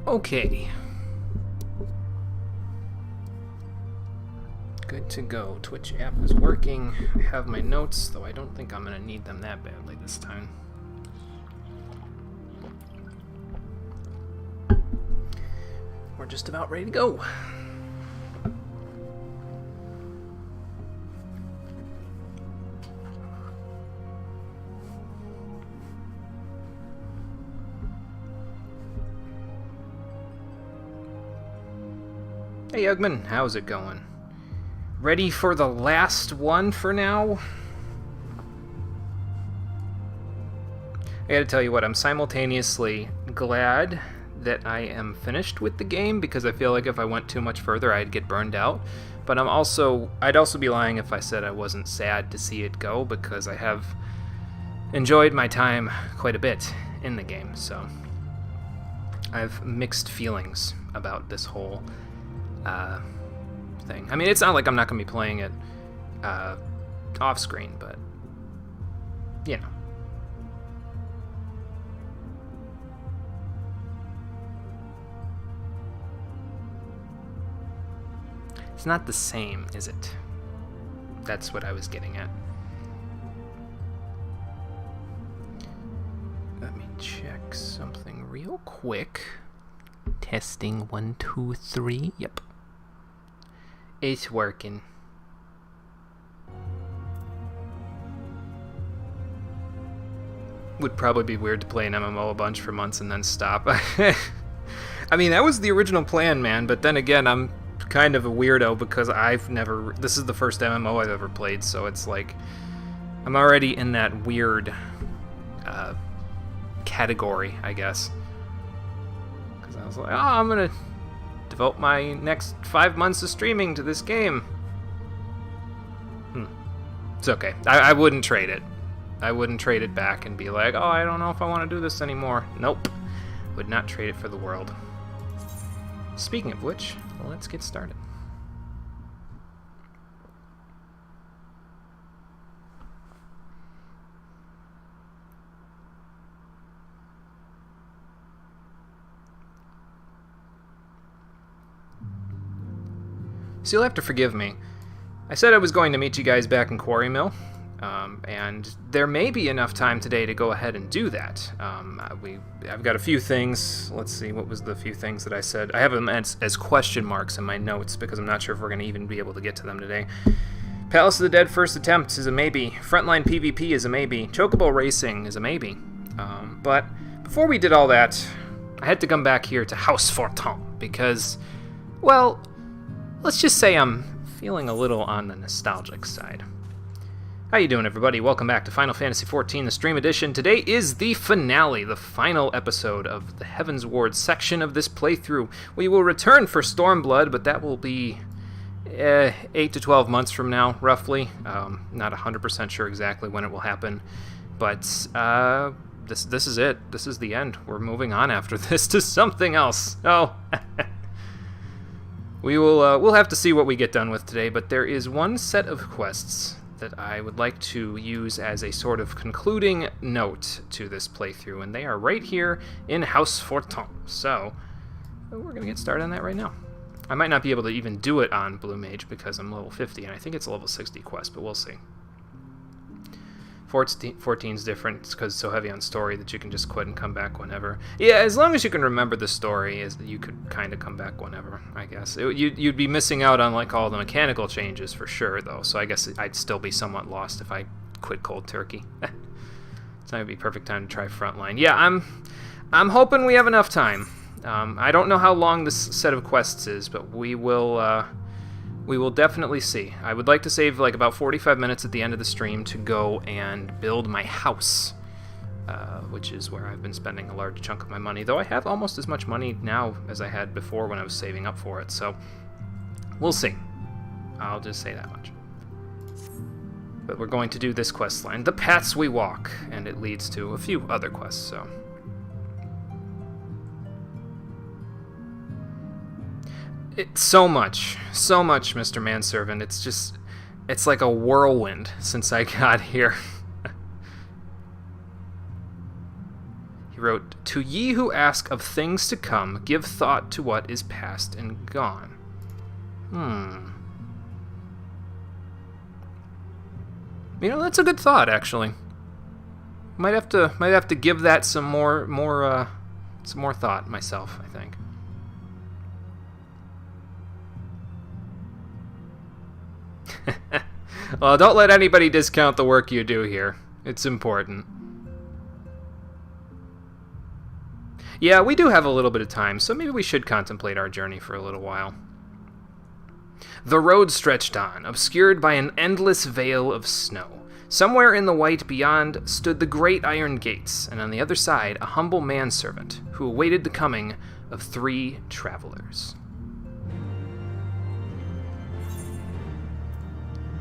Okay. Good to go. Twitch app is working. I have my notes, though I don't think I'm going to need them that badly this time. We're just about ready to go. Hey Ugman, how's it going? Ready for the last one for now? I gotta tell you what, I'm simultaneously glad that I am finished with the game because I feel like if I went too much further I'd get burned out. But I'd also be lying if I said I wasn't sad to see it go because I have enjoyed my time quite a bit in the game. So I have mixed feelings about this whole thing. I mean, it's not like I'm not going to be playing it off screen, but you know. It's not the same, is it? That's what I was getting at. Let me check something real quick. Testing 1, 2, 3. Yep. It's working. Would probably be weird to play an MMO a bunch for months and then stop. I mean, that was the original plan, man, but then again, I'm kind of a weirdo because this is the first MMO I've ever played, so it's like I'm already in that weird category, I guess. Because I was like, oh, I'm gonna devote my next 5 months of streaming to this game. It's okay. I wouldn't trade it. I wouldn't trade it back and be like, oh, I don't know if I want to do this anymore. Nope. Would not trade it for the world. Speaking of which, let's get started. So you'll have to forgive me. I said I was going to meet you guys back in Quarry Mill, and there may be enough time today to go ahead and do that. I've got a few things. Let's see, what was the few things that I said? I have them as question marks in my notes because I'm not sure if we're going to even be able to get to them today. Palace of the Dead first attempt is a maybe. Frontline PvP is a maybe. Chocobo Racing is a maybe. But before we did all that, I had to come back here to House Fortin because, well, let's just say I'm feeling a little on the nostalgic side. How you doing, everybody? Welcome back to Final Fantasy XIV, the Stream Edition. Today is the finale, the final episode of the Heavensward section of this playthrough. We will return for Stormblood, but that will be 8 to 12 months from now, roughly. Not 100% sure exactly when it will happen, but this is it. This is the end. We're moving on after this to something else. Oh. We'll have to see what we get done with today, but there is one set of quests that I would like to use as a sort of concluding note to this playthrough, and they are right here in House Fortin. So, we're going to get started on that right now. I might not be able to even do it on Blue Mage because I'm level 50, and I think it's a level 60 quest, but we'll see. 14's different because it's so heavy on story that you can just quit and come back whenever. Yeah, as long as you can remember the story, you could kind of come back whenever, I guess. You'd be missing out on like all the mechanical changes for sure, though, so I guess I'd still be somewhat lost if I quit cold turkey. It's not going to be perfect time to try Frontline. Yeah, I'm hoping we have enough time. I don't know how long this set of quests is, but we will definitely see. I would like to save like about 45 minutes at the end of the stream to go and build my house, which is where I've been spending a large chunk of my money, though I have almost as much money now as I had before when I was saving up for it, so we'll see. I'll just say that much. But we're going to do this quest line, The Paths We Walk, and it leads to a few other quests, so... It's so much, Mr. Manservant. It's like a whirlwind since I got here. He wrote, "To ye who ask of things to come, give thought to what is past and gone." You know, that's a good thought, actually. Might have to give that some more thought myself, I think. Well, don't let anybody discount the work you do here. It's important. Yeah, we do have a little bit of time, so maybe we should contemplate our journey for a little while. The road stretched on, obscured by an endless veil of snow. Somewhere in the white beyond stood the great iron gates, and on the other side a humble manservant who awaited the coming of 3 travelers.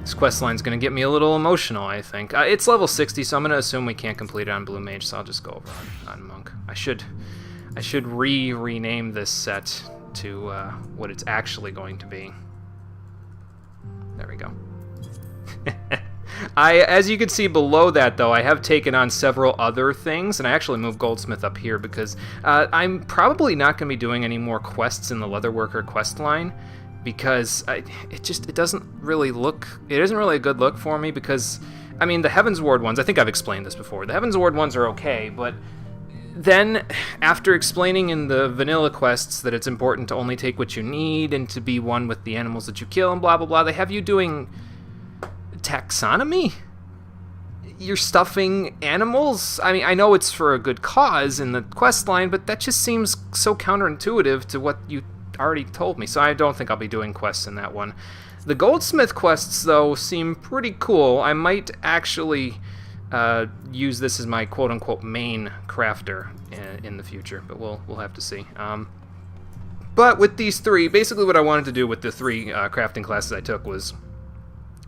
This questline's going to get me a little emotional, I think. It's level 60, so I'm going to assume we can't complete it on Blue Mage, so I'll just go over on Monk. I should rename this set to what it's actually going to be. There we go. As you can see below that, though, I have taken on several other things, and I actually moved Goldsmith up here because I'm probably not going to be doing any more quests in the Leatherworker quest line, because it doesn't really look, it isn't really a good look for me, because, I mean, the Heavensward ones, I think I've explained this before, the Heavensward ones are okay, but then, after explaining in the vanilla quests that it's important to only take what you need and to be one with the animals that you kill and blah blah blah, they have you doing taxonomy? You're stuffing animals? I mean, I know it's for a good cause in the quest line, but that just seems so counterintuitive to what you already told me, so I don't think I'll be doing quests in that one. The Goldsmith quests, though, seem pretty cool. I might actually use this as my quote-unquote main crafter in the future, but we'll have to see. But with these 3, basically what I wanted to do with the 3 crafting classes I took was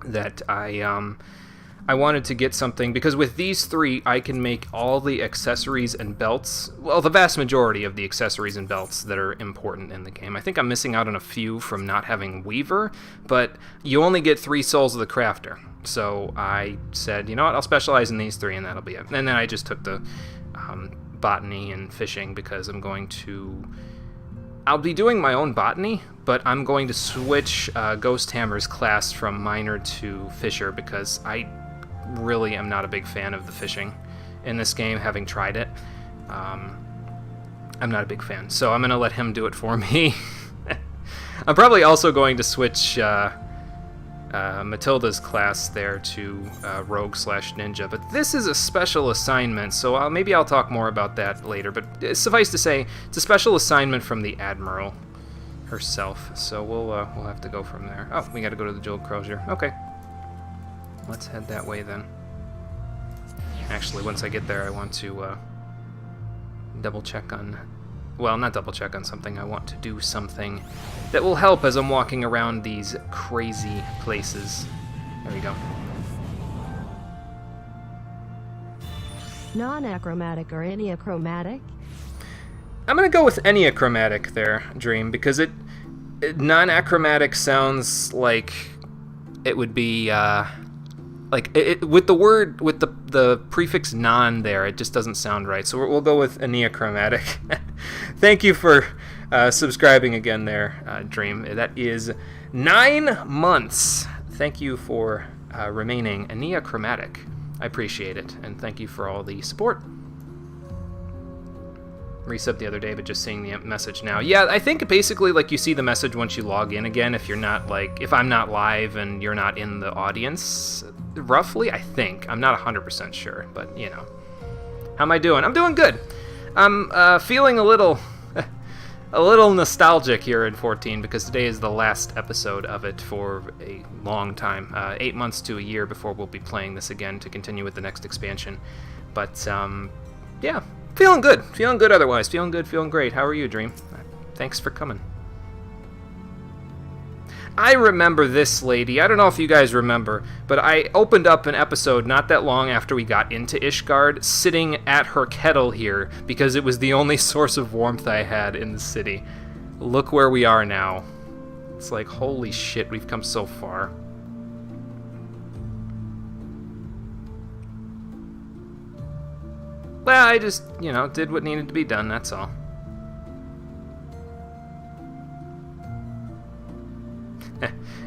that I wanted to get something, because with these 3 I can make all the accessories and belts, well, the vast majority of the accessories and belts that are important in the game. I think I'm missing out on a few from not having Weaver, but you only get 3 souls of the crafter. So I said, you know what, I'll specialize in these 3 and that'll be it. And then I just took the botany and fishing, because I'll be doing my own botany, but I'm going to switch Ghost Hammer's class from miner to fisher, because I really am not a big fan of the fishing in this game, having tried it. I'm not a big fan, so I'm going to let him do it for me. I'm probably also going to switch Matilda's class there to rogue/ninja, but this is a special assignment, so maybe I'll talk more about that later, but suffice to say, it's a special assignment from the Admiral herself, so we'll have to go from there. Oh, we gotta go to the Jeweled Crozier. Okay. Let's head that way then. Actually, once I get there, I want to double check on, well, not double check on something, I want to do something that will help as I'm walking around these crazy places. There we go. Non-achromatic or enneachromatic? I'm gonna go with enneachromatic there, Dream, because non-achromatic sounds like it would be like with the prefix non there, it just doesn't sound right. So we'll go with enneachromatic. Thank you for subscribing again there, Dream. That is 9 months. Thank you for remaining enneachromatic. I appreciate it, and thank you for all the support. Resubbed the other day, but just seeing the message now. Yeah, I think basically like you see the message once you log in again, if you're not if I'm not live and you're not in the audience, roughly, I think. I'm not 100% sure, but you know. How am I doing? I'm doing good. I'm feeling a little nostalgic here in 14, because today is the last episode of it for a long time. 8 months to a year before we'll be playing this again to continue with the next expansion. But yeah. Feeling good otherwise. Feeling good, feeling great. How are you, Dream? Thanks for coming. I remember this lady. I don't know if you guys remember, but I opened up an episode not that long after we got into Ishgard, sitting at her kettle here, because it was the only source of warmth I had in the city. Look where we are now. It's like, holy shit, we've come so far. Well, I just, did what needed to be done, that's all.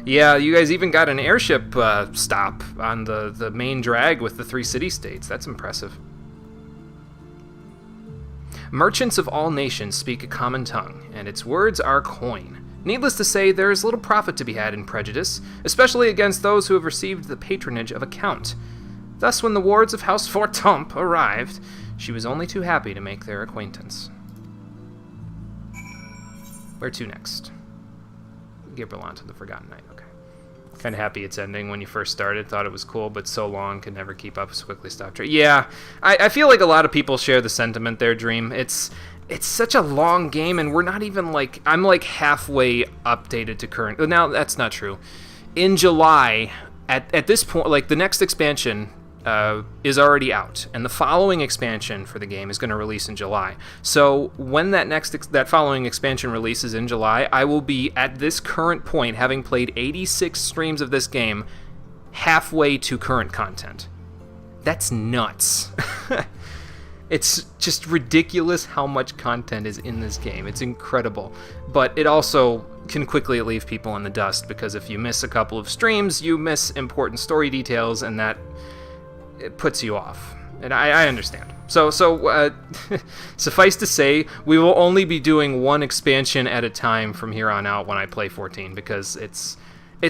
Yeah, you guys even got an airship stop on the main drag with the 3 city-states. That's impressive. Merchants of all nations speak a common tongue, and its words are coin. Needless to say, there is little profit to be had in prejudice, especially against those who have received the patronage of a count. Thus, when the wards of House Fortemps arrived, she was only too happy to make their acquaintance. Where to next? Gibraltar to the Forgotten Night, okay. Kind of happy it's ending. When you first started, thought it was cool, but so long, could never keep up, so quickly stopped. Yeah, I feel like a lot of people share the sentiment there, Dream. It's such a long game, and we're not even like... I'm like halfway updated to current... Now, that's not true. In July, at this point, like the next expansion is already out, and the following expansion for the game is going to release in July. So when that following expansion releases in July, I will be at this current point, having played 86 streams of this game, halfway to current content. That's nuts. It's just ridiculous how much content is in this game. It's incredible, but it also can quickly leave people in the dust, because if you miss a couple of streams, you miss important story details, and that it puts you off, and I understand. So suffice to say, we will only be doing one expansion at a time from here on out when I play 14, because it's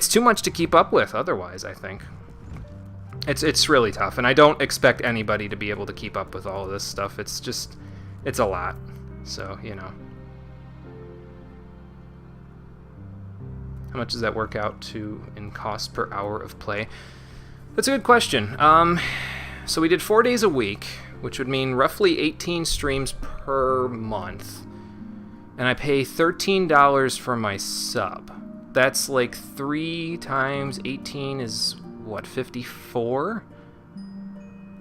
too much to keep up with otherwise, I think. It's really tough, and I don't expect anybody to be able to keep up with all of this stuff. It's a lot, so, How much does that work out to in cost per hour of play? That's a good question. So we did 4 days a week, which would mean roughly 18 streams per month. And I pay $13 for my sub. That's like 3 times 18 is, what, 54?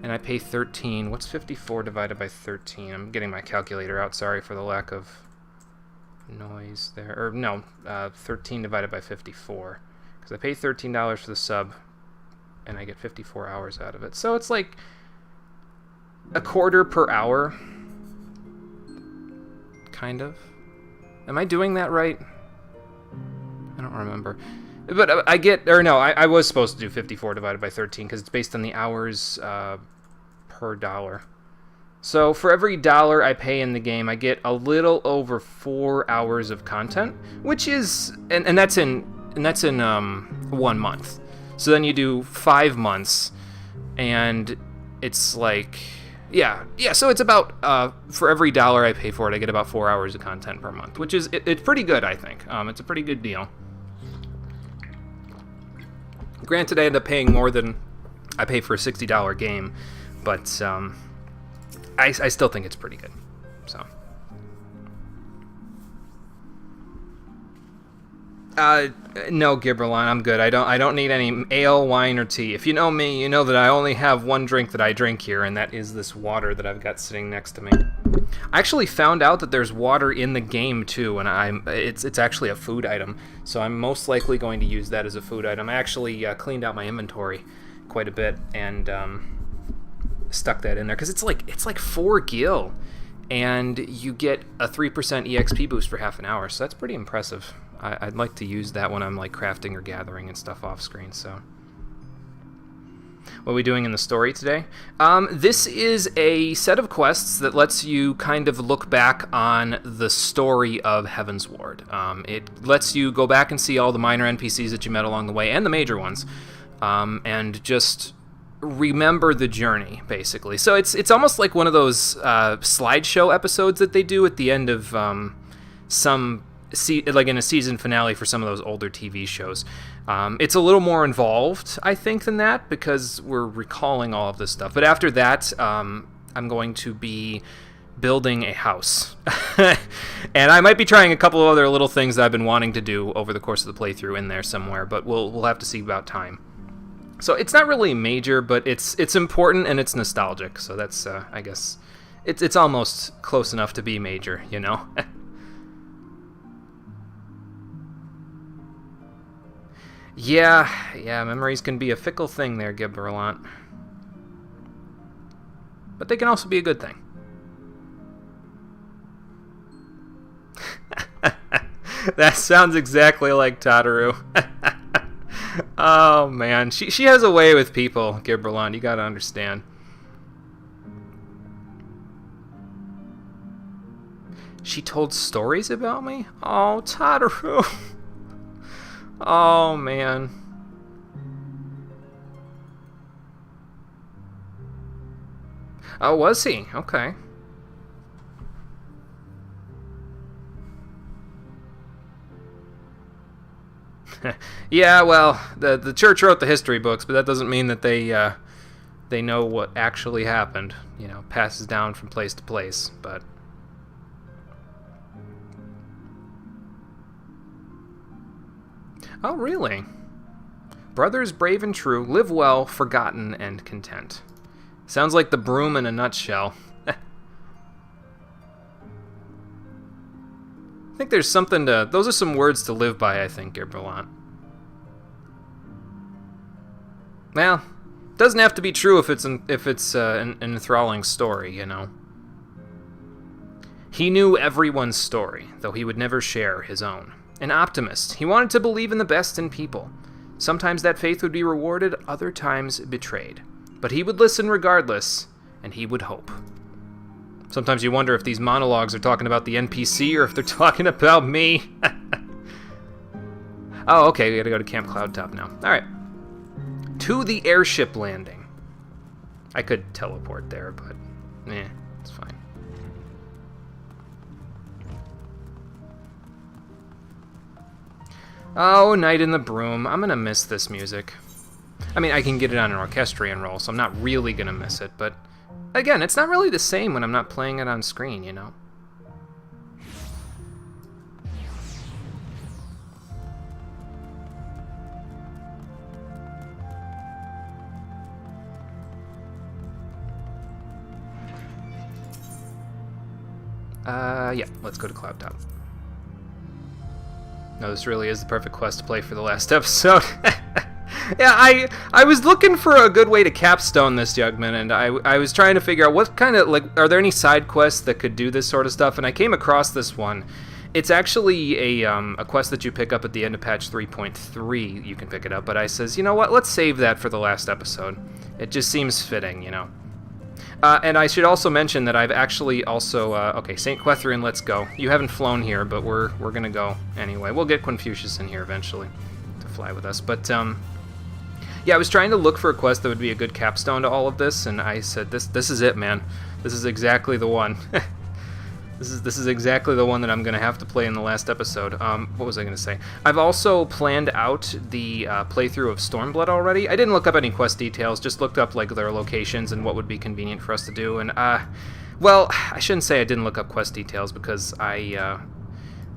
And I pay 13. What's 54 divided by 13? I'm getting my calculator out. Sorry for the lack of noise there. Or no, 13 divided by 54. Because I pay $13 for the sub, and I get 54 hours out of it. So it's like a quarter per hour, kind of. Am I doing that right? I don't remember. But I was supposed to do 54 divided by 13, because it's based on the hours per dollar. So for every $1 I pay in the game, I get a little over 4 hours of content, which is, and that's in 1 month. So then you do 5 months, and it's like, so it's about, for every $1 I pay for it, I get about 4 hours of content per month, which is, it's pretty good, I think. It's a pretty good deal. Granted, I end up paying more than I pay for a $60 game, but I still think it's pretty good, so. No, Gibralon, I'm good. I don't need any ale, wine, or tea. If you know me, you know that I only have one drink that I drink here, and that is this water that I've got sitting next to me. I actually found out that there's water in the game too, and it's actually a food item, so I'm most likely going to use that as a food item. I actually cleaned out my inventory quite a bit and stuck that in there, because it's like 4 gil, and you get a 3% EXP boost for half an hour, so that's pretty impressive. I'd like to use that when I'm like crafting or gathering and stuff off screen. So, what are we doing in the story today? This is a set of quests that lets you kind of look back on the story of Heavensward. It lets you go back and see all the minor NPCs that you met along the way, and the major ones, and just remember the journey, basically. So it's almost like one of those slideshow episodes that they do at the end of like in a season finale for some of those older TV shows. It's a little more involved, I think, than that, because we're recalling all of this stuff. But after that, I'm going to be building a house. And I might be trying a couple of other little things that I've been wanting to do over the course of the playthrough in there somewhere, but we'll have to see about time. So it's not really major, but it's important and it's nostalgic. So that's, I guess, it's almost close enough to be major, you know? Yeah, memories can be a fickle thing there, Gibraltar. But they can also be a good thing. That sounds exactly like Tataru. Oh, man. She has a way with people, Gibberlon. You gotta understand. She told stories about me? Oh, Tataru. Oh, man. Oh, was he? Okay. Yeah, well, the church wrote the history books, but that doesn't mean that they know what actually happened. You know, passes down from place to place, but... Oh, really? Brothers brave and true, live well, forgotten, and content. Sounds like the broom in a nutshell. I think there's something to... Those are some words to live by, I think, Gibberlon. Well, doesn't have to be true if it's an enthralling story, you know. He knew everyone's story, though he would never share his own. An optimist, he wanted to believe in the best in people. Sometimes that faith would be rewarded, other times betrayed. But he would listen regardless, and he would hope. Sometimes you wonder if these monologues are talking about the NPC or if they're talking about me. Oh, okay, we gotta go to Camp Cloudtop now. Alright. To the airship landing. I could teleport there, but it's fine. Oh, Night in the Broom. I'm gonna miss this music. I mean, I can get it on an orchestrion roll, so I'm not really gonna miss it, but again, it's not really the same when I'm not playing it on screen, you know? Yeah, let's go to Cloudtop. No, this really is the perfect quest to play for the last episode. Yeah, I was looking for a good way to capstone this, Jugman, and I was trying to figure out what kind of, like, are there any side quests that could do this sort of stuff, and I came across this one. It's actually a quest that you pick up at the end of patch 3.3, you can pick it up, but I says, you know what, let's save that for the last episode. It just seems fitting, you know. And I should also mention that I've actually also... okay, St. Quetherian, let's go. You haven't flown here, but we're gonna go anyway. We'll get Confucius in here eventually to fly with us. But, yeah, I was trying to look for a quest that would be a good capstone to all of this, and I said, this is it, man. This is exactly the one. This is exactly the one that I'm going to have to play in the last episode. What was I going to say? I've also planned out the playthrough of Stormblood already. I didn't look up any quest details, just looked up like their locations and what would be convenient for us to do. And, well, I shouldn't say I didn't look up quest details because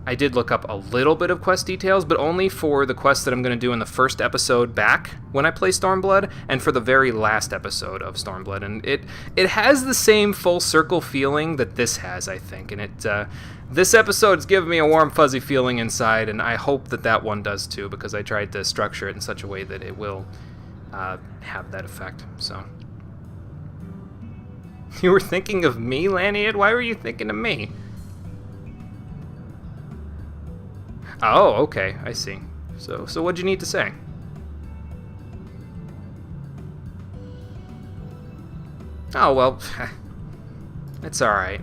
I did look up a little bit of quest details, but only for the quest that I'm going to do in the first episode back when I play Stormblood, and for the very last episode of Stormblood. And it has the same full circle feeling that this has, I think. And this episode's given me a warm, fuzzy feeling inside, and I hope that that one does too, because I tried to structure it in such a way that it will have that effect. So, you were thinking of me, Laniad? Why were you thinking of me? Oh, okay, I see. So what'd you need to say? Oh, well, it's alright.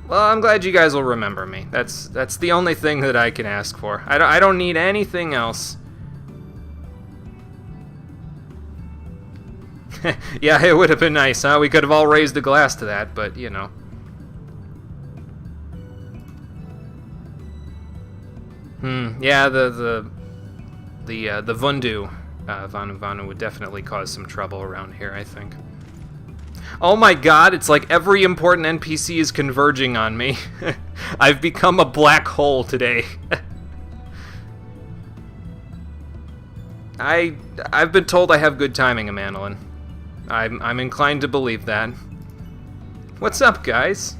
Well, I'm glad you guys will remember me. That's the only thing that I can ask for. I don't need anything else. Yeah, it would have been nice, huh? We could have all raised a glass to that, but, you know. Yeah, the Vundu, Vanu would definitely cause some trouble around here, I think. Oh my god, it's like every important NPC is converging on me. I've become a black hole today. I've been told I have good timing, Amanolin. I'm inclined to believe that. What's up, guys?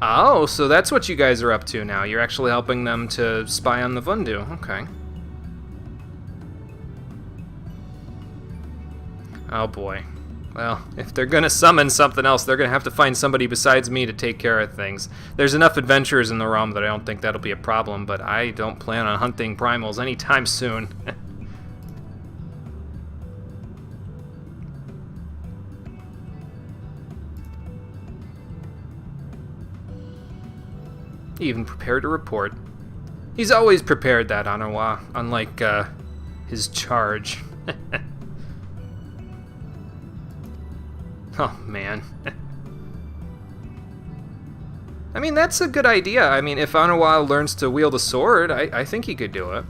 Oh, so that's what you guys are up to now. You're actually helping them to spy on the Vundu. Okay. Oh boy. Well, if they're gonna summon something else, they're gonna have to find somebody besides me to take care of things. There's enough adventurers in the realm that I don't think that'll be a problem, but I don't plan on hunting primals anytime soon. Even prepared to report. He's always prepared, that Anawa, unlike his charge. Oh, man. I mean, that's a good idea. I mean, if Anawa learns to wield a sword, I think he could do it.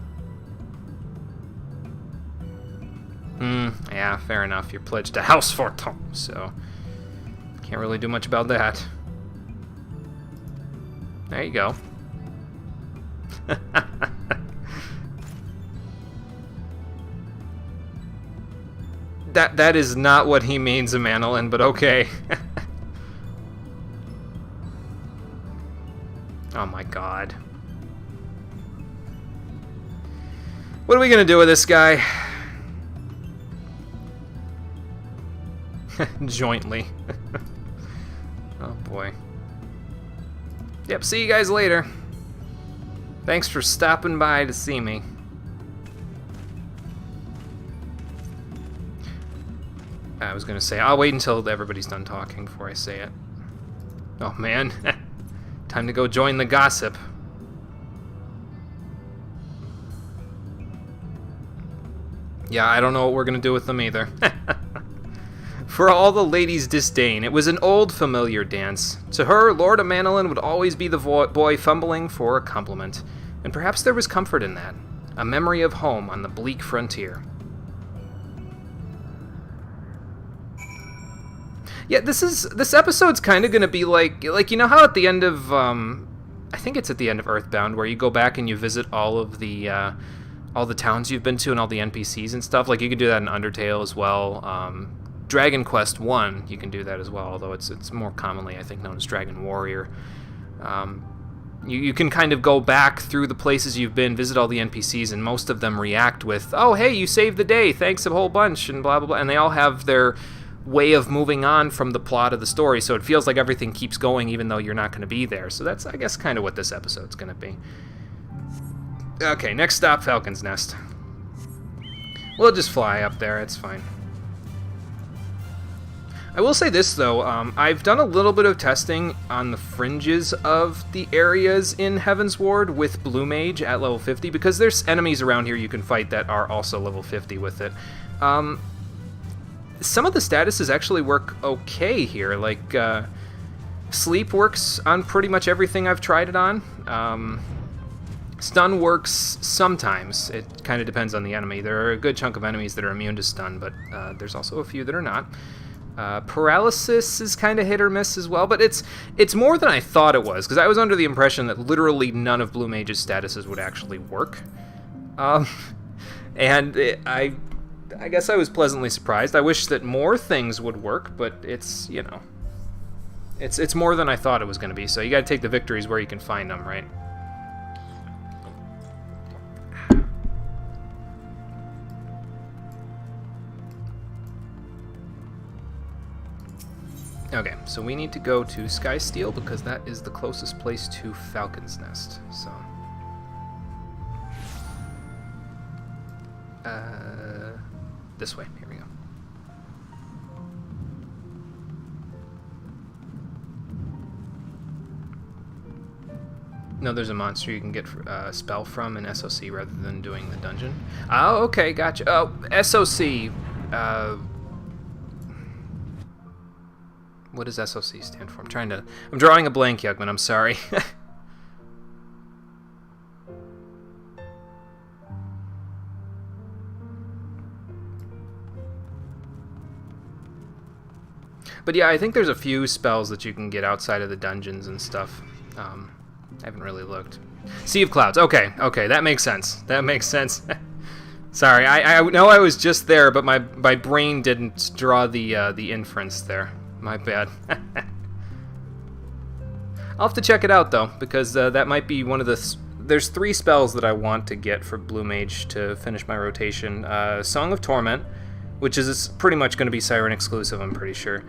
Yeah, fair enough. You're pledged to Heavensward, so can't really do much about that. There you go. That is not what he means, Amanolin, but okay. Oh my god. What are we gonna do with this guy? Jointly. Oh boy. Yep, see you guys later. Thanks for stopping by to see me. I was gonna say, I'll wait until everybody's done talking before I say it. Oh man. Time to go join the gossip. Yeah, I don't know what we're gonna do with them either. For all the ladies' disdain, it was an old familiar dance. To her, Lord Amanolin would always be the boy fumbling for a compliment. And perhaps there was comfort in that. A memory of home on the bleak frontier. Yeah, this episode's kind of gonna be like you know how at the end of I think it's at the end of Earthbound where you go back and you visit all the towns you've been to and all the NPCs and stuff. Like you can do that in Undertale as well. Dragon Quest 1, you can do that as well, although it's more commonly I think known as Dragon Warrior. You can kind of go back through the places you've been, visit all the NPCs, and most of them react with, "Oh, hey, you saved the day, thanks a whole bunch," and blah blah blah, and they all have their way of moving on from the plot of the story, so it feels like everything keeps going even though you're not going to be there. So that's, I guess, kind of what this episode's going to be. Okay, next stop, Falcon's Nest. We'll just fly up there, it's fine. I will say this, though, I've done a little bit of testing on the fringes of the areas in Heavensward with Blue Mage at level 50, because there's enemies around here you can fight that are also level 50 with it. Some of the statuses actually work okay here, like sleep works on pretty much everything I've tried it on. Stun works sometimes, it kind of depends on the enemy. There are a good chunk of enemies that are immune to stun, but there's also a few that are not. Paralysis is kind of hit or miss as well, but it's more than I thought it was, because I was under the impression that literally none of Blue Mage's statuses would actually work. I guess I was pleasantly surprised. I wish that more things would work, but it's, you know, it's more than I thought it was going to be, so you got to take the victories where you can find them, right? Okay, so we need to go to Skysteel because that is the closest place to Falcon's Nest, so... this way, here we go. No, there's a monster you can get a spell from in SOC rather than doing the dungeon. Oh, okay, gotcha. Oh, SOC, what does SOC stand for? I'm drawing a blank, Yugman, I'm sorry. But yeah, I think there's a few spells that you can get outside of the dungeons and stuff. I haven't really looked. Sea of Clouds. Okay, that makes sense. That makes sense. Sorry, I know I was just there, but my brain didn't draw the inference there. My bad. I'll have to check it out though, because that might be one of the. There's 3 spells that I want to get for Blue Mage to finish my rotation. Song of Torment, which is pretty much going to be Siren exclusive, I'm pretty sure.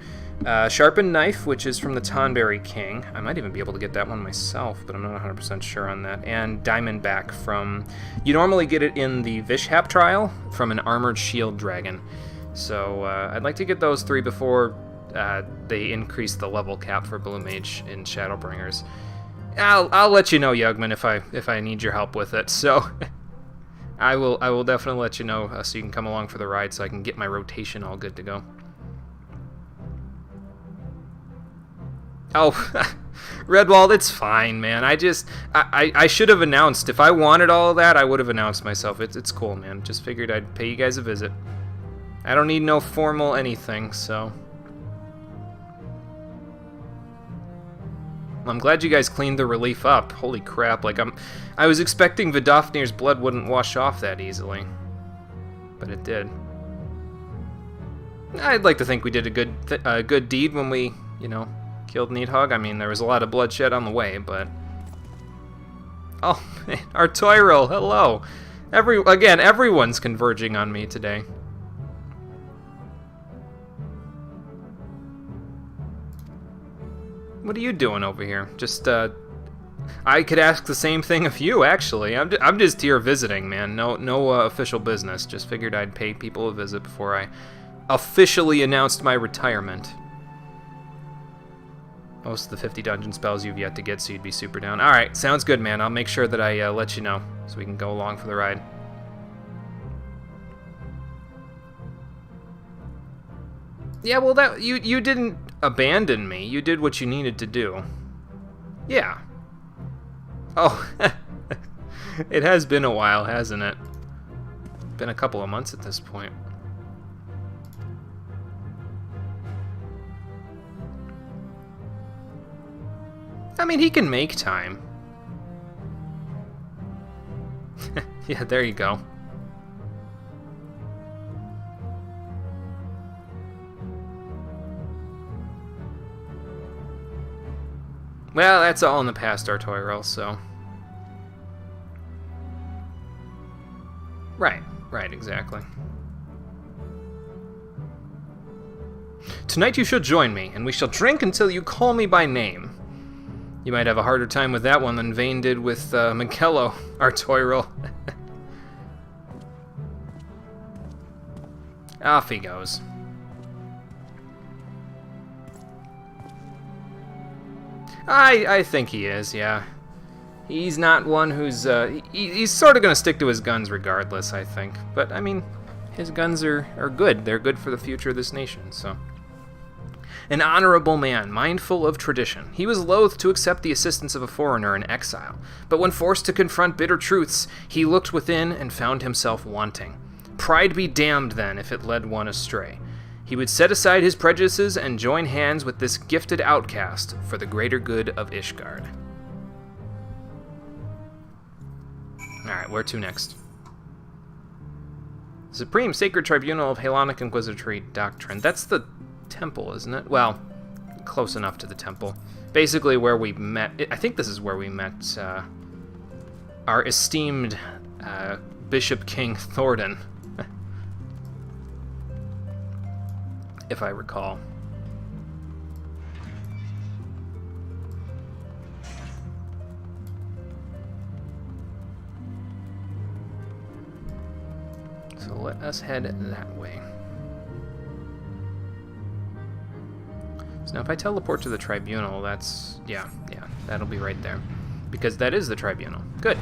Sharpened Knife, which is from the Tonberry King. I might even be able to get that one myself, but I'm not 100% sure on that. And Diamondback from... You normally get it in the Vishhap trial from an Armored Shield Dragon. So I'd like to get those 3 before they increase the level cap for Blue Mage in Shadowbringers. I'll let you know, Yugman, if I need your help with it. So I will definitely let you know so you can come along for the ride so I can get my rotation all good to go. Oh, Redwald, it's fine, man. I should have announced. If I wanted all of that, I would have announced myself. It's cool, man. Just figured I'd pay you guys a visit. I don't need no formal anything, so... I'm glad you guys cleaned the relief up. Holy crap, like I was expecting Vidofnir's blood wouldn't wash off that easily. But it did. I'd like to think we did a good deed when we, you know, killed Needhog. I mean, there was a lot of bloodshed on the way, but... Oh, Artoiril, hello! Again, everyone's converging on me today. What are you doing over here? Just, I could ask the same thing of you, actually. I'm just here visiting, man. No official business. Just figured I'd pay people a visit before I officially announced my retirement. Most of the 50 dungeon spells you've yet to get, so you'd be super down. Alright, sounds good, man. I'll make sure that I let you know, so we can go along for the ride. Yeah, well, that you didn't abandon me. You did what you needed to do. Yeah. Oh, it has been a while, hasn't it? Been a couple of months at this point. I mean, he can make time. Yeah, there you go. Well, that's all in the past, Artoiril, so... Right, exactly. Tonight you shall join me, and we shall drink until you call me by name. You might have a harder time with that one than Vayne did with Mikello, Artoiril. Off he goes. I think he is, yeah. He's not one who's, he's sort of going to stick to his guns regardless, I think. But, I mean, his guns are good. They're good for the future of this nation, so. An honorable man, mindful of tradition. He was loath to accept the assistance of a foreigner in exile. But when forced to confront bitter truths, he looked within and found himself wanting. Pride be damned, then, if it led one astray. He would set aside his prejudices and join hands with this gifted outcast for the greater good of Ishgard. Alright, where to next? Supreme Sacred Tribunal of Halonic Inquisitory Doctrine. That's the temple, isn't it? Well, close enough to the temple. Basically where we met... I think this is where we met our esteemed Bishop King Thordan. If I recall. So let us head that way. So now if I teleport to the tribunal, that's... Yeah, that'll be right there. Because that is the tribunal. Good.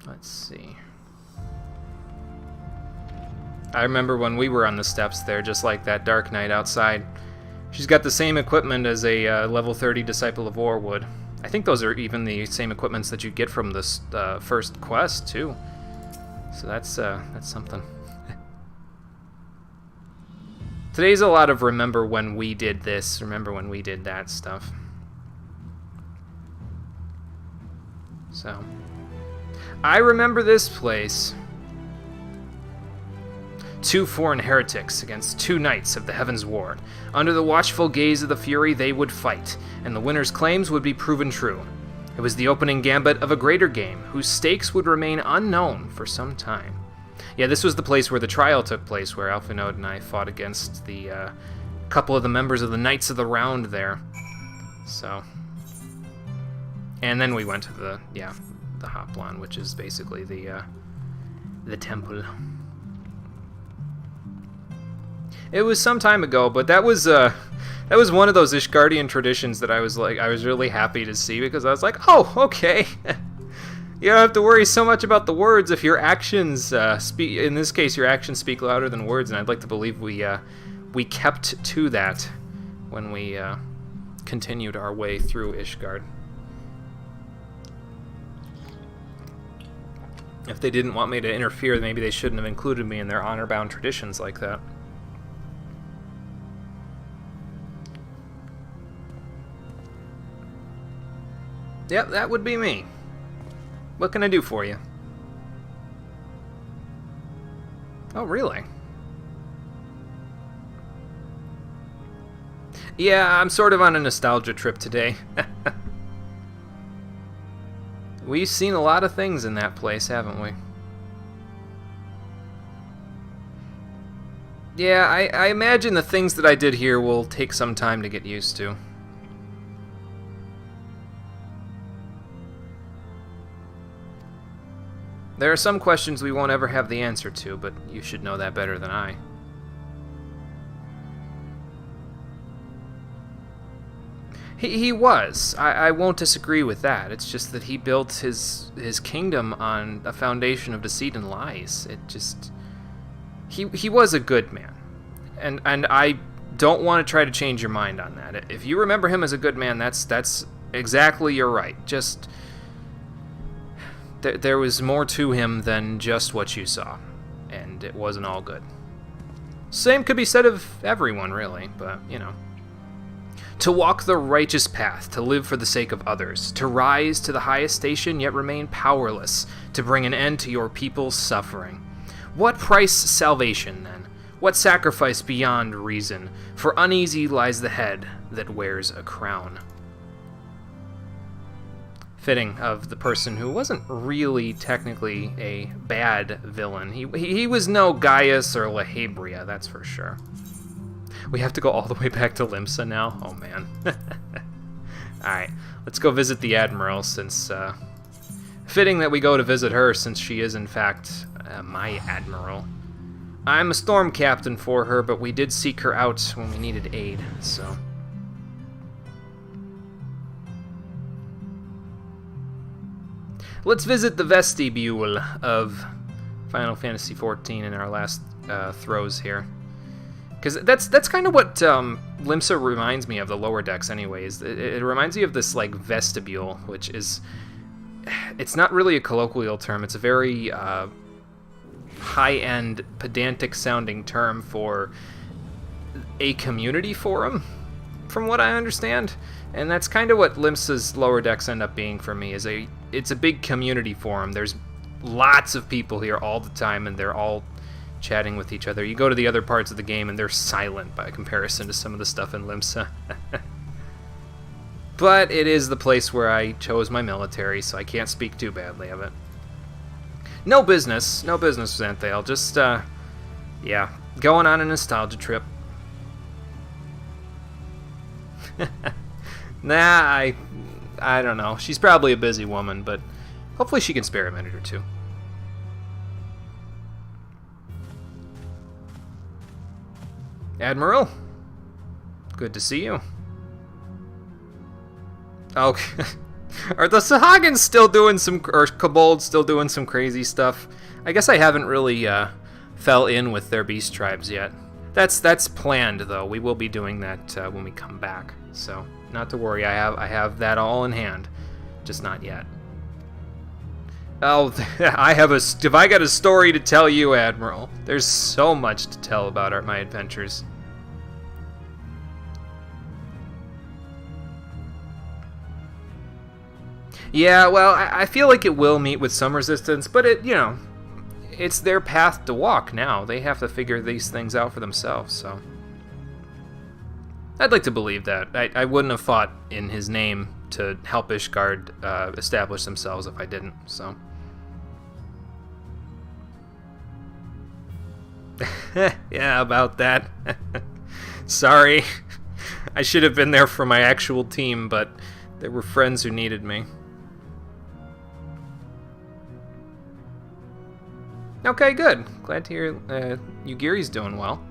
Let's see. I remember when we were on the steps there, just like that Dark Knight outside. She's got the same equipment as a level 30 Disciple of War would. I think those are even the same equipments that you get from this first quest, too. So that's something. Today's a lot of remember when we did this, remember when we did that stuff. So... I remember this place. 2 foreign heretics against 2 knights of the Heavensward. Under the watchful gaze of the Fury, they would fight, and the winner's claims would be proven true. It was the opening gambit of a greater game, whose stakes would remain unknown for some time. Yeah, this was the place where the trial took place, where Alphinode and I fought against the couple of the members of the Knights of the Round there. So, and then we went to the Hoplon, which is basically the temple. It was some time ago, but that was one of those Ishgardian traditions that I was really happy to see, because I was like, oh, okay. You don't have to worry so much about the words if your actions speak. In this case, your actions speak louder than words, and I'd like to believe we kept to that when we continued our way through Ishgard. If they didn't want me to interfere, maybe they shouldn't have included me in their honor-bound traditions like that. Yep, that would be me. What can I do for you? Oh, really? Yeah, I'm sort of on a nostalgia trip today. We've seen a lot of things in that place, haven't we? Yeah, I imagine the things that I did here will take some time to get used to. There are some questions we won't ever have the answer to, but you should know that better than I. He was. I won't disagree with that. It's just that he built his kingdom on a foundation of deceit and lies. It just... He was a good man. And I don't want to try to change your mind on that. If you remember him as a good man, that's exactly you're right. Just... There was more to him than just what you saw, and it wasn't all good. Same could be said of everyone, really, but, you know. To walk the righteous path, to live for the sake of others, to rise to the highest station yet remain powerless, to bring an end to your people's suffering. What price salvation, then? What sacrifice beyond reason? For uneasy lies the head that wears a crown. Fitting of the person who wasn't really technically a bad villain. He was no Gaius or Lahabria, that's for sure. We have to go all the way back to Limsa now? Oh man. Alright, let's go visit the Admiral, since... fitting that we go to visit her, since she is in fact my Admiral. I'm a storm captain for her, but we did seek her out when we needed aid, so... Let's visit the vestibule of Final Fantasy XIV in our last throws here. Because that's kind of what Limsa reminds me of, the lower decks anyways. It reminds me of this, like, vestibule, which is... It's not really a colloquial term. It's a very high-end, pedantic-sounding term for a community forum, from what I understand. And that's kind of what Limsa's lower decks end up being for me, it's a big community forum. There's lots of people here all the time, and they're all chatting with each other. You go to the other parts of the game, and they're silent by comparison to some of the stuff in Limsa. But it is the place where I chose my military, so I can't speak too badly of it. No business with Xanthale. Just, yeah, going on a nostalgia trip. Nah, I don't know. She's probably a busy woman, but hopefully she can spare a minute or two. Admiral, good to see you. Oh, are the Sahagins still doing some, or Kobolds still doing some crazy stuff? I guess I haven't really fell in with their beast tribes yet. That's planned, though. We will be doing that when we come back, so not to worry. I have that all in hand, just not yet. Oh, have I got a story to tell you, Admiral. There's so much to tell about my adventures. Yeah, well, I feel like it will meet with some resistance, but it's their path to walk now. They have to figure these things out for themselves, so... I'd like to believe that. I wouldn't have fought in his name to help Ishgard establish themselves if I didn't, so... Yeah, about that. Sorry. I should have been there for my actual team, but there were friends who needed me. Okay, good. Glad to hear Yugiri's doing well.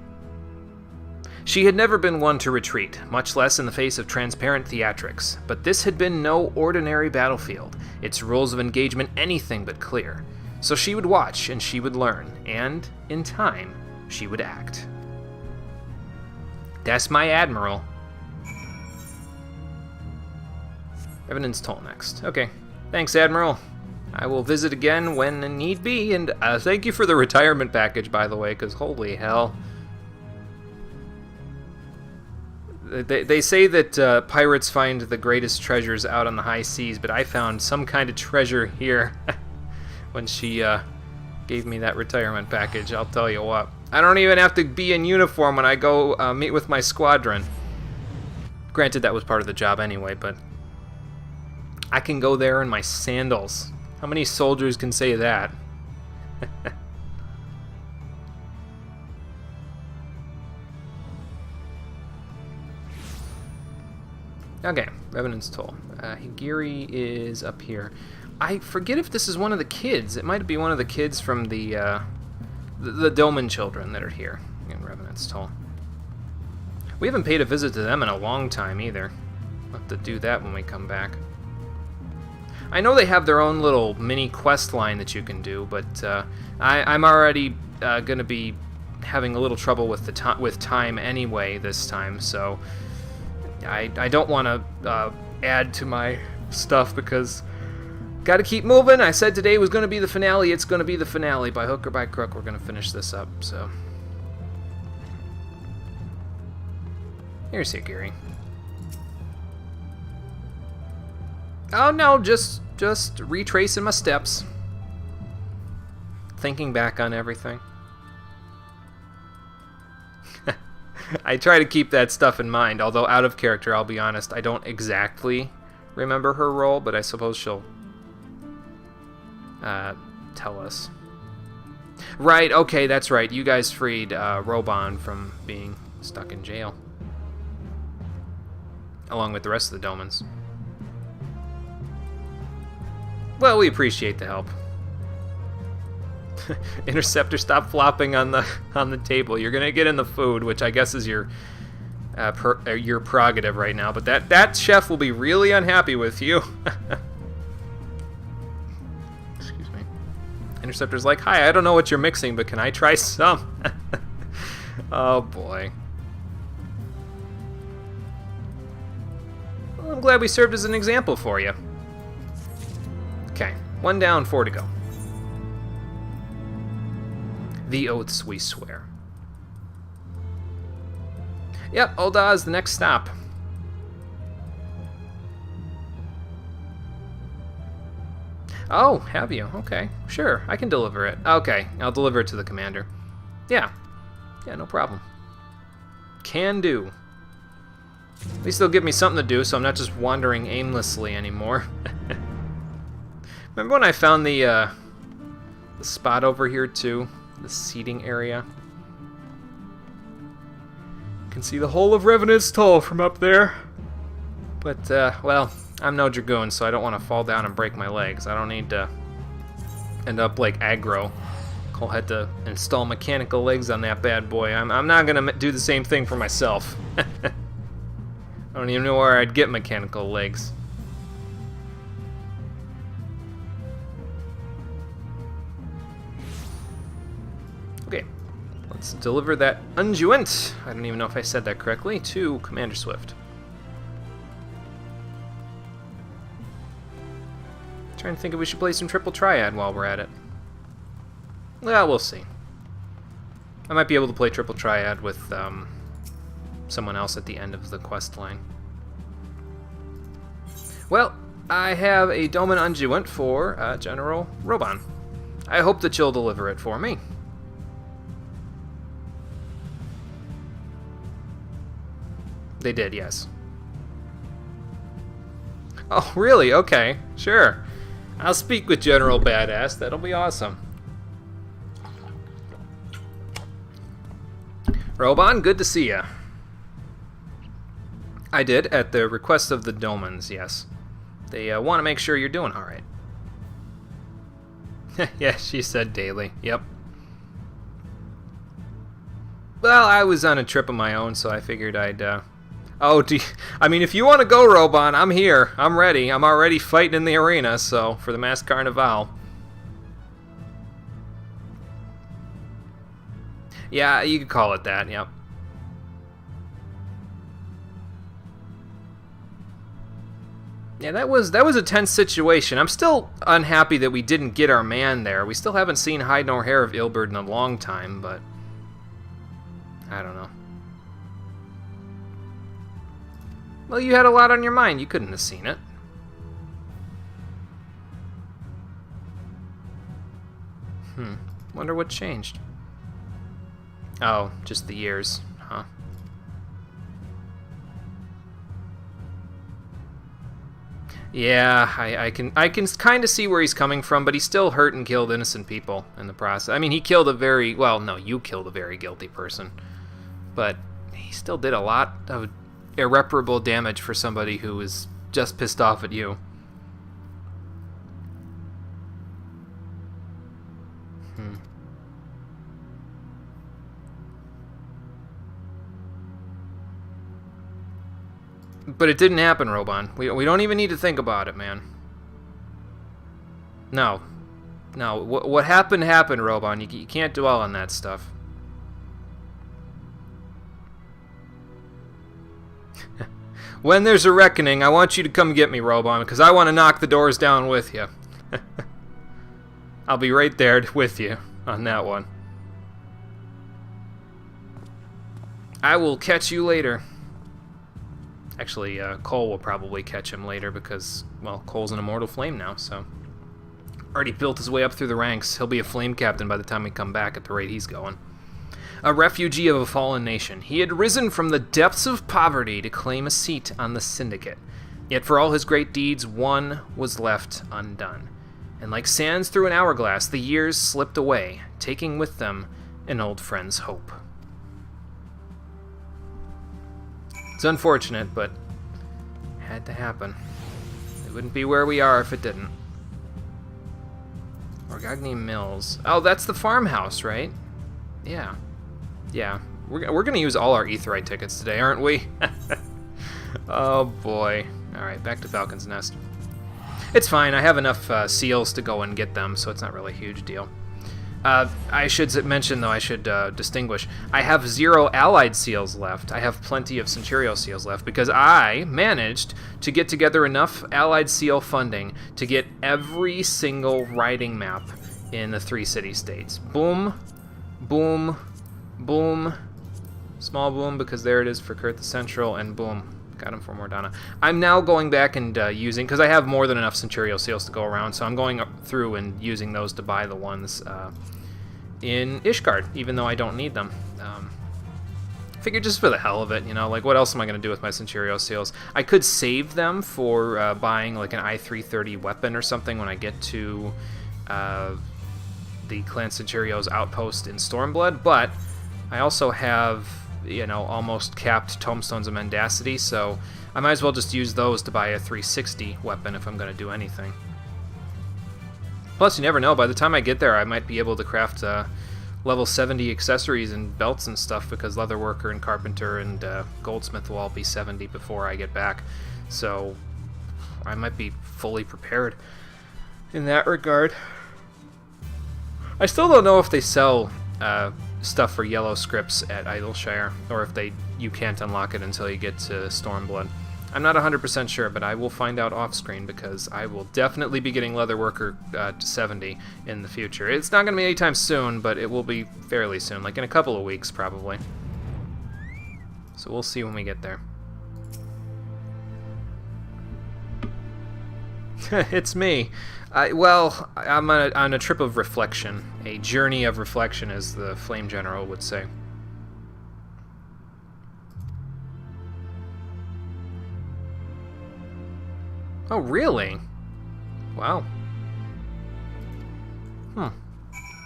She had never been one to retreat, much less in the face of transparent theatrics, but this had been no ordinary battlefield, its rules of engagement anything but clear. So she would watch and she would learn, and, in time, she would act. That's my admiral. Evidence Toll next. Okay. Thanks, Admiral. I will visit again when need be, and thank you for the retirement package, by the way, because holy hell. They say that pirates find the greatest treasures out on the high seas, but I found some kind of treasure here when she gave me that retirement package, I'll tell you what. I don't even have to be in uniform when I go meet with my squadron. Granted, that was part of the job anyway, but I can go there in my sandals. How many soldiers can say that? Okay, Revenant's Toll. Higiri is up here. I forget if this is one of the kids. It might be one of the kids from the Doman children that are here in Revenant's Toll. We haven't paid a visit to them in a long time either. We'll have to do that when we come back. I know they have their own little mini quest line that you can do, but I'm already going to be having a little trouble with time anyway this time, so I don't want to add to my stuff because got to keep moving. I said today was going to be the finale. It's going to be the finale. By hook or by crook, we're going to finish this up. So here's Higiri. Oh no, just retracing my steps. Thinking back on everything. I try to keep that stuff in mind, although out of character, I'll be honest, I don't exactly remember her role, but I suppose she'll tell us. Right, okay, that's right. You guys freed Roban from being stuck in jail. Along with the rest of the Domans. Well, we appreciate the help. Interceptor, stop flopping on the table. You're gonna get in the food, which I guess is your prerogative right now. But that chef will be really unhappy with you. Excuse me. Interceptor's like, hi, I don't know what you're mixing, but can I try some? Oh boy. Well, I'm glad we served as an example for you. Okay, 1 down, 4 to go. The oaths we swear. Yep, Ul'dah is the next stop. Oh, have you? Okay, sure, I can deliver it. Okay, I'll deliver it to the commander. Yeah, no problem. Can do. At least they'll give me something to do so I'm not just wandering aimlessly anymore. Remember when I found the spot over here too? The seating area. You can see the whole of Revenant's Toll from up there. But, well, I'm no dragoon, so I don't want to fall down and break my legs. I don't need to end up like aggro. Cole had to install mechanical legs on that bad boy. I'm not going to do the same thing for myself. I don't even know where I'd get mechanical legs. Okay, let's deliver that unguent, I don't even know if I said that correctly, to Commander Swift. Trying to think if we should play some Triple Triad while we're at it. Well, we'll see. I might be able to play Triple Triad with someone else at the end of the quest line. Well, I have a Doman Unguent for General Roban. I hope that you'll deliver it for me. They did, yes. Oh, really? Okay, sure. I'll speak with General Badass. That'll be awesome. Roban, good to see ya. I did, at the request of the Domans, yes. They want to make sure you're doing alright. Yeah, she said daily. Yep. Well, I was on a trip of my own, so I figured I'd, Oh, I mean, if you want to go, Roban, I'm here. I'm ready. I'm already fighting in the arena, so, for the Masked Carnival. Yeah, you could call it that, yep. Yeah, that was a tense situation. I'm still unhappy that we didn't get our man there. We still haven't seen hide nor hair of Ilberd in a long time, but I don't know. Well, you had a lot on your mind. You couldn't have seen it. Wonder what changed. Oh, just the years, huh? Yeah, I can kind of see where he's coming from, but he still hurt and killed innocent people in the process. I mean, he killed a very, well, no, you killed a very guilty person, but he still did a lot of irreparable damage for somebody who was just pissed off at you. But it didn't happen, Roban. We don't even need to think about it, man. No. No, what happened, Roban. You can't dwell on that stuff. When there's a reckoning, I want you to come get me, Roban, because I want to knock the doors down with you. I'll be right there with you on that one. I will catch you later. Actually, Cole will probably catch him later because, well, Cole's an immortal flame now, so. Already built his way up through the ranks. He'll be a flame captain by the time we come back at the rate he's going. A refugee of a fallen nation, he had risen from the depths of poverty to claim a seat on the Syndicate. Yet for all his great deeds, one was left undone. And like sands through an hourglass, the years slipped away, taking with them an old friend's hope. It's unfortunate, but it had to happen. It wouldn't be where we are if it didn't. Orgagni Mills. Oh, that's the farmhouse, right? Yeah. Yeah. We're going to use all our Aetheryte tickets today, aren't we? Oh, boy. Alright, back to Falcon's Nest. It's fine. I have enough seals to go and get them, so it's not really a huge deal. I should mention, though, I should distinguish. I have 0 allied seals left. I have plenty of Centurio seals left because I managed to get together enough allied seal funding to get every single riding map in the 3 city-states. Boom, boom, boom, small boom because there it is for Kurt the Central, and boom. Got him for Mordana. I'm now going back and using, because I have more than enough Centurio seals to go around, so I'm going up through and using those to buy the ones in Ishgard, even though I don't need them. Figured just for the hell of it, you know, like what else am I going to do with my Centurio seals? I could save them for buying like an I-330 weapon or something when I get to the Clan Centurio's outpost in Stormblood, but I also have, you know, almost capped Tomestones of Mendacity, so I might as well just use those to buy a 360 weapon if I'm going to do anything. Plus, you never know, by the time I get there, I might be able to craft level 70 accessories and belts and stuff, because Leatherworker and Carpenter and Goldsmith will all be 70 before I get back, so I might be fully prepared in that regard. I still don't know if they sell stuff for yellow scripts at Idleshire, or if you can't unlock it until you get to Stormblood. I'm not 100% sure, but I will find out off screen because I will definitely be getting Leatherworker to 70 in the future. It's not going to be anytime soon, but it will be fairly soon, like in a couple of weeks probably. So we'll see when we get there. It's me. Well, I'm on a trip of reflection. A journey of reflection, as the Flame General would say. Oh, really? Wow.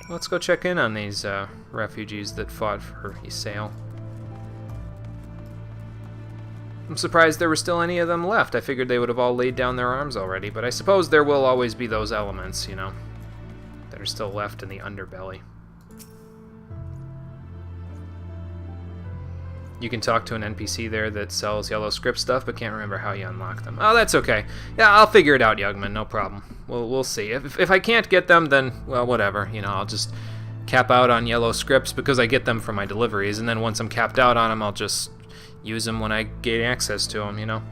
Let's go check in on these refugees that fought for Ysayle. I'm surprised there were still any of them left. I figured they would have all laid down their arms already, but I suppose there will always be those elements, you know, that are still left in the underbelly. You can talk to an NPC there that sells yellow script stuff, but can't remember how you unlock them. Oh, that's okay. Yeah, I'll figure it out, Yugman, no problem. We'll see. If I can't get them, then, well, whatever. You know, I'll just cap out on yellow scripts because I get them from my deliveries, and then once I'm capped out on them, I'll just use them when I gain access to them, you know?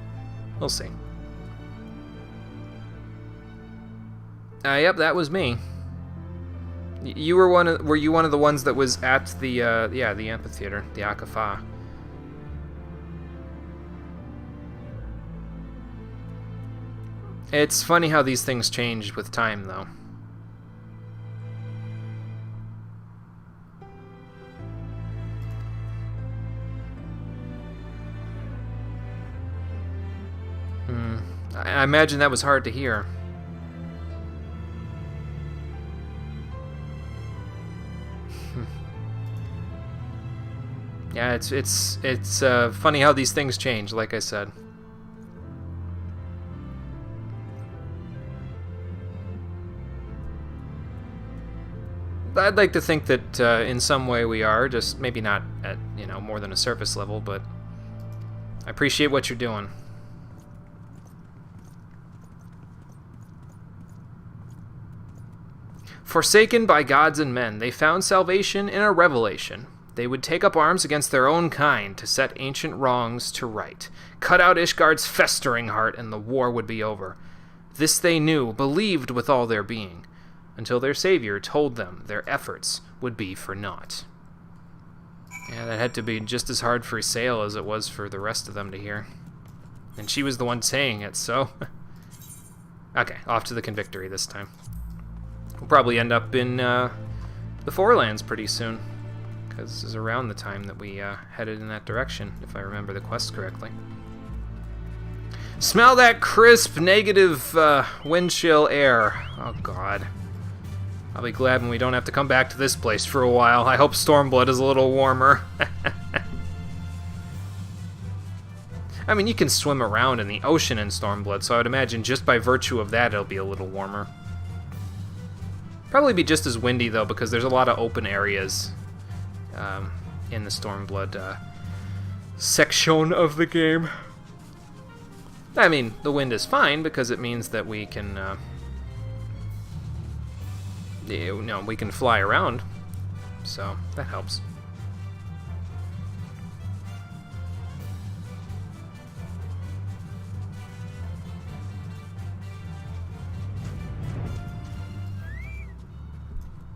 We'll see. Yep, that was me. You were you one of the ones that was at the the amphitheater, the Akafa? It's funny how these things change with time, though. I imagine that was hard to hear. Yeah, it's funny how these things change, like I said. I'd like to think that in some way we are, just maybe not at, you know, more than a surface level, but I appreciate what you're doing. Forsaken by gods and men, they found salvation in a revelation. They would take up arms against their own kind to set ancient wrongs to right, cut out Ishgard's festering heart, and the war would be over. This they knew, believed with all their being, until their savior told them their efforts would be for naught. Yeah, that had to be just as hard for Ysayle as it was for the rest of them to hear. And she was the one saying it, so... Okay, off to the Convictory this time. We'll probably end up in the Forelands pretty soon, because this is around the time that we headed in that direction, if I remember the quest correctly. Smell that crisp, negative wind chill air. Oh, God. I'll be glad when we don't have to come back to this place for a while. I hope Stormblood is a little warmer. I mean, you can swim around in the ocean in Stormblood, so I would imagine just by virtue of that it'll be a little warmer. Probably be just as windy, though, because there's a lot of open areas in the Stormblood section of the game. I mean, the wind is fine because it means that we can, we can fly around, so that helps.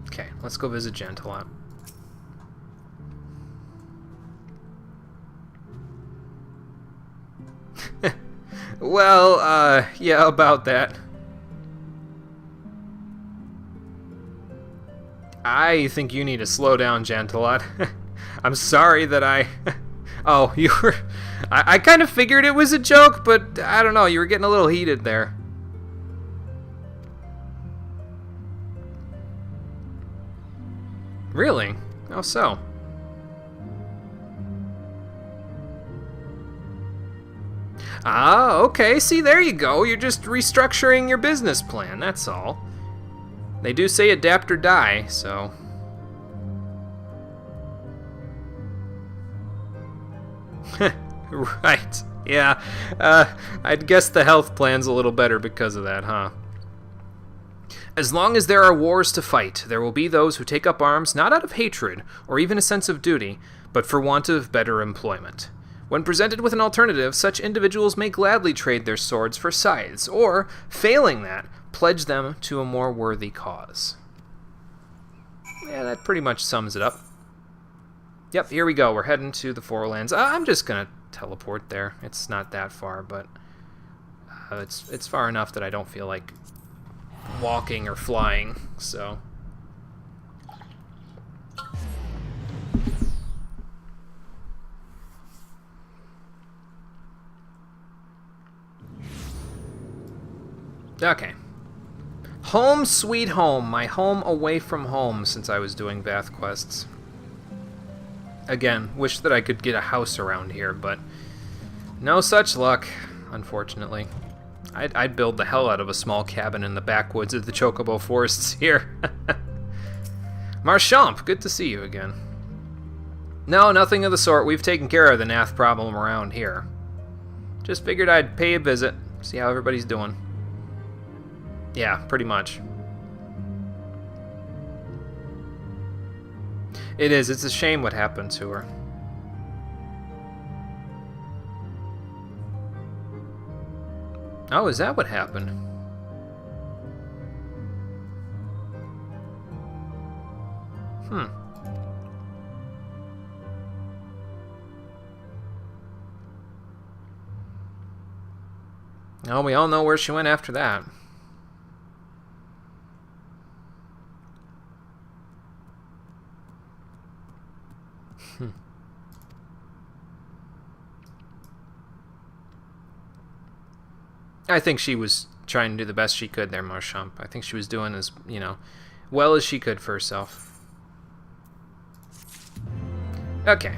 Okay, let's go visit Gentilot. Well, yeah, about that. I think you need to slow down, Gentilot. I'm sorry that I... Oh, you were... I kind of figured it was a joke, but I don't know, you were getting a little heated there. Really? How so? Ah, okay, see, there you go. You're just restructuring your business plan, that's all. They do say adapt or die, so... Right, yeah. I'd guess the health plan's a little better because of that, huh? As long as there are wars to fight, there will be those who take up arms not out of hatred or even a sense of duty, but for want of better employment. When presented with an alternative, such individuals may gladly trade their swords for scythes, or, failing that, pledge them to a more worthy cause. Yeah, that pretty much sums it up. Yep, here we go. We're heading to the Forelands. I'm just gonna teleport there. It's not that far, but... It's far enough that I don't feel like walking or flying, so... Okay. Home sweet home. My home away from home since I was doing Vath quests. Again, wish that I could get a house around here, but no such luck, unfortunately. I'd build the hell out of a small cabin in the backwoods of the Chocobo forests here. Marchamp, good to see you again. No, nothing of the sort. We've taken care of the Nath problem around here. Just figured I'd pay a visit, see how everybody's doing. Yeah, pretty much. It is. It's a shame what happened to her. Oh, is that what happened? Oh, we all know where she went after that. I think she was trying to do the best she could there, Marchamp. I think she was doing as, well as she could for herself. Okay.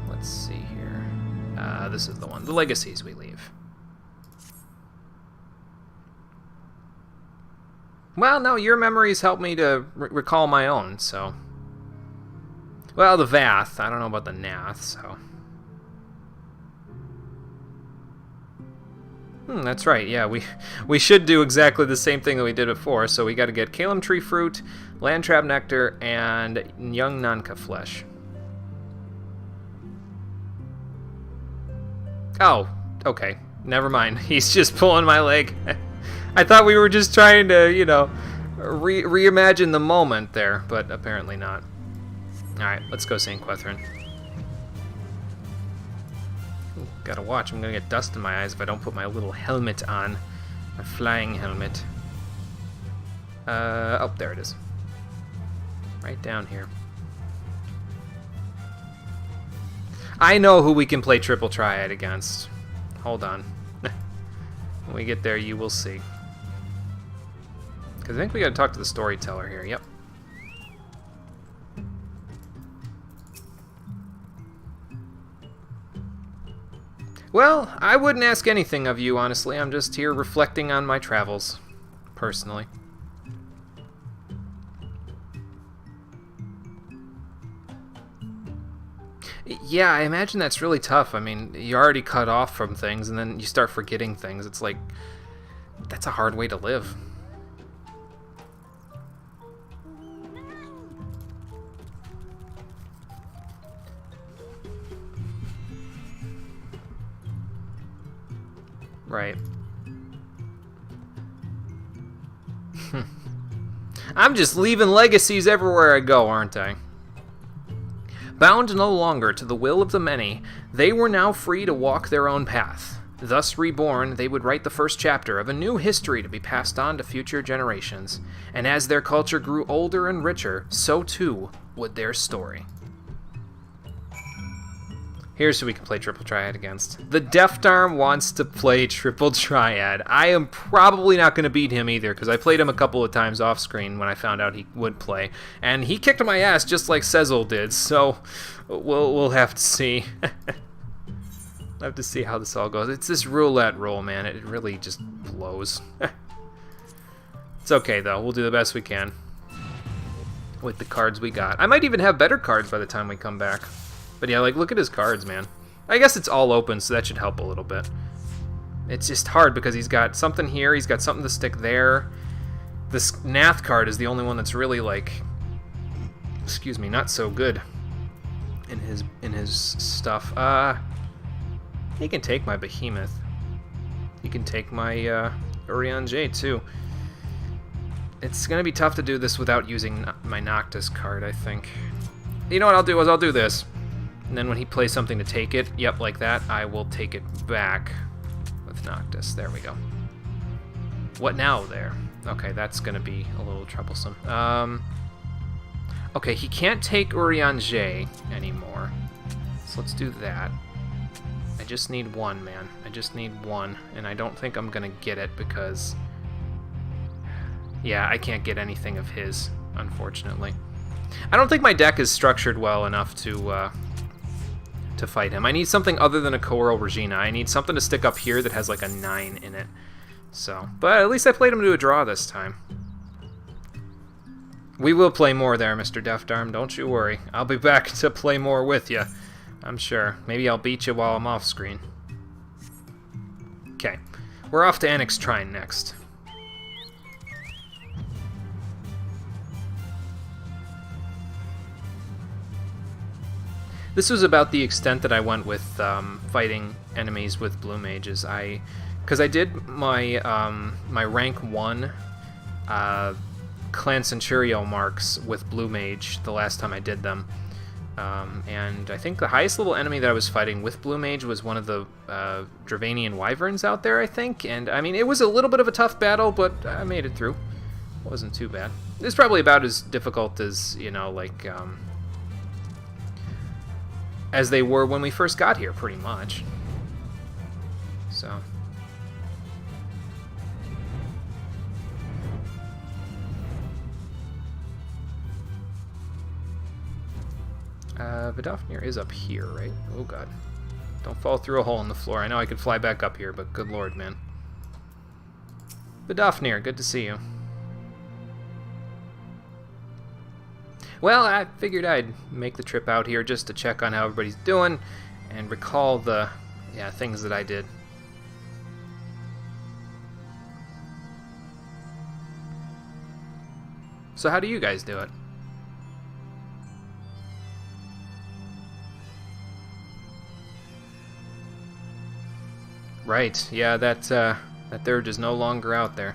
Let's see here. This is the one. The legacies we leave. Well, no, your memories help me to recall my own, so... Well, the Vath. I don't know about the Nath, so... That's right, yeah, we should do exactly the same thing that we did before, so we gotta get Kalim Tree Fruit, Landtrap Nectar, and Young Nanka Flesh. Oh, okay, never mind, he's just pulling my leg. I thought we were just trying to, reimagine the moment there, but apparently not. Alright, let's go St. Quethrin. Gotta watch, I'm gonna get dust in my eyes if I don't put my little helmet on. My flying helmet. Oh, there it is. Right down here. I know who we can play Triple Triad against. Hold on. When we get there, you will see. Because I think we gotta talk to the storyteller here, yep. Well, I wouldn't ask anything of you, honestly. I'm just here reflecting on my travels, personally. Yeah, I imagine that's really tough. I mean, you're already cut off from things, and then you start forgetting things. It's like, that's a hard way to live. Right. I'm just leaving legacies everywhere I go, aren't I? Bound no longer to the will of the many, they were now free to walk their own path. Thus reborn, they would write the first chapter of a new history to be passed on to future generations. And as their culture grew older and richer, so too would their story. Here's who we can play Triple Triad against. The Deft Arm wants to play Triple Triad. I am probably not going to beat him either, because I played him a couple of times off screen when I found out he would play. And he kicked my ass just like Sezzle did, so we'll have to see. We'll have to see how this all goes. It's this roulette roll, man. It really just blows. It's okay, though. We'll do the best we can with the cards we got. I might even have better cards by the time we come back. But yeah, like, look at his cards, man. I guess it's all open, so that should help a little bit. It's just hard because he's got something here, he's got something to stick there. This Nath card is the only one that's really, like, excuse me, not so good in his stuff. He can take my Behemoth. He can take my Urion J, too. It's going to be tough to do this without using my Noctis card, I think. You know what I'll do is I'll do this. And then when he plays something to take it, yep, like that, I will take it back with Noctis. There we go. What now there? Okay, that's going to be a little troublesome. Okay, he can't take Urianger anymore. So let's do that. I just need one, man. I just need one. And I don't think I'm going to get it because... yeah, I can't get anything of his, unfortunately. I don't think my deck is structured well enough to fight him. I need something other than a Coral Regina. I need something to stick up here that has like a 9 in it. So, but at least I played him to a draw this time. We will play more there, Mr. Deft Arm. Don't you worry. I'll be back to play more with you. I'm sure. Maybe I'll beat you while I'm off screen. Okay. We're off to Annex Trine next. This was about the extent that I went with fighting enemies with Blue Mages. Because I did my my rank 1 Clan Centurio marks with Blue Mage the last time I did them. And I think the highest level enemy that I was fighting with Blue Mage was one of the Dravanian Wyverns out there, I think. And, I mean, it was a little bit of a tough battle, but I made it through. It wasn't too bad. It was probably about as difficult as, you know, like... as they were when we first got here, pretty much. So... Vidofnir is up here, right? Oh god. Don't fall through a hole in the floor. I know I could fly back up here, but good lord, man. Vidofnir, good to see you. Well, I figured I'd make the trip out here just to check on how everybody's doing and recall the things that I did. So how do you guys do it? Right, yeah, that dirge is no longer out there.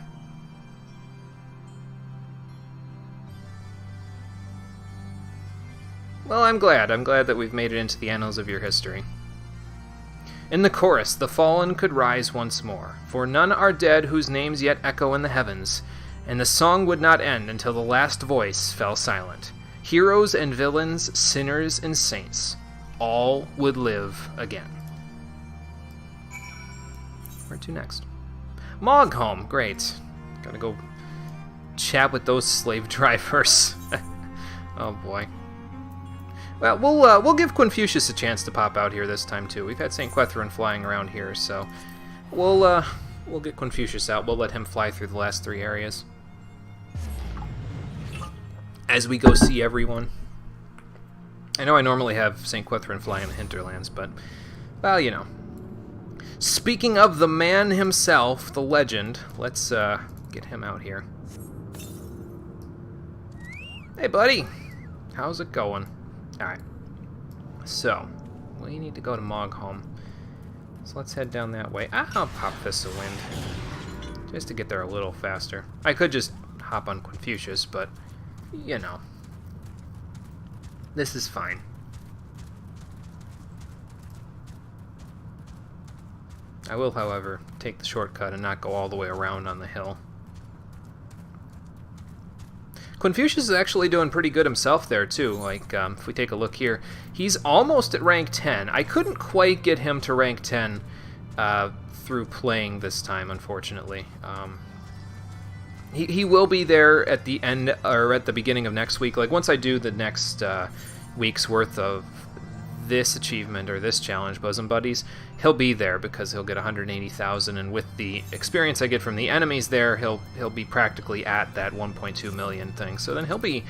Well, I'm glad that we've made it into the annals of your history. In the chorus, the fallen could rise once more, for none are dead whose names yet echo in the heavens, and the song would not end until the last voice fell silent. Heroes and villains, sinners and saints, all would live again. Where to next? Mogholm, great. Gotta go chat with those slave drivers. Oh boy. Well, we'll give Quinfucius a chance to pop out here this time too. We've had St. Quethrin flying around here, so we'll get Quinfucius out. We'll let him fly through the last 3 areas as we go see everyone. I know I normally have St. Quethrin flying in the hinterlands, but well, you know. Speaking of the man himself, the legend, let's get him out here. Hey, buddy. How's it going? Alright. So, we need to go to Mogholm. So let's head down that way. I'll pop Fists of Wind. Just to get there a little faster. I could just hop on Quinfucius, but, you know. This is fine. I will, however, take the shortcut and not go all the way around on the hill. Quinfucius is actually doing pretty good himself there, too. Like, if we take a look here, he's almost at rank 10. I couldn't quite get him to rank 10 through playing this time, unfortunately. He will be there at the end, or at the beginning of next week. Like, once I do the next week's worth of this achievement, or this challenge, Bosom Buddies, he'll be there because he'll get 180,000, and with the experience I get from the enemies there, he'll be practically at that 1.2 million thing. So then he'll be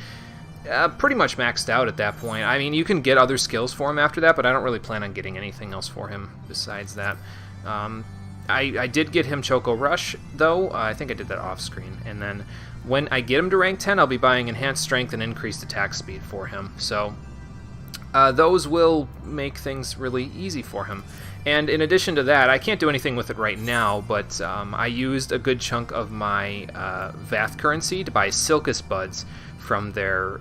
pretty much maxed out at that point. I mean, you can get other skills for him after that, but I don't really plan on getting anything else for him besides that. I did get him Choco Rush, though. I think I did that off-screen. And then when I get him to rank 10, I'll be buying Enhanced Strength and Increased Attack Speed for him. So those will make things really easy for him. And in addition to that, I can't do anything with it right now, but I used a good chunk of my Vath currency to buy Silcus Buds from their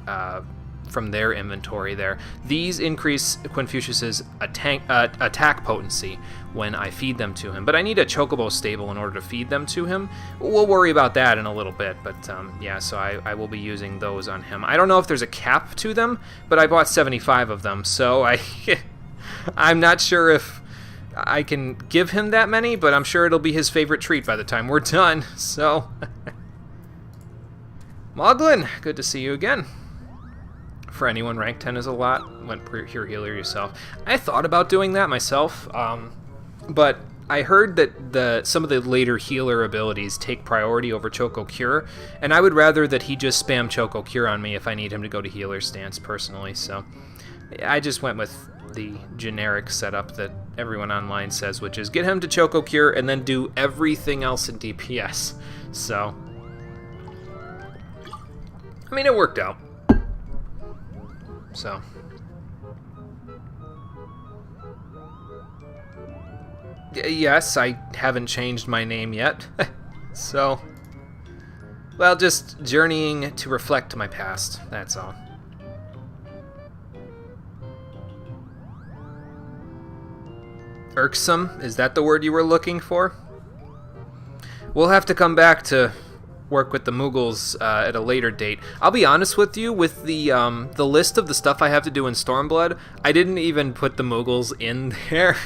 from their inventory there. These increase Quinfucius's attack potency when I feed them to him, but I need a chocobo stable in order to feed them to him. We'll worry about that in a little bit, but yeah, so I will be using those on him. I don't know if there's a cap to them, but I bought 75 of them, so I'm not sure if I can give him that many, but I'm sure it'll be his favorite treat by the time we're done, so... Moglin, good to see you again. For anyone, rank 10 is a lot. Went pure healer yourself. I thought about doing that myself, but I heard that some of the later healer abilities take priority over Choco Cure, and I would rather that he just spam Choco Cure on me if I need him to go to healer stance personally, so I just went with the generic setup that everyone online says, which is get him to Choco Cure and then do everything else in DPS. So, I mean, it worked out. So. Yes, I haven't changed my name yet. So, well, just journeying to reflect my past, that's all. Irksome, is that the word you were looking for? We'll have to come back to work with the Moogles at a later date. I'll be honest with you, with the list of the stuff I have to do in Stormblood, I didn't even put the Moogles in there.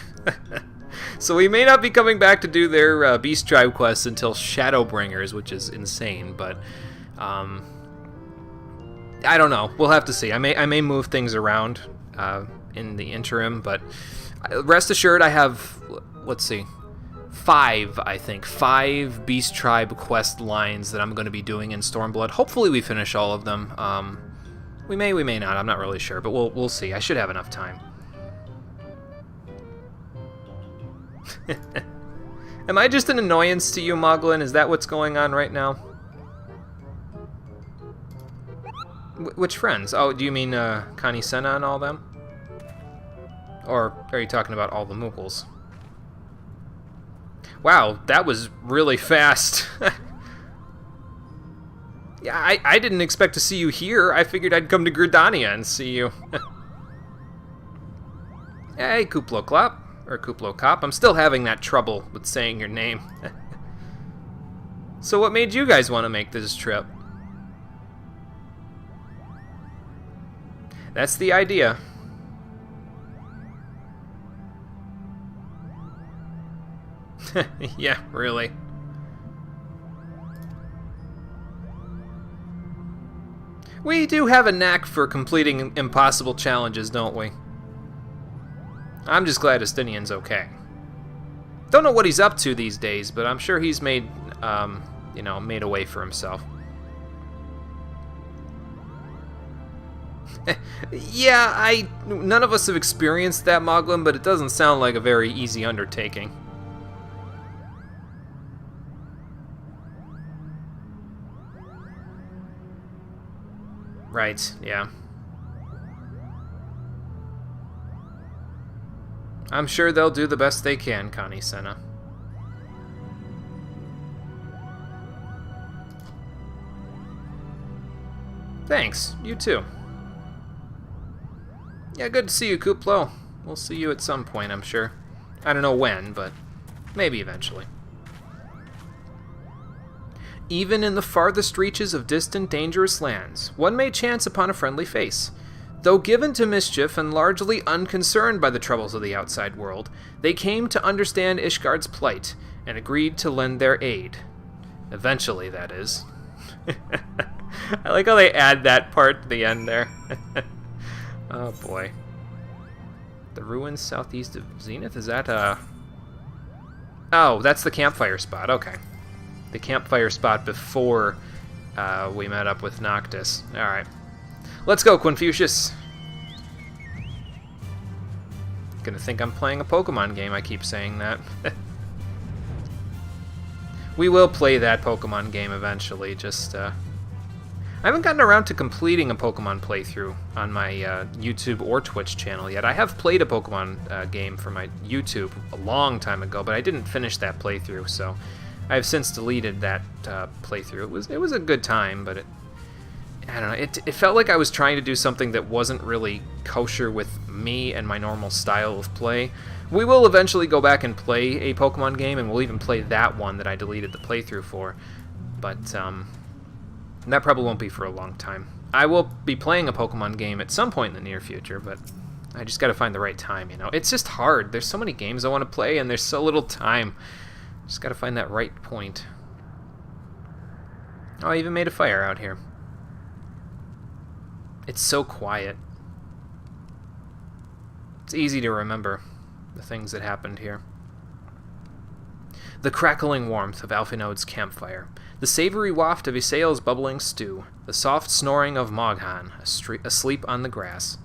So we may not be coming back to do their Beast Tribe quests until Shadowbringers, which is insane, but I don't know. We'll have to see. I may move things around in the interim, but rest assured I have, let's see, 5 Beast Tribe quest lines that I'm going to be doing in Stormblood. Hopefully we finish all of them. We may not. I'm not really sure, but we'll see. I should have enough time. Am I just an annoyance to you, Moglin? Is that what's going on right now? Which friends? Oh, do you mean Connie Senna and all them? Or are you talking about all the Moogles? Wow, that was really fast. Yeah, I didn't expect to see you here. I figured I'd come to Gridania and see you. Hey, Kuplo-Klop. Or Kuplo-Kop. I'm still having that trouble with saying your name. So what made you guys want to make this trip? That's the idea. Yeah, really. We do have a knack for completing impossible challenges, don't we? I'm just glad Estinian's okay. Don't know what he's up to these days, but I'm sure he's made, made a way for himself. Yeah, none of us have experienced that, Moglin, but it doesn't sound like a very easy undertaking. Right, yeah. I'm sure they'll do the best they can, Connie Senna. Thanks, you too. Yeah, good to see you, Kuplo. We'll see you at some point, I'm sure. I don't know when, but maybe eventually. Even in the farthest reaches of distant, dangerous lands, one may chance upon a friendly face. Though given to mischief and largely unconcerned by the troubles of the outside world, they came to understand Ishgard's plight and agreed to lend their aid. Eventually, that is. I like how they add that part to the end there. Oh boy. The ruins southeast of Zenith? Is that Oh, that's the campfire spot. Okay. The campfire spot before we met up with Noctis. Alright. Let's go, Quinfucius. Gonna think I'm playing a Pokemon game, I keep saying that. We will play that Pokemon game eventually, just, I haven't gotten around to completing a Pokemon playthrough on my YouTube or Twitch channel yet. I have played a Pokemon game for my YouTube a long time ago, but I didn't finish that playthrough, so I have since deleted that playthrough. It was a good time, but I don't know, it felt like I was trying to do something that wasn't really kosher with me and my normal style of play. We will eventually go back and play a Pokemon game, and we'll even play that one that I deleted the playthrough for. But that probably won't be for a long time. I will be playing a Pokemon game at some point in the near future, but I just gotta find the right time, you know? It's just hard. There's so many games I want to play, and there's so little time. Just gotta find that right point. Oh, I even made a fire out here. It's so quiet. It's easy to remember the things that happened here. The crackling warmth of Alphinode's campfire, the savory waft of Isael's bubbling stew, the soft snoring of Moghan, asleep on the grass.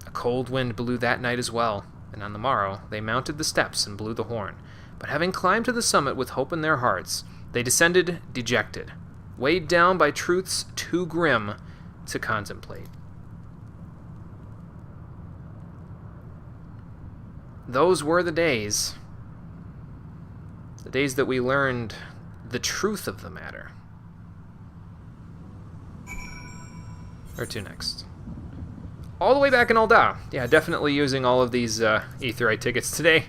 A cold wind blew that night as well, and on the morrow they mounted the steps and blew the horn. But having climbed to the summit with hope in their hearts, they descended dejected, weighed down by truths too grim to contemplate. Those were the days that we learned the truth of the matter. Where to next? All the way back in Ul'dah. Yeah, definitely using all of these Aetheryte tickets today.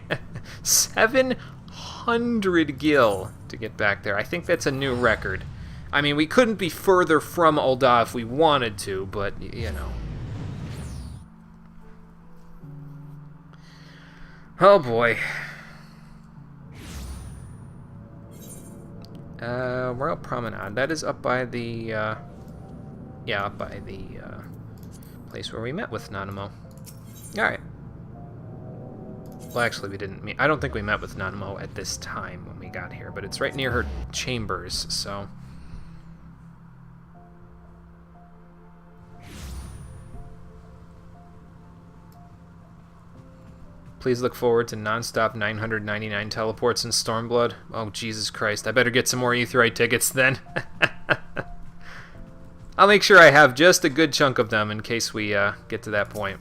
700 gil to get back there. I think that's a new record. I mean, we couldn't be further from Ul'dah if we wanted to, but, you know. Oh boy. Royal Promenade. That is up by the, up by the, place where we met with Nanamo. Alright. Well, actually, we didn't meet. I don't think we met with Nanamo at this time when we got here, but it's right near her chambers, so. Please look forward to non-stop 999 teleports in Stormblood. Oh, Jesus Christ. I better get some more Aetheryte tickets then. I'll make sure I have just a good chunk of them in case we get to that point.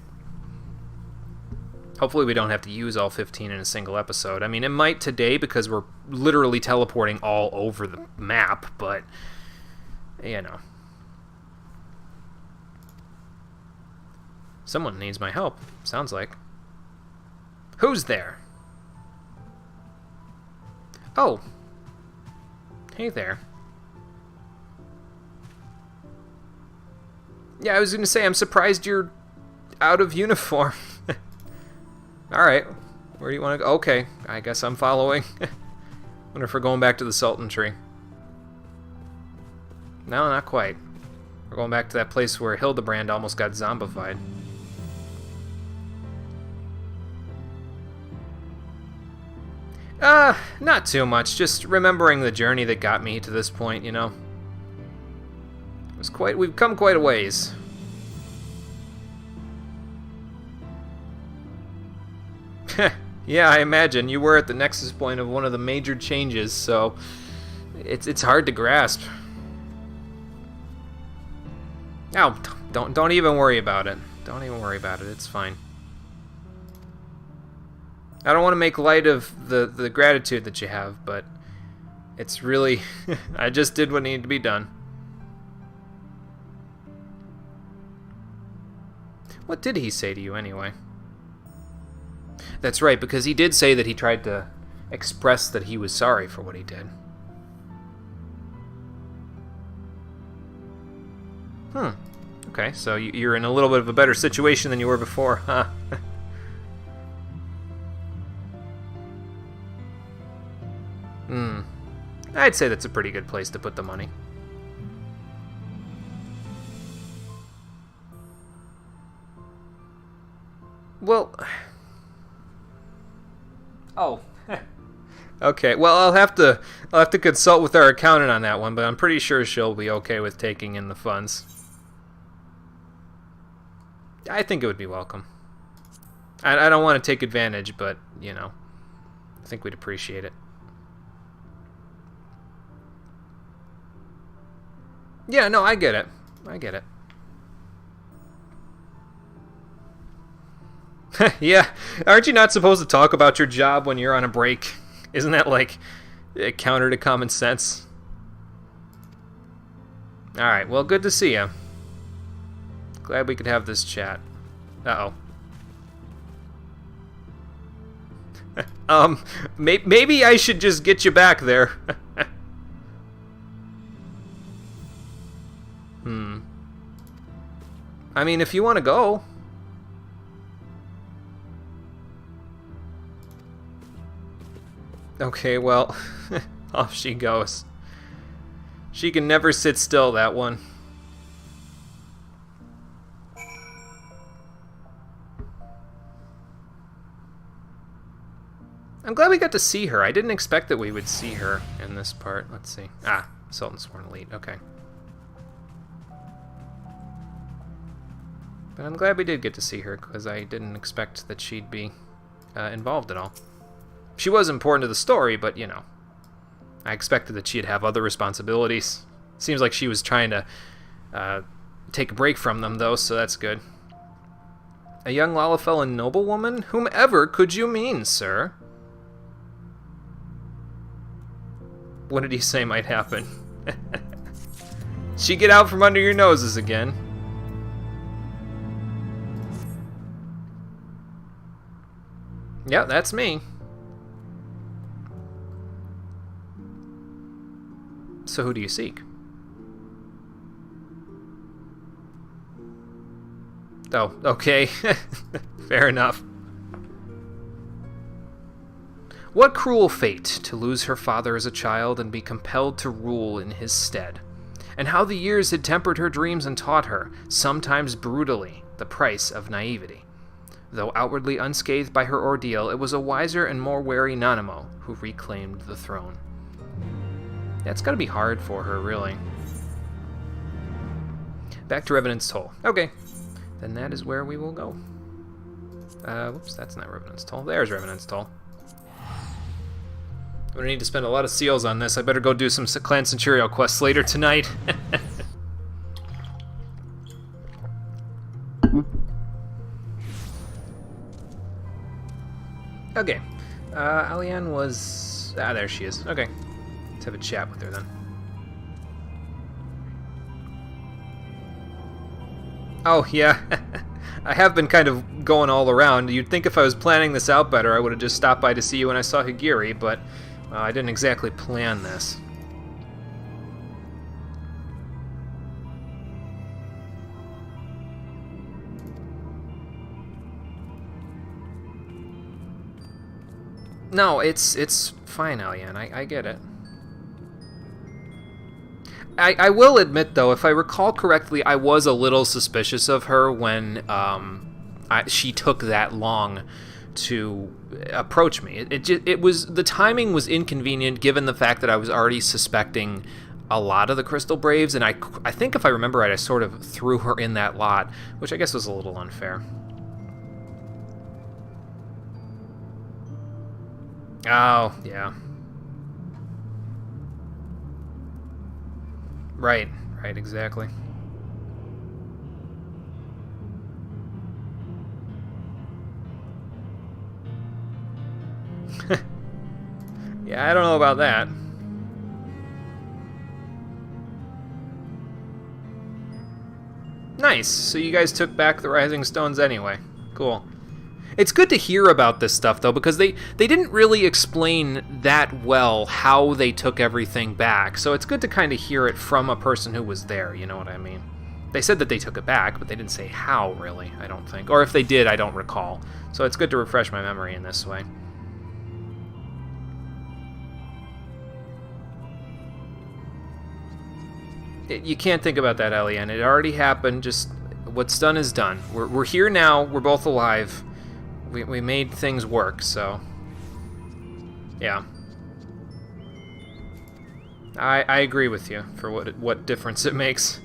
Hopefully we don't have to use all 15 in a single episode. I mean, it might today because we're literally teleporting all over the map, but, you know. Someone needs my help, sounds like. Who's there? Oh. Hey there. Yeah, I was going to say, I'm surprised you're out of uniform. Alright. Where do you want to go? Okay, I guess I'm following. Wonder if we're going back to the Sultan Tree. No, not quite. We're going back to that place where Hildebrand almost got zombified. Not too much. Just remembering the journey that got me to this point, you know. We've come quite a ways. Yeah, I imagine. You were at the nexus point of one of the major changes, so it's hard to grasp. Oh, don't even worry about it. Don't even worry about it. It's fine. I don't want to make light of the gratitude that you have, but it's really... I just did what needed to be done. What did he say to you, anyway? That's right, because he did say that he tried to express that he was sorry for what he did. Okay, so you're in a little bit of a better situation than you were before, huh? I'd say that's a pretty good place to put the money. Well... Oh. Okay, well, I'll have to consult with our accountant on that one, but I'm pretty sure she'll be okay with taking in the funds. I think it would be welcome. I don't want to take advantage, but, you know, I think we'd appreciate it. Yeah, no, I get it. I get it. Yeah, aren't you not supposed to talk about your job when you're on a break? Isn't that Counter to common sense. Alright, well, good to see you. Glad we could have this chat. Uh-oh. Maybe I should just get you back there. I mean, if you want to go. Okay, well, off she goes. She can never sit still, that one. I'm glad we got to see her. I didn't expect that we would see her in this part. Let's see. Ah, Sultan Sworn Elite. Okay. But I'm glad we did get to see her, because I didn't expect that she'd be involved at all. She was important to the story, but, you know, I expected that she'd have other responsibilities. Seems like she was trying to take a break from them, though, so that's good. A young Lalafellan noblewoman? Whomever could you mean, sir? What did he say might happen? She get out from under your noses again. Yeah, that's me. So who do you seek? Oh, okay. Fair enough. What cruel fate to lose her father as a child and be compelled to rule in his stead. And how the years had tempered her dreams and taught her, sometimes brutally, the price of naivety. Though outwardly unscathed by her ordeal, it was a wiser and more wary Nanamo who reclaimed the throne. Yeah, it's gotta be hard for her, really. Back to Revenant's Toll. Okay, then that is where we will go. Whoops, that's not Revenant's Toll. There's Revenant's Toll. I'm gonna need to spend a lot of seals on this. I better go do some Clan Centurio quests later tonight. Okay, Alianne was... Ah, there she is. Okay, let's have a chat with her then. Oh, yeah. I have been kind of going all around. You'd think if I was planning this out better, I would have just stopped by to see you when I saw Higiri, but I didn't exactly plan this. No, it's fine, Alianne. I get it. I will admit, though, if I recall correctly, I was a little suspicious of her when she took that long to approach me. It was, the timing was inconvenient given the fact that I was already suspecting a lot of the Crystal Braves, and I think if I remember right, I sort of threw her in that lot, which I guess was a little unfair. Oh, yeah. Right, exactly. Yeah, I don't know about that. Nice, so you guys took back the Rising Stones anyway. Cool. It's good to hear about this stuff, though, because they didn't really explain that well how they took everything back, so it's good to kind of hear it from a person who was there, you know what I mean? They said that they took it back, but they didn't say how, really, I don't think. Or if they did, I don't recall. So it's good to refresh my memory in this way. You can't think about that, Eliane. It already happened, just what's done is done. We're here now, we're both alive. We made things work, so yeah. I agree with you for what difference it makes.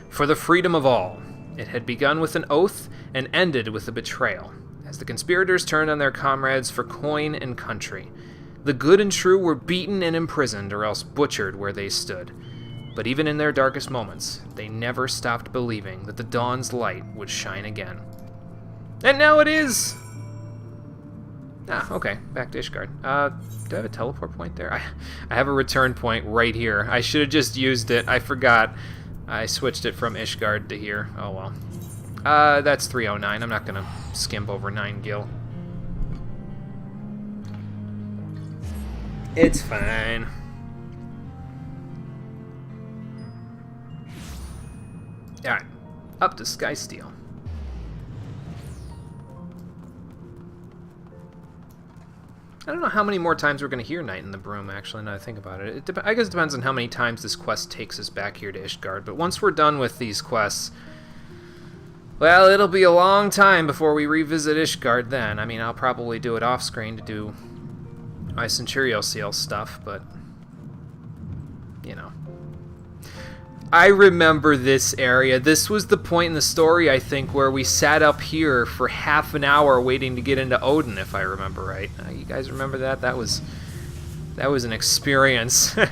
For the freedom of all. It had begun with an oath and ended with a betrayal, as the conspirators turned on their comrades for coin and country. The good and true were beaten and imprisoned, or else butchered where they stood. But even in their darkest moments, they never stopped believing that the dawn's light would shine again. And now it is! Ah, okay. Back to Ishgard. Do I have a teleport point there? I have a return point right here. I should have just used it. I forgot. I switched it from Ishgard to here. Oh, well. That's 309. I'm not going to skimp over 9 gil. It's fine. Alright. Up to Sky Steel. I don't know how many more times we're going to hear Night in the Broom, actually, now that I think about it. I guess it depends on how many times this quest takes us back here to Ishgard, but once we're done with these quests, well, it'll be a long time before we revisit Ishgard then. I mean, I'll probably do it off-screen to do my Centurio Seal stuff, but, you know. I remember this area. This was the point in the story, I think, where we sat up here for half an hour waiting to get into Odin, if I remember right. You guys remember that? That was an experience. It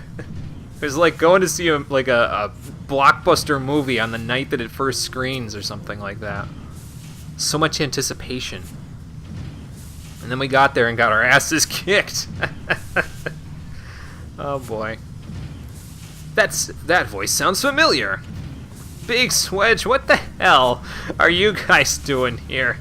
was like going to see a blockbuster movie on the night that it first screens or something like that. So much anticipation. And then we got there and got our asses kicked. Oh boy. That voice sounds familiar. Big Swedge, what the hell are you guys doing here?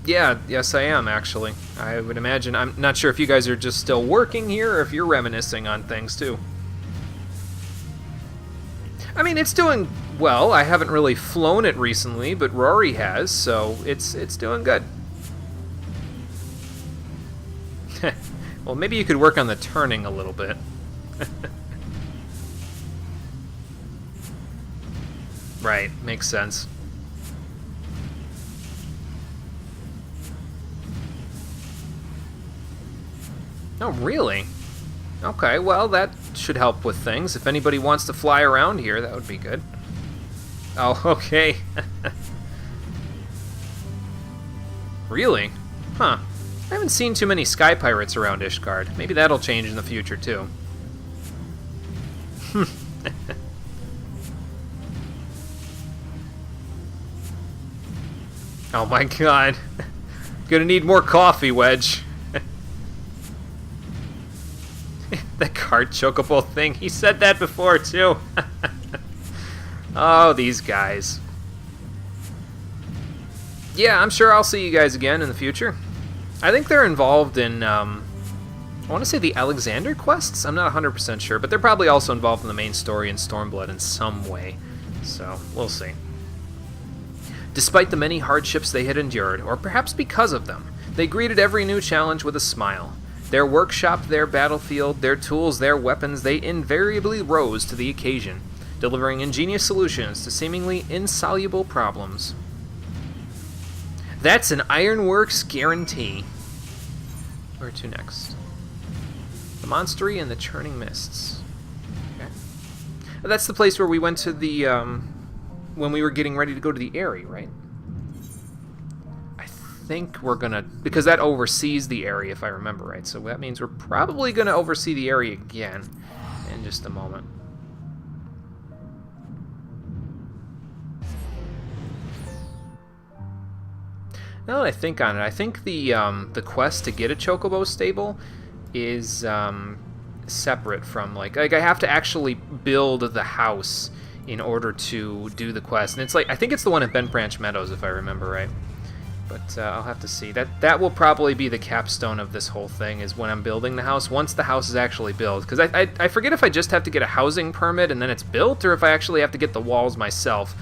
Yeah, yes I am, actually. I would imagine. I'm not sure if you guys are just still working here or if you're reminiscing on things, too. I mean, it's doing well. I haven't really flown it recently, but Rory has, so it's doing good. Well, maybe you could work on the turning a little bit. Right, makes sense. Oh, really? Okay, well, that should help with things. If anybody wants to fly around here, that would be good. Oh, okay. Really? Huh. I haven't seen too many sky pirates around Ishgard. Maybe that'll change in the future, too. Oh my god. Gonna need more coffee, Wedge. The card chocobo thing. He said that before, too. Oh, these guys. Yeah, I'm sure I'll see you guys again in the future. I think they're involved in, I want to say the Alexander quests? I'm not 100% sure, but they're probably also involved in the main story in Stormblood in some way. So, we'll see. Despite the many hardships they had endured, or perhaps because of them, they greeted every new challenge with a smile. Their workshop, their battlefield, their tools, their weapons, they invariably rose to the occasion, delivering ingenious solutions to seemingly insoluble problems. That's an Ironworks guarantee. Where to next? The Monstery and the Churning Mists. Okay. That's the place where we went to the, when we were getting ready to go to the Eyrie, right? I think we're gonna, because that oversees the Eyrie, if I remember right. So that means we're probably gonna oversee the Eyrie again in just a moment. Now that I think on it, I think the quest to get a Chocobo stable is separate from, like I have to actually build the house in order to do the quest. And it's like, I think it's the one at Bent Branch Meadows, if I remember right. But I'll have to see. That will probably be the capstone of this whole thing, is when I'm building the house, once the house is actually built. Because I forget if I just have to get a housing permit and then it's built, or if I actually have to get the walls myself.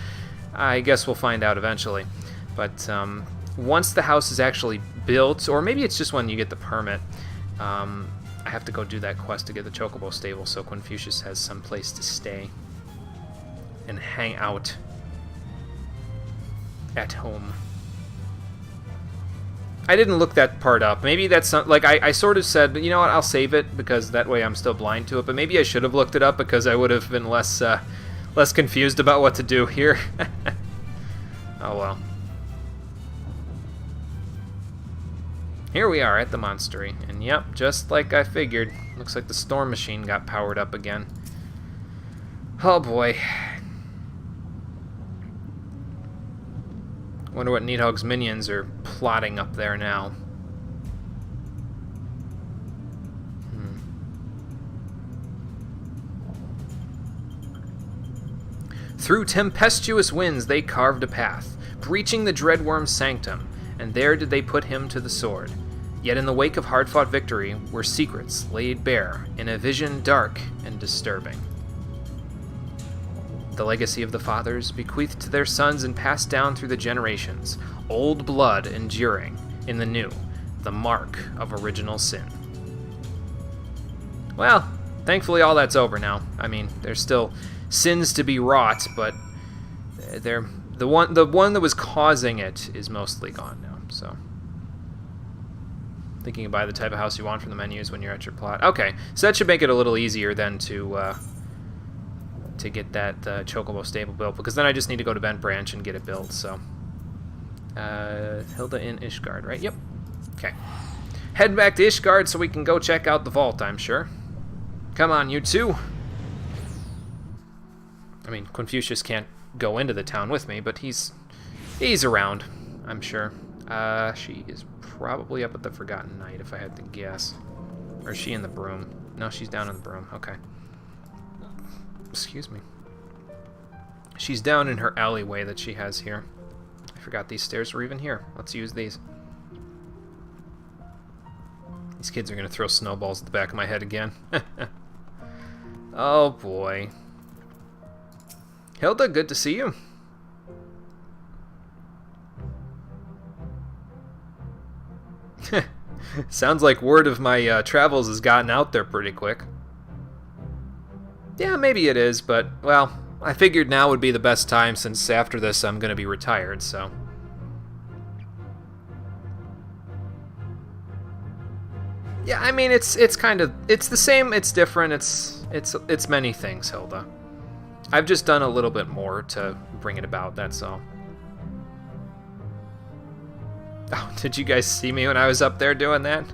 I guess we'll find out eventually. But once the house is actually built, or maybe it's just when you get the permit, I have to go do that quest to get the Chocobo stable so Confucius has some place to stay and hang out at home. I didn't look that part up. Maybe that's not, like I sort of said, you know what, I'll save it because that way I'm still blind to it, but maybe I should have looked it up because I would have been less confused about what to do here. Oh well. Here we are at the Monstery, and yep, just like I figured, looks like the storm machine got powered up again. Oh boy. Wonder what Needhog's minions are plotting up there now. Through tempestuous winds they carved a path, breaching the Dreadworm's sanctum, and there did they put him to the sword. Yet in the wake of hard-fought victory were secrets laid bare in a vision dark and disturbing. The legacy of the fathers, bequeathed to their sons and passed down through the generations, old blood enduring in the new, the mark of original sin. Well, thankfully all that's over now. I mean, there's still sins to be wrought, but the one that was causing it is mostly gone now. So, thinking about the type of house you want from the menus when you're at your plot. Okay, so that should make it a little easier then to get that Chocobo stable built, because then I just need to go to Bent Branch and get it built. So, Hilda in Ishgard, right? Yep. Okay. Head back to Ishgard so we can go check out the vault, I'm sure. Come on, you two. I mean, Confucius can't go into the town with me, but he's around, I'm sure. She is probably up at the Forgotten Knight, if I had to guess. Or is she in the broom? No, she's down in the broom. Okay. Excuse me. She's down in her alleyway that she has here. I forgot these stairs were even here. Let's use these. These kids are going to throw snowballs at the back of my head again. Oh, boy. Hilda, good to see you. Sounds like word of my travels has gotten out there pretty quick. Yeah, maybe it is, but, well, I figured now would be the best time since after this I'm going to be retired, so. Yeah, I mean, it's kind of, it's the same, it's different, it's many things, Hilda. I've just done a little bit more to bring it about, that's all. Oh, did you guys see me when I was up there doing that?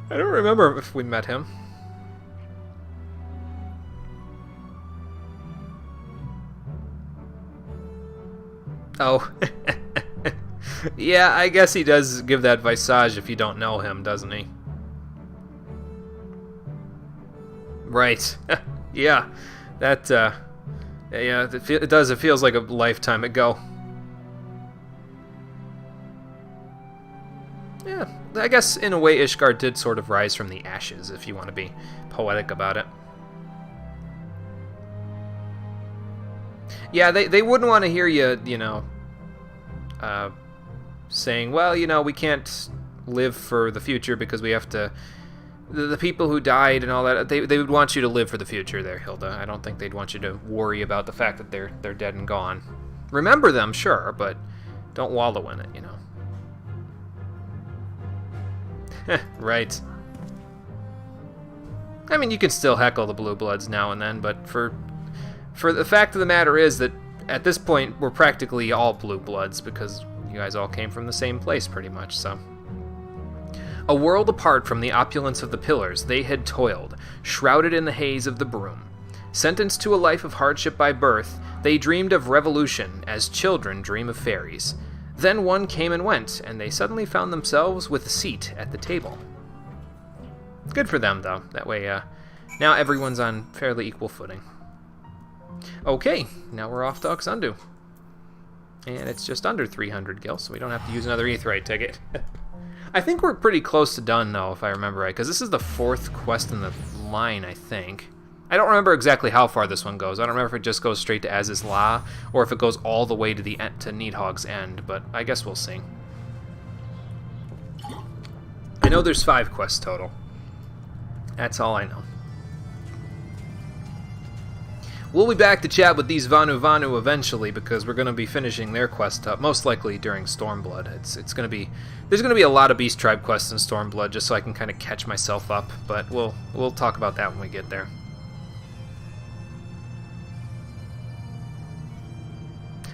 I don't remember if we met him. Oh. Yeah, I guess he does give that visage if you don't know him, doesn't he? Right. Yeah. That, yeah, it does. It feels like a lifetime ago. Yeah, I guess in a way Ishgard did sort of rise from the ashes, if you want to be poetic about it. Yeah, they wouldn't want to hear you, you know, saying, well, you know, we can't live for the future because we have to... The people who died and all that, they would want you to live for the future there, Hilda. I don't think they'd want you to worry about the fact that they're dead and gone. Remember them, sure, but don't wallow in it, you know. Right. I mean, you can still heckle the Blue Bloods now and then, but for the fact of the matter is that at this point we're practically all Blue Bloods because you guys all came from the same place pretty much, so. A world apart from the opulence of the pillars, they had toiled, shrouded in the haze of the broom. Sentenced to a life of hardship by birth, they dreamed of revolution as children dream of fairies. Then one came and went, and they suddenly found themselves with a seat at the table. Good for them, though. That way, now everyone's on fairly equal footing. Okay, now we're off to Oxundu. And it's just under 300 gil, so we don't have to use another Aetheryte ticket. I think we're pretty close to done, though, if I remember right, because this is the 4th quest in the line, I think. I don't remember exactly how far this one goes. I don't remember if it just goes straight to Aziz's La, or if it goes all the way to the to Needhog's End, but I guess we'll see. I know there's 5 quests total. That's all I know. We'll be back to chat with these Vanu eventually, because we're going to be finishing their quest up, most likely during Stormblood. It's going to be... There's going to be a lot of Beast Tribe quests in Stormblood, just so I can kind of catch myself up, but we'll talk about that when we get there.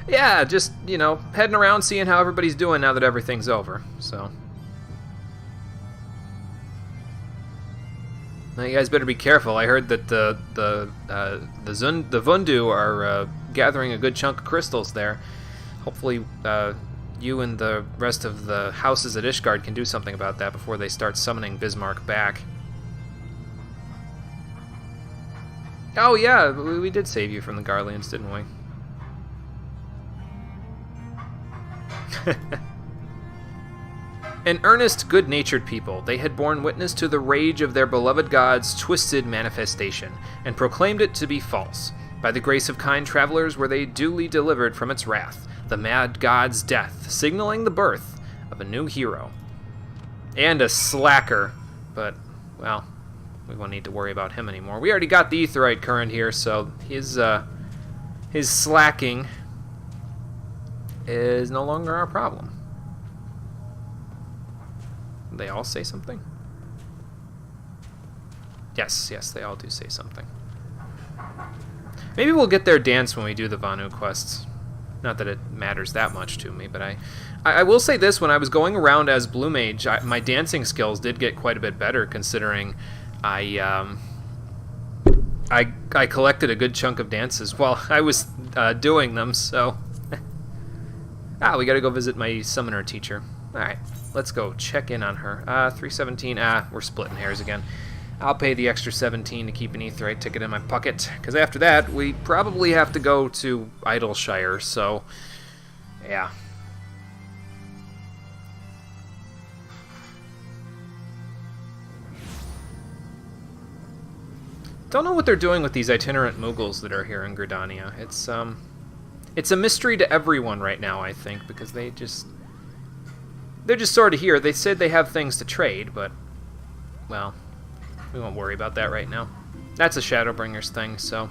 Yeah, just, you know, heading around, seeing how everybody's doing now that everything's over, so... Now you guys better be careful. I heard that the Vundu are gathering a good chunk of crystals there. Hopefully, you and the rest of the houses at Ishgard can do something about that before they start summoning Bismarck back. Oh yeah, we did save you from the Garleans, didn't we? An earnest, good-natured people, they had borne witness to the rage of their beloved god's twisted manifestation, and proclaimed it to be false. By the grace of kind travelers were they duly delivered from its wrath, the mad god's death, signaling the birth of a new hero. And a slacker, but, well, we won't need to worry about him anymore. We already got the Aetheryte current here, so his slacking is no longer our problem. They all say something? Yes, they all do say something. Maybe we'll get their dance when we do the Vanu quests. Not that it matters that much to me, but I will say this, when I was going around as Blue Mage, my dancing skills did get quite a bit better, considering I collected a good chunk of dances while I was doing them, so... we gotta go visit my summoner teacher. Alright, let's go check in on her. 317, we're splitting hairs again. I'll pay the extra 17 to keep an Aetheryte ticket in my pocket, because after that, we probably have to go to Idleshire, so... yeah. Don't know what they're doing with these itinerant Mughals that are here in Gridania. It's a mystery to everyone right now, I think, because they're just sort of here. They said they have things to trade, but, well, we won't worry about that right now. That's a Shadowbringers thing, so...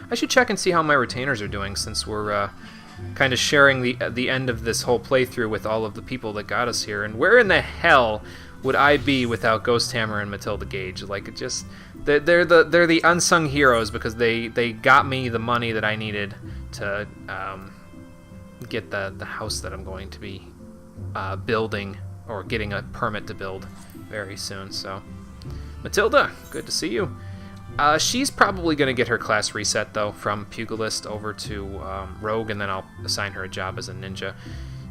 I should check and see how my retainers are doing, since we're kind of sharing the end of this whole playthrough with all of the people that got us here. And where in the hell would I be without Ghost Hammer and Matilda Gage? Like, it just... They're the unsung heroes, because they got me the money that I needed to get the house that I'm going to be building, or getting a permit to build very soon. So, Matilda, good to see you. She's probably going to get her class reset, though, from Pugilist over to Rogue, and then I'll assign her a job as a ninja.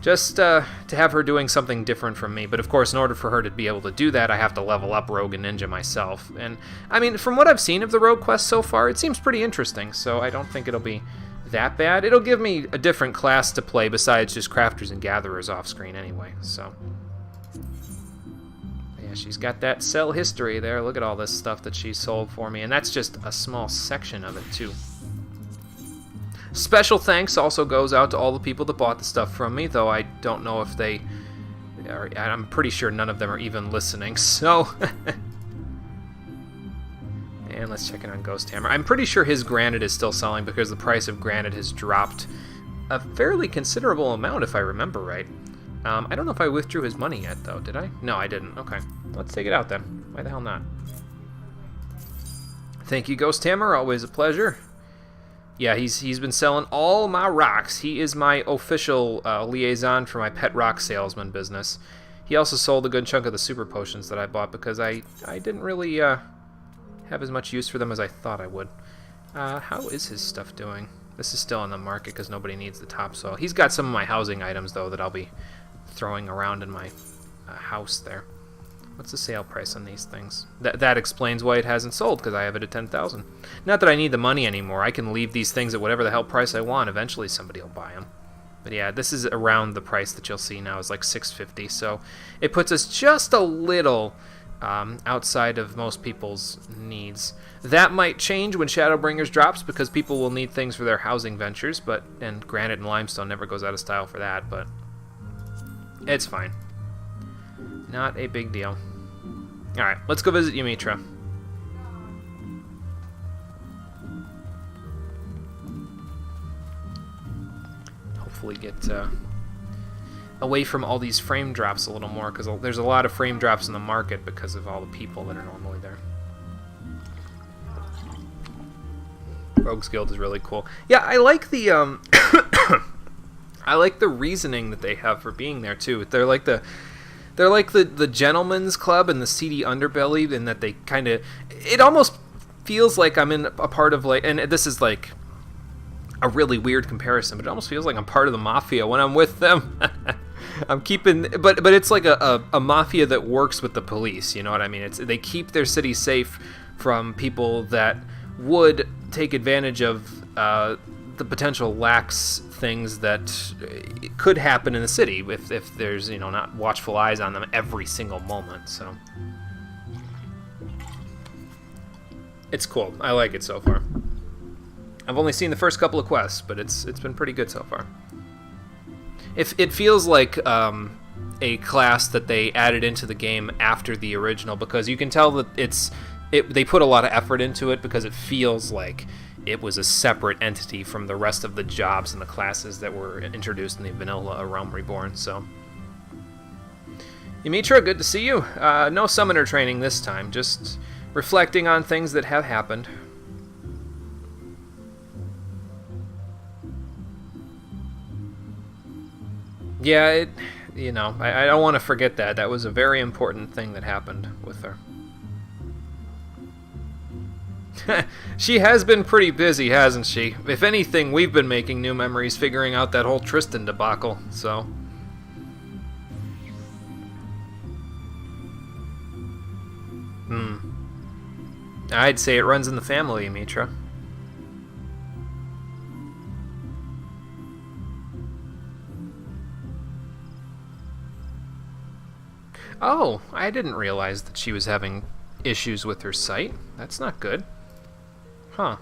Just to have her doing something different from me. But of course, in order for her to be able to do that, I have to level up Rogue and Ninja myself. And, I mean, from what I've seen of the Rogue quest so far, it seems pretty interesting, so I don't think it'll be that bad. It'll give me a different class to play besides just Crafters and Gatherers off-screen anyway, so... yeah, she's got that sell history there. Look at all this stuff that she sold for me, and that's just a small section of it, too. Special thanks also goes out to all the people that bought the stuff from me, though I don't know if they are... I'm pretty sure none of them are even listening, so... and let's check in on Ghost Hammer. I'm pretty sure his Granite is still selling because the price of Granite has dropped a fairly considerable amount, if I remember right. I don't know if I withdrew his money yet, though, did I? No, I didn't. Okay, let's take it out then. Why the hell not? Thank you, Ghost Hammer. Always a pleasure. Yeah, he's been selling all my rocks. He is my official liaison for my pet rock salesman business. He also sold a good chunk of the super potions that I bought because I didn't really have as much use for them as I thought I would. How is his stuff doing? This is still on the market because nobody needs the topsoil. He's got some of my housing items, though, that I'll be throwing around in my house there. What's the sale price on these things? That explains why it hasn't sold, because I have it at 10,000. Not that I need the money anymore. I can leave these things at whatever the hell price I want. Eventually somebody will buy them. But yeah, this is around the price that you'll see now is like 650. So it puts us just a little outside of most people's needs. That might change when Shadowbringers drops, because people will need things for their housing ventures. And Granite and Limestone never goes out of style for that. But it's fine. Not a big deal. Alright, let's go visit Ymitra. Hopefully get away from all these frame drops a little more, because there's a lot of frame drops in the market because of all the people that are normally there. Rogue's Guild is really cool. Yeah, I like the I like the reasoning that they have for being there too. They're like the They're like the gentleman's club and the seedy underbelly, in that they kind of... It almost feels like I'm in a part of, like... And this is, like, a really weird comparison, but it almost feels like I'm part of the mafia when I'm with them. I'm keeping... But it's like a mafia that works with the police, you know what I mean? They keep their city safe from people that would take advantage of the potential lax things that could happen in the city if there's, you know, not watchful eyes on them every single moment. So it's cool. I like it so far. I've only seen the first couple of quests, but it's been pretty good so far. It feels like a class that they added into the game after the original, because you can tell that they put a lot of effort into it, because it feels like it was a separate entity from the rest of the jobs and the classes that were introduced in the vanilla Realm Reborn. So, Ymitra, good to see you. No summoner training this time, just reflecting on things that have happened. Yeah, I don't want to forget that. That was a very important thing that happened with her. She has been pretty busy, hasn't she? If anything, we've been making new memories figuring out that whole Tristan debacle, so... I'd say it runs in the family, Mitra. Oh, I didn't realize that she was having issues with her sight. That's not good. Huh.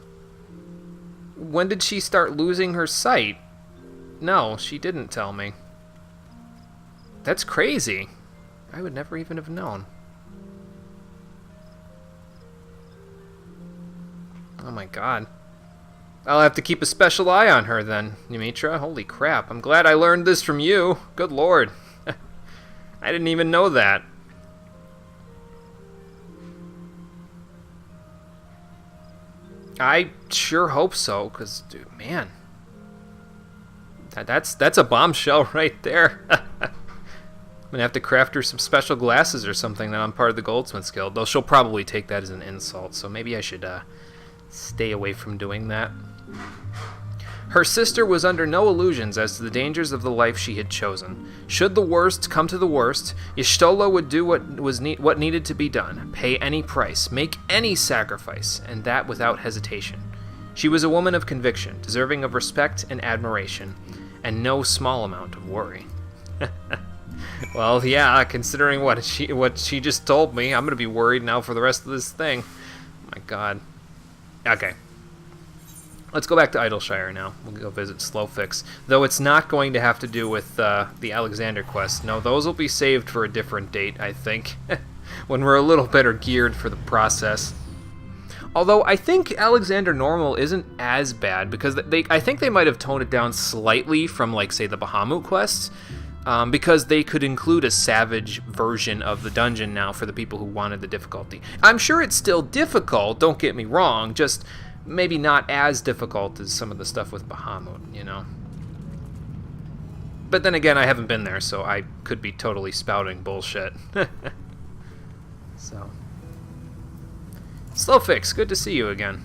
When did she start losing her sight? No, she didn't tell me. That's crazy. I would never even have known. Oh my god. I'll have to keep a special eye on her then, Ymitra. Holy crap, I'm glad I learned this from you. Good lord. I didn't even know that. I sure hope so, because, dude, man. That's a bombshell right there. I'm gonna have to craft her some special glasses or something that I'm part of the Goldsmiths Guild, though she'll probably take that as an insult, so maybe I should stay away from doing that. Her sister was under no illusions as to the dangers of the life she had chosen. Should the worst come to the worst, Y'shtola would do what needed to be done, pay any price, make any sacrifice, and that without hesitation. She was a woman of conviction, deserving of respect and admiration, and no small amount of worry. Well, yeah, considering what she just told me, I'm gonna be worried now for the rest of this thing. Oh my god. Okay. Let's go back to Idleshire now. We'll go visit Slowfix. Though it's not going to have to do with the Alexander quest. No, those will be saved for a different date, I think. When we're a little better geared for the process. Although I think Alexander Normal isn't as bad, because I think they might have toned it down slightly from, like, say, the Bahamut quests. Because they could include a savage version of the dungeon now for the people who wanted the difficulty. I'm sure it's still difficult, don't get me wrong, just... maybe not as difficult as some of the stuff with Bahamut, you know. But then again, I haven't been there, so I could be totally spouting bullshit. So. Slowfix, good to see you again.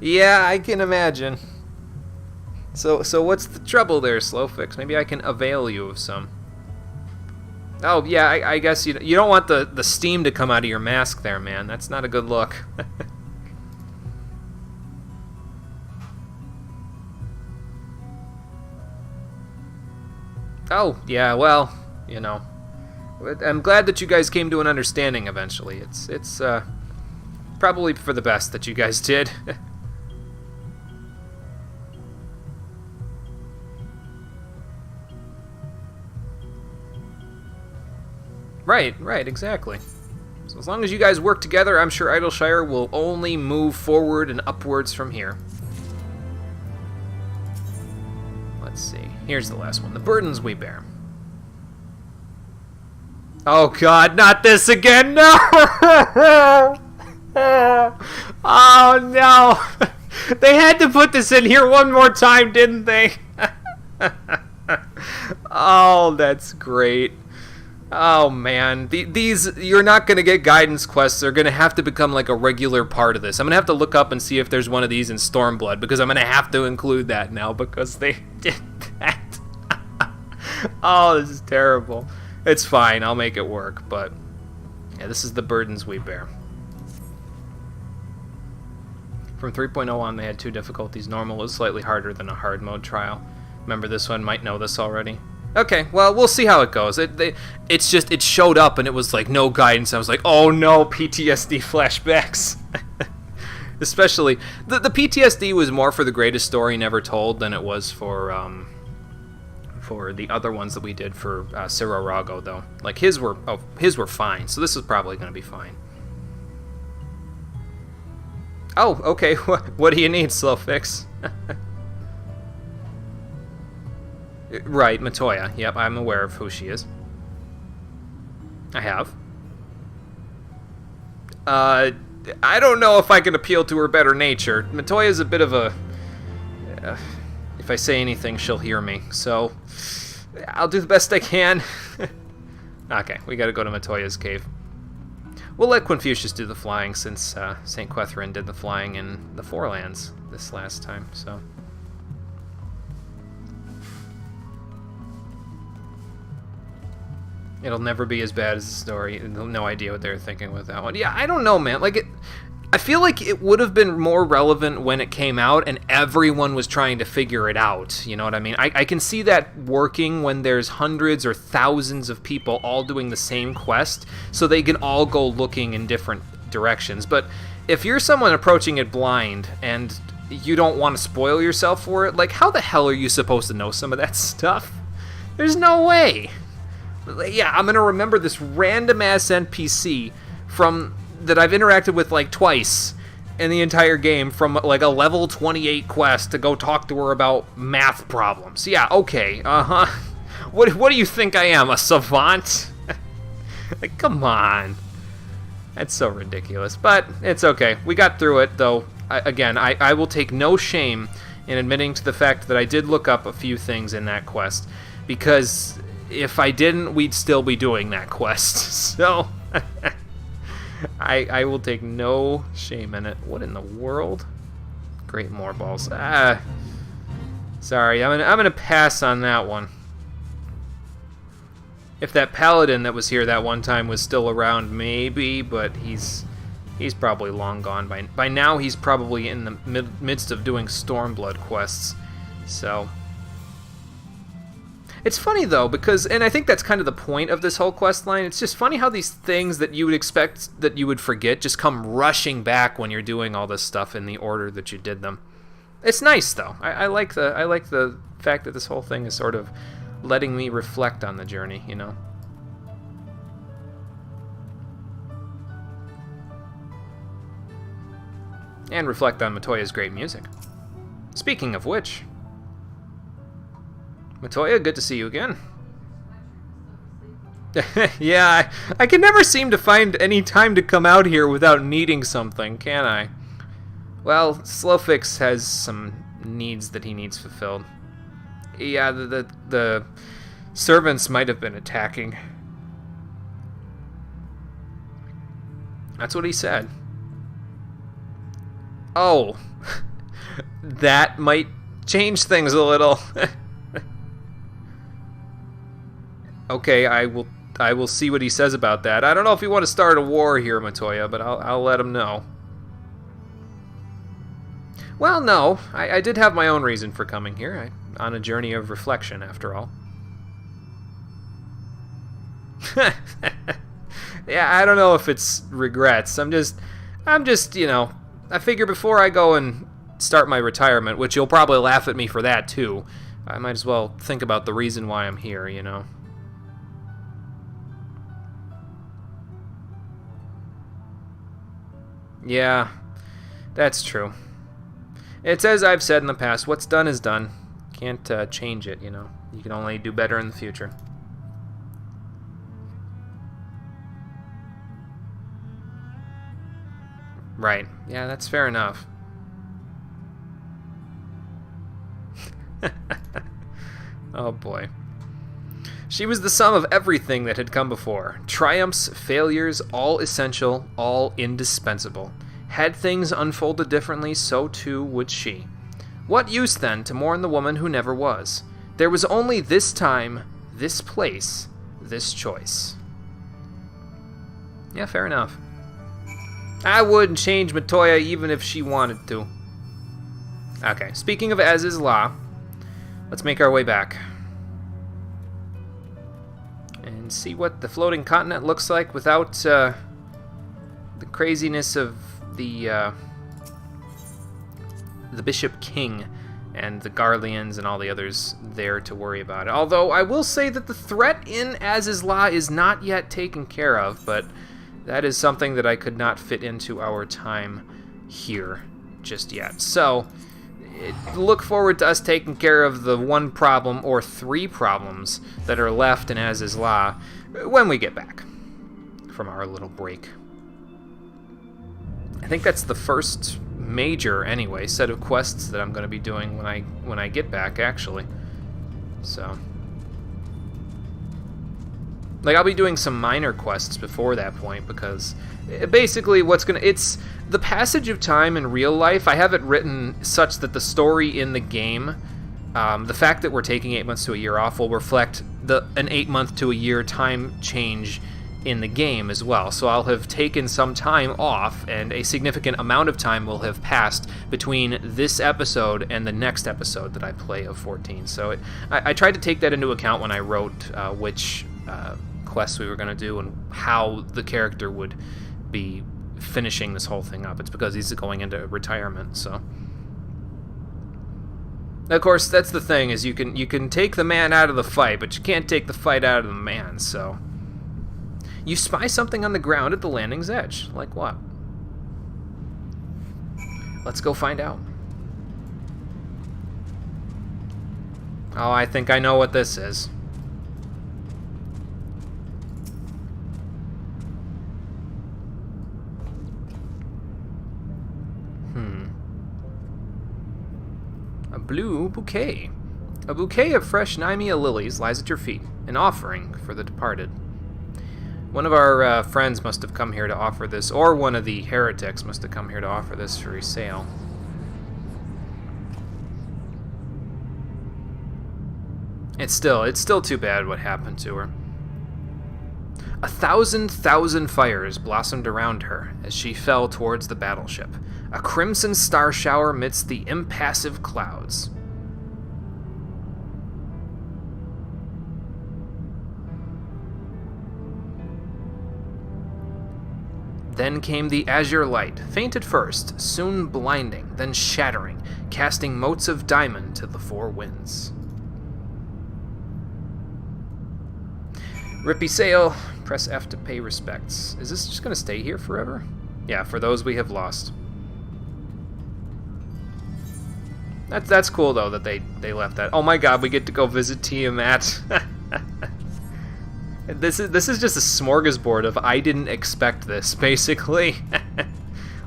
Yeah, I can imagine. So what's the trouble there, Slowfix? Maybe I can avail you of some. Oh, yeah, I guess you don't want the steam to come out of your mask there, man. That's not a good look. Oh, yeah, well, you know. I'm glad that you guys came to an understanding eventually. It's probably for the best that you guys did. Right, exactly. So as long as you guys work together, I'm sure Idleshire will only move forward and upwards from here. Let's see. Here's the last one. The burdens we bear. Oh god, not this again! No! Oh no! They had to put this in here one more time, didn't they? Oh, that's great. Oh man, these you're not gonna get guidance quests. They're gonna have to become like a regular part of this. I'm gonna have to look up and see if there's one of these in Stormblood because I'm gonna have to include that now because they did that. Oh, this is terrible. It's fine. I'll make it work. But yeah, this is the burdens we bear. From 3.0 on, they had 2 difficulties. Normal was slightly harder than a hard mode trial. Remember, this one might know this already. Okay, well, we'll see how it goes. It's just, it showed up and it was like no guidance. I was like, oh no, PTSD flashbacks. Especially, the PTSD was more for the greatest story never told than it was for the other ones that we did for Rago, though. Like, his were fine, so this is probably going to be fine. Oh, okay, what do you need, Slow Fix? Right, Matoya. Yep, I'm aware of who she is. I have. I don't know if I can appeal to her better nature. Matoya's a bit of a... if I say anything, she'll hear me. So, I'll do the best I can. Okay, we gotta go to Matoya's cave. We'll let Confucius do the flying since St. Quethrin did the flying in the Forelands this last time, so... It'll never be as bad as the story. No idea what they were thinking with that one. Yeah, I don't know, man. Like, I feel like it would have been more relevant when it came out and everyone was trying to figure it out. You know what I mean? I can see that working when there's hundreds or thousands of people all doing the same quest, so they can all go looking in different directions. But if you're someone approaching it blind and you don't want to spoil yourself for it, like, how the hell are you supposed to know some of that stuff? There's no way. Yeah, I'm gonna remember this random ass NPC from that I've interacted with like twice in the entire game from like a level 28 quest to go talk to her about math problems. Yeah, okay, What do you think I am, a savant? Like, come on. That's so ridiculous, but it's okay. We got through it, though. I will take no shame in admitting to the fact that I did look up a few things in that quest, because if I didn't, we'd still be doing that quest. So, I will take no shame in it. What in the world? Great more balls. Sorry, I'm gonna pass on that one. If that paladin that was here that one time was still around, maybe, but he's probably long gone by now. He's probably in the midst of doing Stormblood quests. So. It's funny, though, because, and I think that's kind of the point of this whole quest line, it's just funny how these things that you would expect that you would forget just come rushing back when you're doing all this stuff in the order that you did them. It's nice, though. I like the fact that this whole thing is sort of letting me reflect on the journey, you know? And reflect on Matoya's great music. Speaking of which... Matoya, good to see you again. Yeah, I can never seem to find any time to come out here without needing something, can I? Well, Slowfix has some needs that he needs fulfilled. Yeah, the servants might have been attacking. That's what he said. Oh, that might change things a little. Okay, I will see what he says about that. I don't know if you want to start a war here, Matoya, but I'll let him know. Well, no, I did have my own reason for coming here. On a journey of reflection, after all. Yeah, I don't know if it's regrets. I'm just, you know, I figure before I go and start my retirement, which you'll probably laugh at me for that too, I might as well think about the reason why I'm here, you know. Yeah, that's true. It's as I've said in the past, what's done is done. Can't change it, you know. You can only do better in the future. Right. Yeah, that's fair enough. Oh boy. She was the sum of everything that had come before. Triumphs, failures, all essential, all indispensable. Had things unfolded differently, so too would she. What use, then, to mourn the woman who never was? There was only this time, this place, this choice. Yeah, fair enough. I wouldn't change Matoya even if she wanted to. Okay, speaking of as is law, let's make our way back. And see what the floating continent looks like without the craziness of the Bishop King and the Garleans and all the others there to worry about. Although I will say that the threat in As Is Law is not yet taken care of, but that is something that I could not fit into our time here just yet. So look forward to us taking care of the one problem or three problems that are left in As Is Law when we get back from our little break. I think that's the first major, anyway, set of quests that I'm going to be doing when I get back, actually. So, like, I'll be doing some minor quests before that point, because basically it's the passage of time in real life. I have it written such that the story in the game, the fact that we're taking 8 months to a year off will reflect an 8 month to a year time change in the game as well. So I'll have taken some time off, and a significant amount of time will have passed between this episode and the next episode that I play of 14. So I tried to take that into account when I wrote which quests we were going to do and how the character would be finishing this whole thing up. It's because he's going into retirement, so... Of course, that's the thing, is you can take the man out of the fight, but you can't take the fight out of the man, so... You spy something on the ground at the landing's edge. Like what? Let's go find out. Oh, I think I know what this is. A blue bouquet. A bouquet of fresh Nymea lilies lies at your feet, an offering for the departed. One of our friends must have come here to offer this, or one of the heretics must have come here to offer this for resale. It's still too bad what happened to her. 1,000 fires blossomed around her as she fell towards the battleship, a crimson star shower amidst the impassive clouds. Then came the azure light, faint at first, soon blinding, then shattering, casting motes of diamond to the four winds. Rippy sail, press F to pay respects. Is this just going to stay here forever? Yeah, for those we have lost. That's cool, though, that they left that. Oh my god, we get to go visit Tiamat. This is just a smorgasbord of I didn't expect this, basically.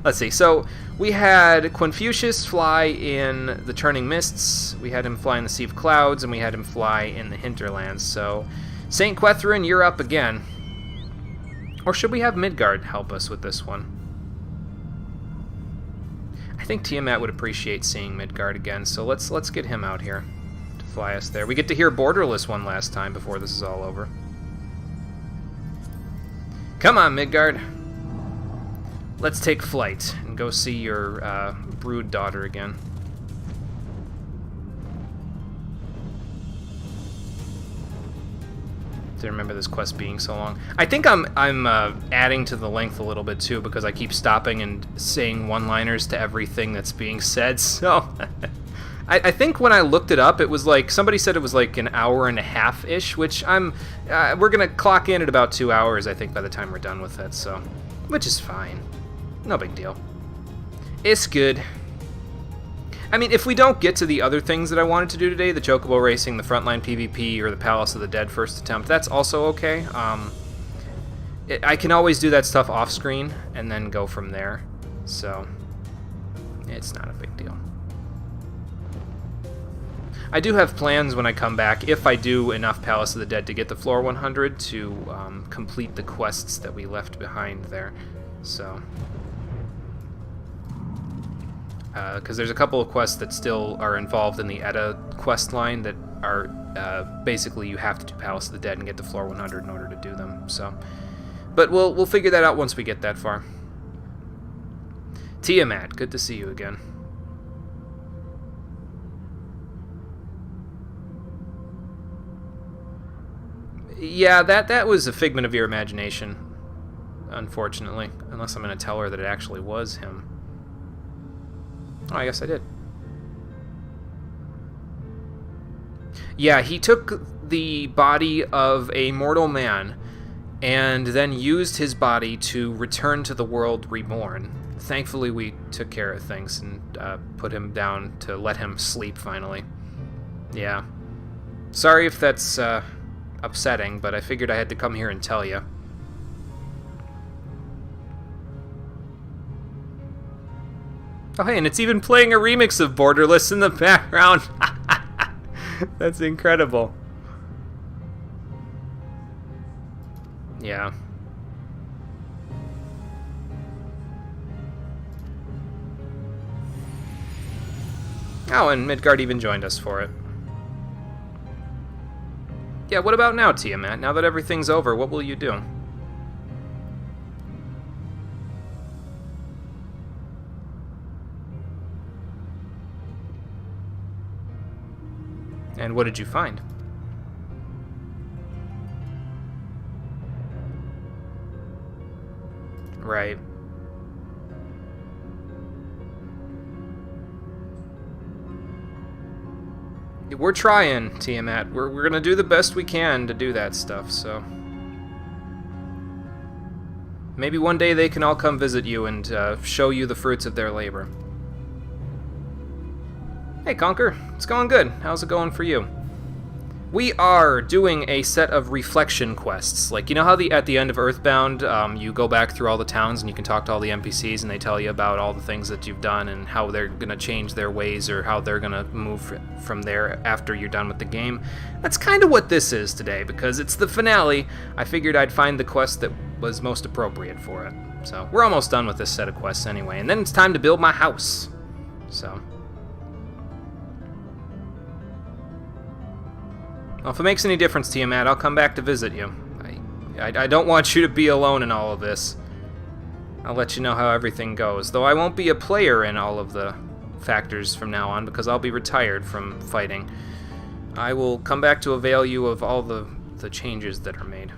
Let's see. So we had Confucius fly in the Turning Mists, we had him fly in the Sea of Clouds, and we had him fly in the Hinterlands. So St. Quethrin, you're up again. Or should we have Midgard help us with this one? I think Tiamat would appreciate seeing Midgard again, so let's get him out here to fly us there. We get to hear Borderless one last time before this is all over. Come on, Midgard. Let's take flight and go see your brood daughter again. Didn't remember this quest being so long. I think I'm adding to the length a little bit too, because I keep stopping and saying one-liners to everything that's being said. So I think when I looked it up, it was like somebody said it was like an hour and a half-ish, which we're gonna clock in at about 2 hours, I think, by the time we're done with it. So, which is fine, no big deal. It's good. I mean, if we don't get to the other things that I wanted to do today, the Chocobo racing, the frontline PvP, or the Palace of the Dead first attempt, that's also okay. I can always do that stuff off screen and then go from there. So, it's not a big deal. I do have plans when I come back, if I do enough Palace of the Dead to get to floor 100, to complete the quests that we left behind there. So, because there's a couple of quests that still are involved in the Edda quest line that are basically you have to do Palace of the Dead and get to floor 100 in order to do them. So, but we'll figure that out once we get that far. Tiamat, good to see you again. Yeah, that was a figment of your imagination, unfortunately. Unless I'm going to tell her that it actually was him. Oh, I guess I did. Yeah, he took the body of a mortal man and then used his body to return to the world reborn. Thankfully, we took care of things and put him down to let him sleep finally. Yeah. Sorry if that's upsetting, but I figured I had to come here and tell you. Oh, hey, and it's even playing a remix of Borderless in the background. That's incredible. Yeah. Oh, and Midgard even joined us for it. Yeah, what about now, Tiamat? Now that everything's over, what will you do? And what did you find? Right. We're trying, Tiamat. We're gonna do the best we can to do that stuff, so... Maybe one day they can all come visit you and show you the fruits of their labor. Hey, Conker. It's going good. How's it going for you? We are doing a set of reflection quests. Like, you know how at the end of Earthbound, you go back through all the towns and you can talk to all the NPCs and they tell you about all the things that you've done and how they're going to change their ways or how they're going to move from there after you're done with the game? That's kind of what this is today, because it's the finale. I figured I'd find the quest that was most appropriate for it. So, we're almost done with this set of quests anyway, and then it's time to build my house. So... Well, if it makes any difference, Tiamat, I'll come back to visit you. I don't want you to be alone in all of this. I'll let you know how everything goes, though I won't be a player in all of the factors from now on because I'll be retired from fighting. I will come back to avail you of all the changes that are made.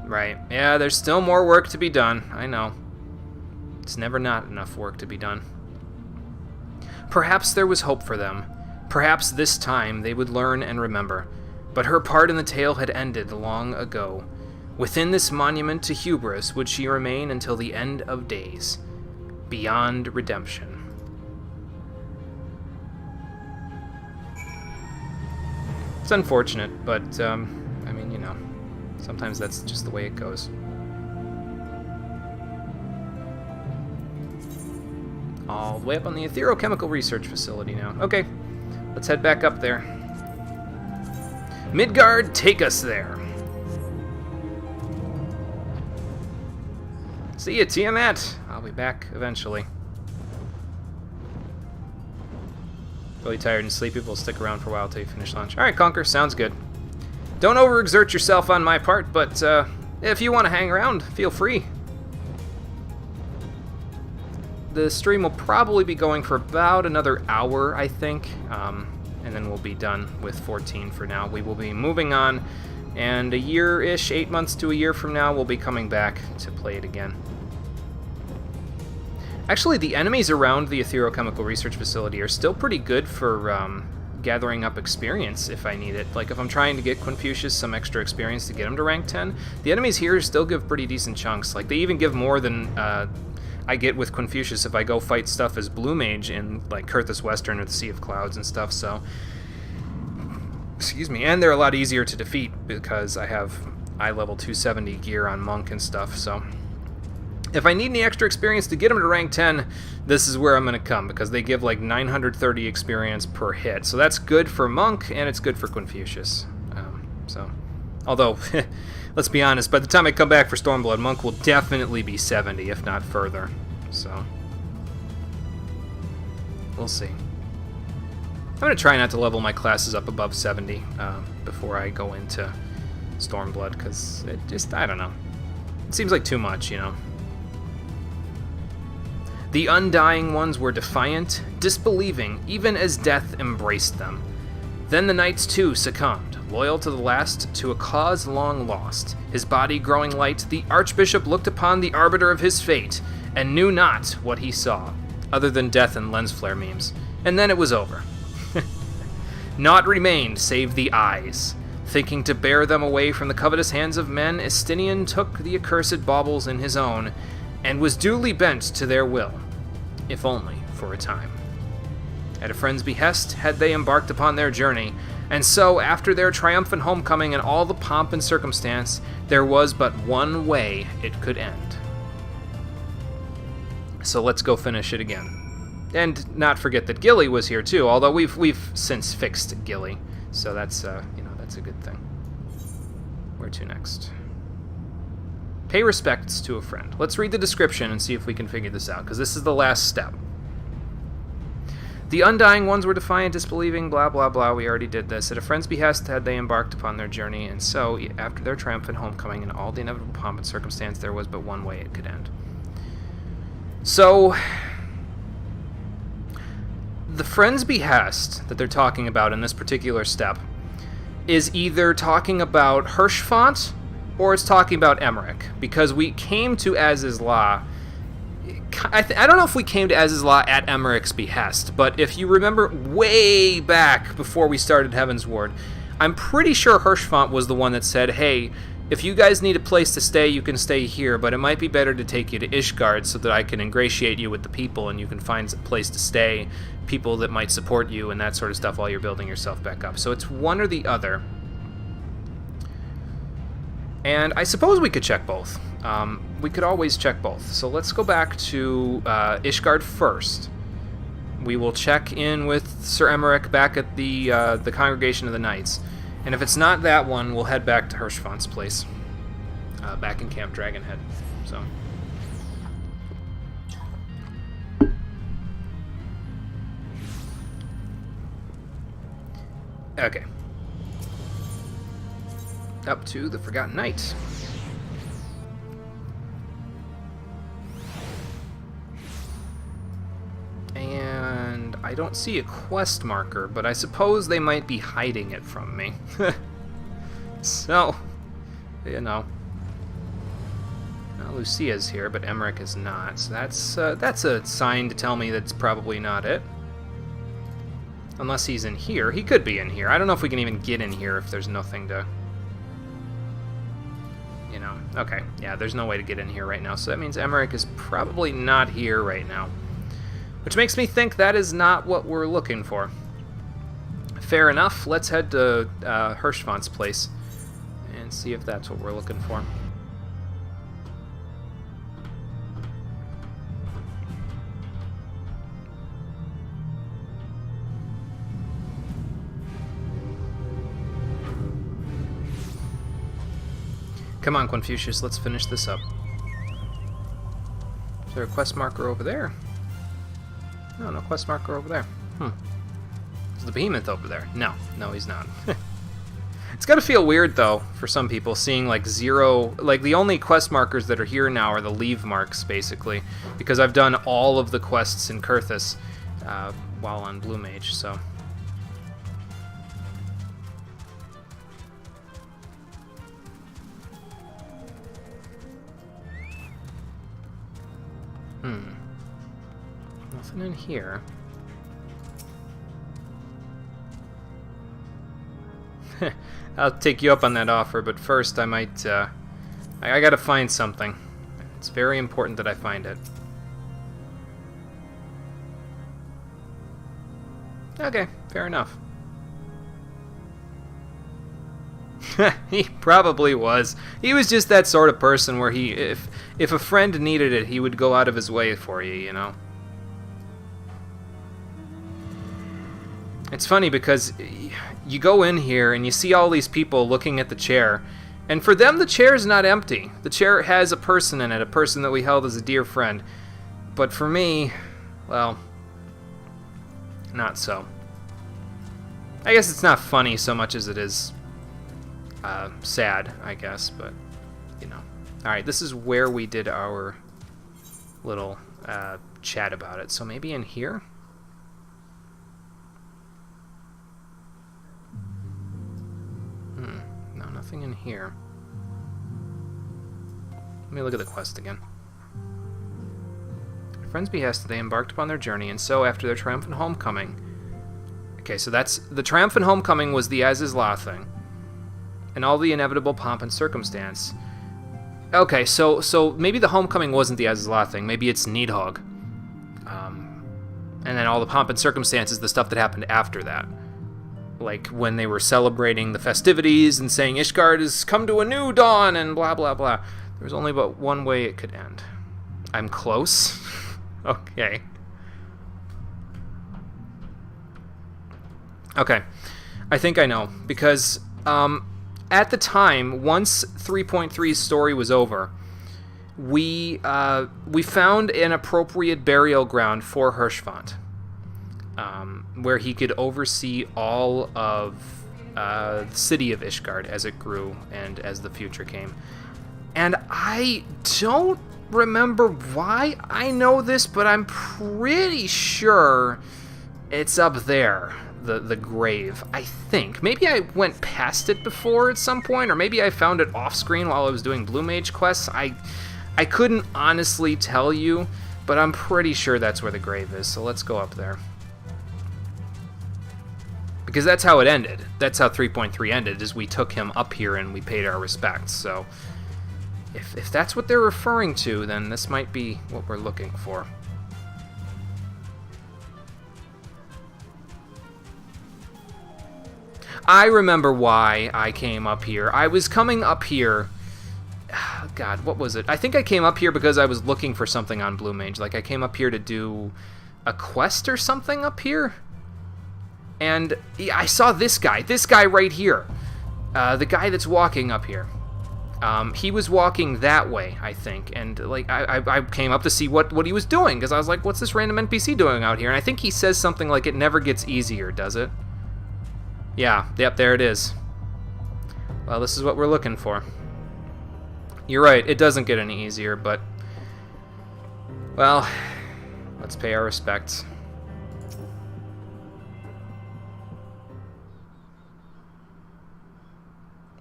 Right. Yeah, there's still more work to be done. I know. It's never not enough work to be done. Perhaps there was hope for them. Perhaps this time they would learn and remember. But her part in the tale had ended long ago. Within this monument to hubris would she remain until the end of days, beyond redemption. It's unfortunate, but, I mean, you know, sometimes that's just the way it goes. All the way up on the Etherochemical Research Facility now. Okay, let's head back up there. Midgard, take us there. See ya, Tiamat. I'll be back eventually. Really tired and sleepy, but we'll stick around for a while till you finish lunch. Alright, Conker, sounds good. Don't overexert yourself on my part, but if you want to hang around, feel free. The stream will probably be going for about another hour, I think, and then we'll be done with 14 for now. We will be moving on, and a year-ish, 8 months to a year from now, we'll be coming back to play it again. Actually, the enemies around the Etherochemical Research Facility are still pretty good for gathering up experience if I need it. Like, if I'm trying to get Confucius some extra experience to get him to rank 10, the enemies here still give pretty decent chunks. Like, they even give more than I get with Confucius if I go fight stuff as Blue Mage in, like, Kurthus Western or the Sea of Clouds and stuff, so... Excuse me. And they're a lot easier to defeat because I have eye level 270 gear on Monk and stuff, so... If I need any extra experience to get him to rank 10, this is where I'm going to come, because they give like 930 experience per hit. So that's good for Monk, and it's good for Confucius. Although, let's be honest, by the time I come back for Stormblood, Monk will definitely be 70, if not further. So, we'll see. I'm going to try not to level my classes up above 70 before I go into Stormblood, because it just, I don't know. It seems like too much, you know. The Undying Ones were defiant, disbelieving, even as death embraced them. Then the knights too succumbed, loyal to the last, to a cause long lost. His body growing light, the Archbishop looked upon the arbiter of his fate, and knew not what he saw, other than death and lens flare memes. And then it was over. Naught remained save the eyes. Thinking to bear them away from the covetous hands of men, Estinian took the accursed baubles in his own, and was duly bent to their will, if only for a time. At a friend's behest had they embarked upon their journey, and so, after their triumphant homecoming and all the pomp and circumstance, there was but one way it could end. So let's go finish it again. And not forget that Gilly was here too, although we've since fixed Gilly, so that's that's a good thing. Where to next? Pay respects to a friend. Let's read the description and see if we can figure this out, because this is the last step. The Undying Ones were defiant, disbelieving, blah, blah, blah. We already did this. At a friend's behest had they embarked upon their journey, and so, after their triumphant homecoming and all the inevitable pomp and circumstance, there was but one way it could end. So, the friend's behest that they're talking about in this particular step is either talking about Hirschfont or it's talking about Emmerich, because we came to Aziz's Law. I don't know if we came to Aziz's Law at Emmerich's behest, but if you remember way back before we started Heavensward, I'm pretty sure Hirschfont was the one that said, hey, if you guys need a place to stay, you can stay here, but it might be better to take you to Ishgard so that I can ingratiate you with the people and you can find a place to stay, people that might support you and that sort of stuff while you're building yourself back up. So it's one or the other. And I suppose we could check both. We could always check both. So let's go back to Ishgard first. We will check in with Sir Emmerich back at the Congregation of the Knights. And if it's not that one, we'll head back to Hirschfont's place. Back in Camp Dragonhead. So. Okay. Up to the Forgotten Knight. And I don't see a quest marker, but I suppose they might be hiding it from me. So, you know. Now, Lucia's here, but Emmerich is not. So that's a sign to tell me that's probably not it. Unless he's in here. He could be in here. I don't know if we can even get in here if there's nothing to... You know, okay. Yeah, there's no way to get in here right now. So that means Emmerich is probably not here right now. Which makes me think that is not what we're looking for. Fair enough. Let's head to Hirschfont's place and see if that's what we're looking for. Come on, Confucius, let's finish this up. Is there a quest marker over there? No, no quest marker over there. Is the behemoth over there? No, he's not. It's gotta feel weird, though, for some people, seeing, like, zero... Like, the only quest markers that are here now are the leave marks, basically, because I've done all of the quests in Kurthus while on Blue Mage, so... Nothing in here. I'll take you up on that offer, but first I might, I gotta find something. It's very important that I find it. Okay, fair enough. He probably was. He was just that sort of person where if a friend needed it, he would go out of his way for you, you know? It's funny because you go in here and you see all these people looking at the chair, and for them the chair is not empty. The chair has a person in it, a person that we held as a dear friend. But for me, well, not so. I guess it's not funny so much as it is sad, I guess, but, you know. Alright, this is where we did our little chat about it, so maybe in here? No, nothing in here. Let me look at the quest again. At friends' behest, they embarked upon their journey, and so, after their triumphant homecoming... Okay, so that's... The triumphant homecoming was the as-is-law thing. And all the inevitable pomp and circumstance. Okay, so maybe the homecoming wasn't the as-is-law thing. Maybe it's Needhog. And then all the pomp and circumstance is the stuff that happened after that. Like when they were celebrating the festivities and saying Ishgard has come to a new dawn and blah, blah, blah. There was only but one way it could end. I'm close. Okay. Okay, I think I know, because at the time, once 3.3's story was over, we found an appropriate burial ground for Hirschfand, where he could oversee all of the city of Ishgard as it grew and as the future came. And I don't remember why I know this, but I'm pretty sure it's up there. The grave, I think. Maybe I went past it before at some point, or maybe I found it off screen while I was doing Blue Mage quests. I couldn't honestly tell you, but I'm pretty sure that's where the grave is, so let's go up there. Because that's how it ended. That's how 3.3 ended, is we took him up here and we paid our respects, so... If that's what they're referring to, then this might be what we're looking for. I remember why I came up here. I was coming up here... God, what was it? I think I came up here because I was looking for something on Blue Mage. Like, I came up here to do a quest or something up here. And I saw this guy right here. The guy that's walking up here. He was walking that way, I think. And, like, I came up to see what he was doing. Because I was like, what's this random NPC doing out here? And I think he says something like, it never gets easier, does it? Yeah, yep, there it is. Well, this is what we're looking for. You're right, it doesn't get any easier, but... Well, let's pay our respects.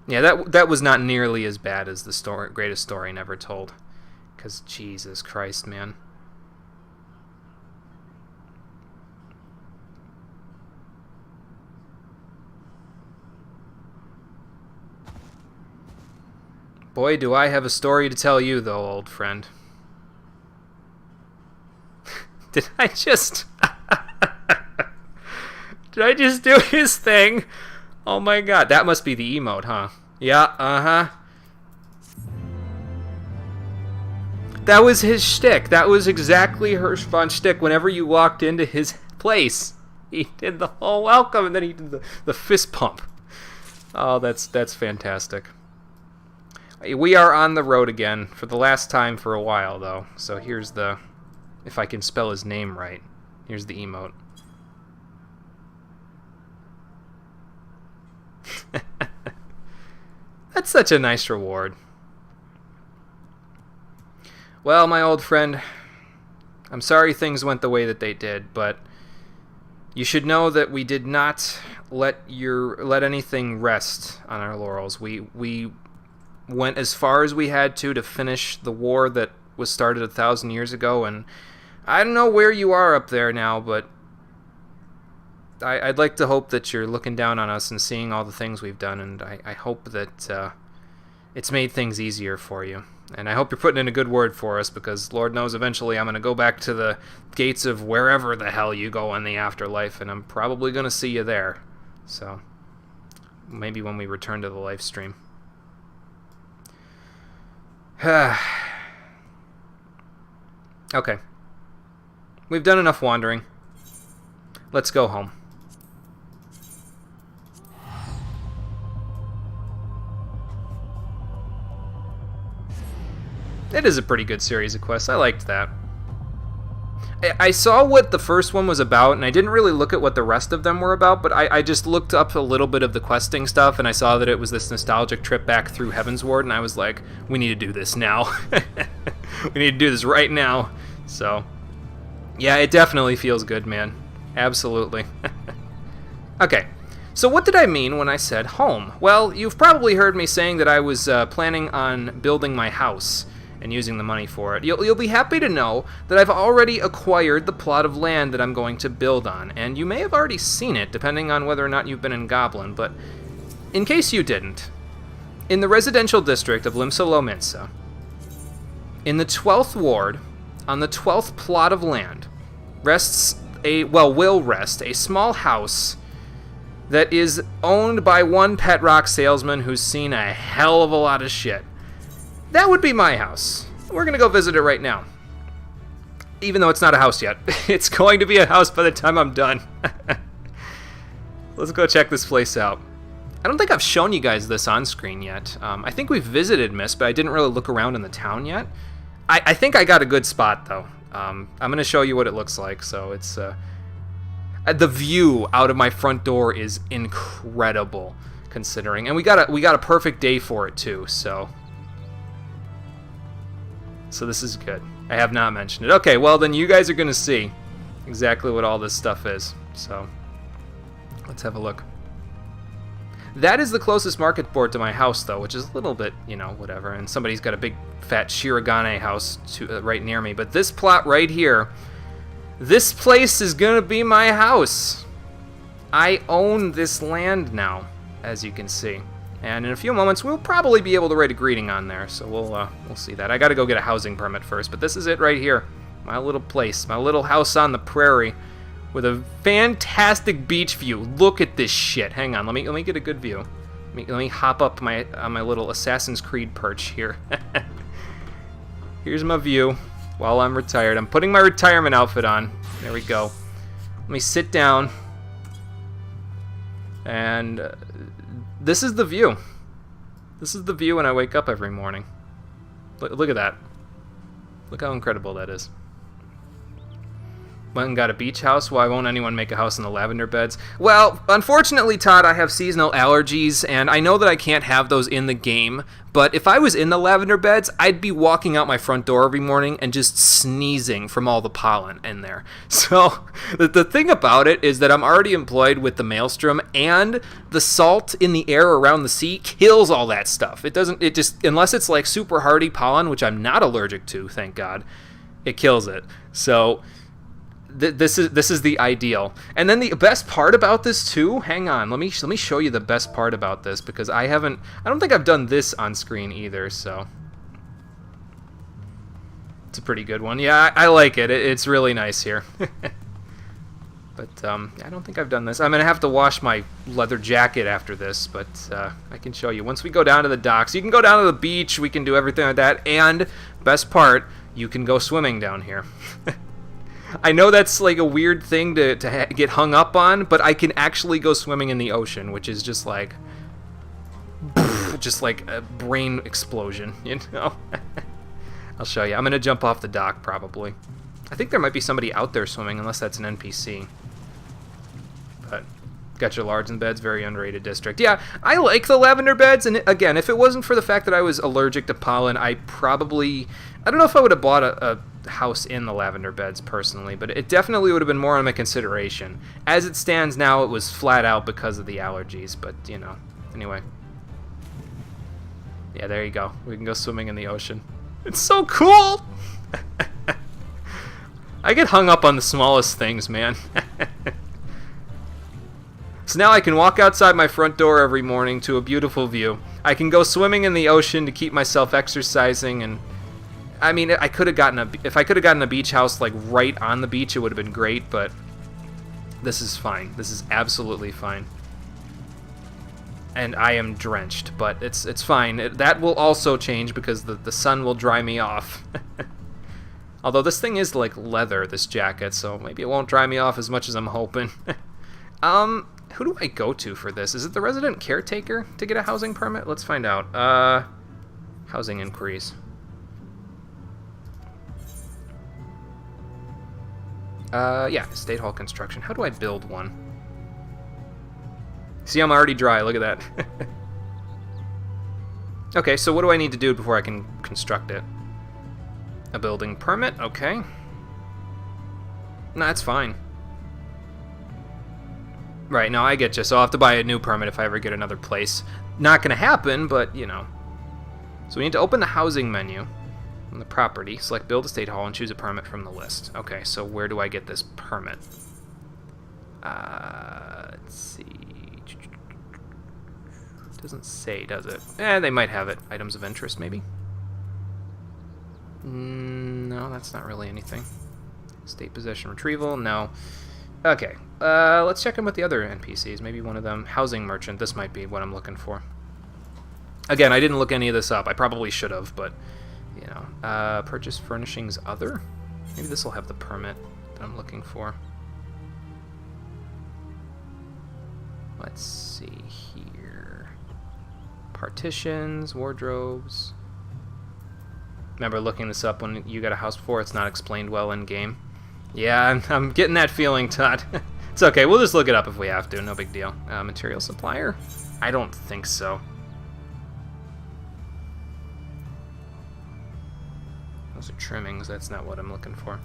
Yeah, that was not nearly as bad as the greatest story never told. Because, Jesus Christ, man. Boy, do I have a story to tell you, though, old friend. Did I just... Did I just do his thing? Oh my god, that must be the emote, huh? Yeah, uh-huh. That was his shtick. That was exactly Hirschfand's shtick whenever you walked into his place. He did the whole welcome, and then he did the fist pump. Oh, that's fantastic. We are on the road again, for the last time for a while, though. So here's the... If I can spell his name right. Here's the emote. That's such a nice reward. Well, my old friend, I'm sorry things went the way that they did, but you should know that we did not let anything rest on our laurels. We went as far as we had to finish the war that was started 1,000 years ago, and I don't know where you are up there now, but I'd like to hope that you're looking down on us and seeing all the things we've done, and I hope that it's made things easier for you. And I hope you're putting in a good word for us, because Lord knows eventually I'm going to go back to the gates of wherever the hell you go in the afterlife, and I'm probably going to see you there. So, Maybe when we return to the live stream. Okay. We've done enough wandering. Let's go home. It is a pretty good series of quests. I liked that. I saw what the first one was about, and I didn't really look at what the rest of them were about, but I just looked up a little bit of the questing stuff, and I saw that it was this nostalgic trip back through Heavensward, and I was like, we need to do this now. We need to do this right now. So, yeah, it definitely feels good, man. Absolutely. Okay, so what did I mean when I said home? Well, you've probably heard me saying that I was planning on building my house and using the money for it. You'll be happy to know that I've already acquired the plot of land that I'm going to build on, and you may have already seen it, depending on whether or not you've been in Goblin, but in case you didn't, in the residential district of Limsa-Lominsa, in the 12th ward, on the 12th plot of land, will rest a small house that is owned by one pet rock salesman who's seen a hell of a lot of shit. That would be my house. We're going to go visit it right now. Even though it's not a house yet. It's going to be a house by the time I'm done. Let's go check this place out. I don't think I've shown you guys this on screen yet. I think we've visited Mist, but I didn't really look around in the town yet. I think I got a good spot, though. I'm going to show you what it looks like. So it's the view out of my front door is incredible, considering. And we got a perfect day for it, too, so this is good. I have not mentioned it. Okay, well then you guys are going to see exactly what all this stuff is. So let's have a look. That is the closest market board to my house, though, which is a little bit, whatever. And somebody's got a big fat Shirogane house right near me. But this plot right here, this place is going to be my house. I own this land now, as you can see. And in a few moments, we'll probably be able to write a greeting on there, so we'll see that. I got to go get a housing permit first, but this is it right here. My little place, my little house on the prairie with a fantastic beach view. Look at this shit. Hang on, let me get a good view. Let me hop up on my little Assassin's Creed perch here. Here's my view while I'm retired. I'm putting my retirement outfit on. There we go. Let me sit down. And this is the view. This is the view when I wake up every morning. Look at that. Look how incredible that is. Went and got a beach house. Why won't anyone make a house in the lavender beds? Well, unfortunately, Todd, I have seasonal allergies, and I know that I can't have those in the game, but if I was in the lavender beds, I'd be walking out my front door every morning and just sneezing from all the pollen in there. So, the thing about it is that I'm already employed with the Maelstrom, and the salt in the air around the sea kills all that stuff. It just, unless it's like super hardy pollen, which I'm not allergic to, thank God, it kills it. So this is the ideal. And then the best part about this too, hang on, let me show you the best part about this, because I don't think I've done this on screen either, so it's a pretty good one. Yeah, I like it. It's really nice here. But I don't think I've done this. I'm gonna have to wash my leather jacket after this, but I can show you once we go down to the docks. You can go down to the beach, we can do everything like that, and best part, you can go swimming down here. I know that's like a weird thing to get hung up on, but I can actually go swimming in the ocean, which is just like a brain explosion, I'll show you. I'm going to jump off the dock, probably. I think there might be somebody out there swimming, unless that's an NPC. But got your large beds, very underrated district. Yeah, I like the lavender beds, and again, if it wasn't for the fact that I was allergic to pollen, I don't know if I would have bought a house in the lavender beds personally, but it definitely would have been more on my consideration. As it stands now, it was flat out because of the allergies, but anyway. Yeah, there you go. We can go swimming in the ocean. It's so cool! I get hung up on the smallest things, man. So now I can walk outside my front door every morning to a beautiful view. I can go swimming in the ocean to keep myself exercising, and I mean, if I could have gotten a beach house like right on the beach, it would have been great, but this is fine. This is absolutely fine. and I am drenched, but it's fine. That will also change because the sun will dry me off. Although this thing is like leather, this jacket, so maybe it won't dry me off as much as I'm hoping. Who do I go to for this? Is it the resident caretaker to get a housing permit? Let's find out. Housing inquiries. Yeah, State Hall construction. How do I build one? See, I'm already dry. Look at that. Okay, so what do I need to do before I can construct it? A building permit? Okay. No, that's fine. Right, no, I get you. So I'll have to buy a new permit if I ever get another place. Not gonna happen, but, you know. So we need to open the housing menu on the property, select Build a State Hall, and choose a permit from the list. Okay, so where do I get this permit? Let's see. Doesn't say, does it? They might have it. Items of interest, maybe? No, that's not really anything. State possession retrieval, no. Okay, let's check in with the other NPCs. Maybe one of them. Housing merchant, this might be what I'm looking for. Again, I didn't look any of this up. I probably should have, but, you know. Purchase furnishings other? Maybe this will have the permit that I'm looking for. Let's see here. Partitions, wardrobes. Remember looking this up when you got a house before? It's not explained well in game. Yeah, I'm getting that feeling, Todd. It's okay. We'll just look it up if we have to. No big deal. Material supplier? I don't think so. Those are trimmings. That's not what I'm looking for.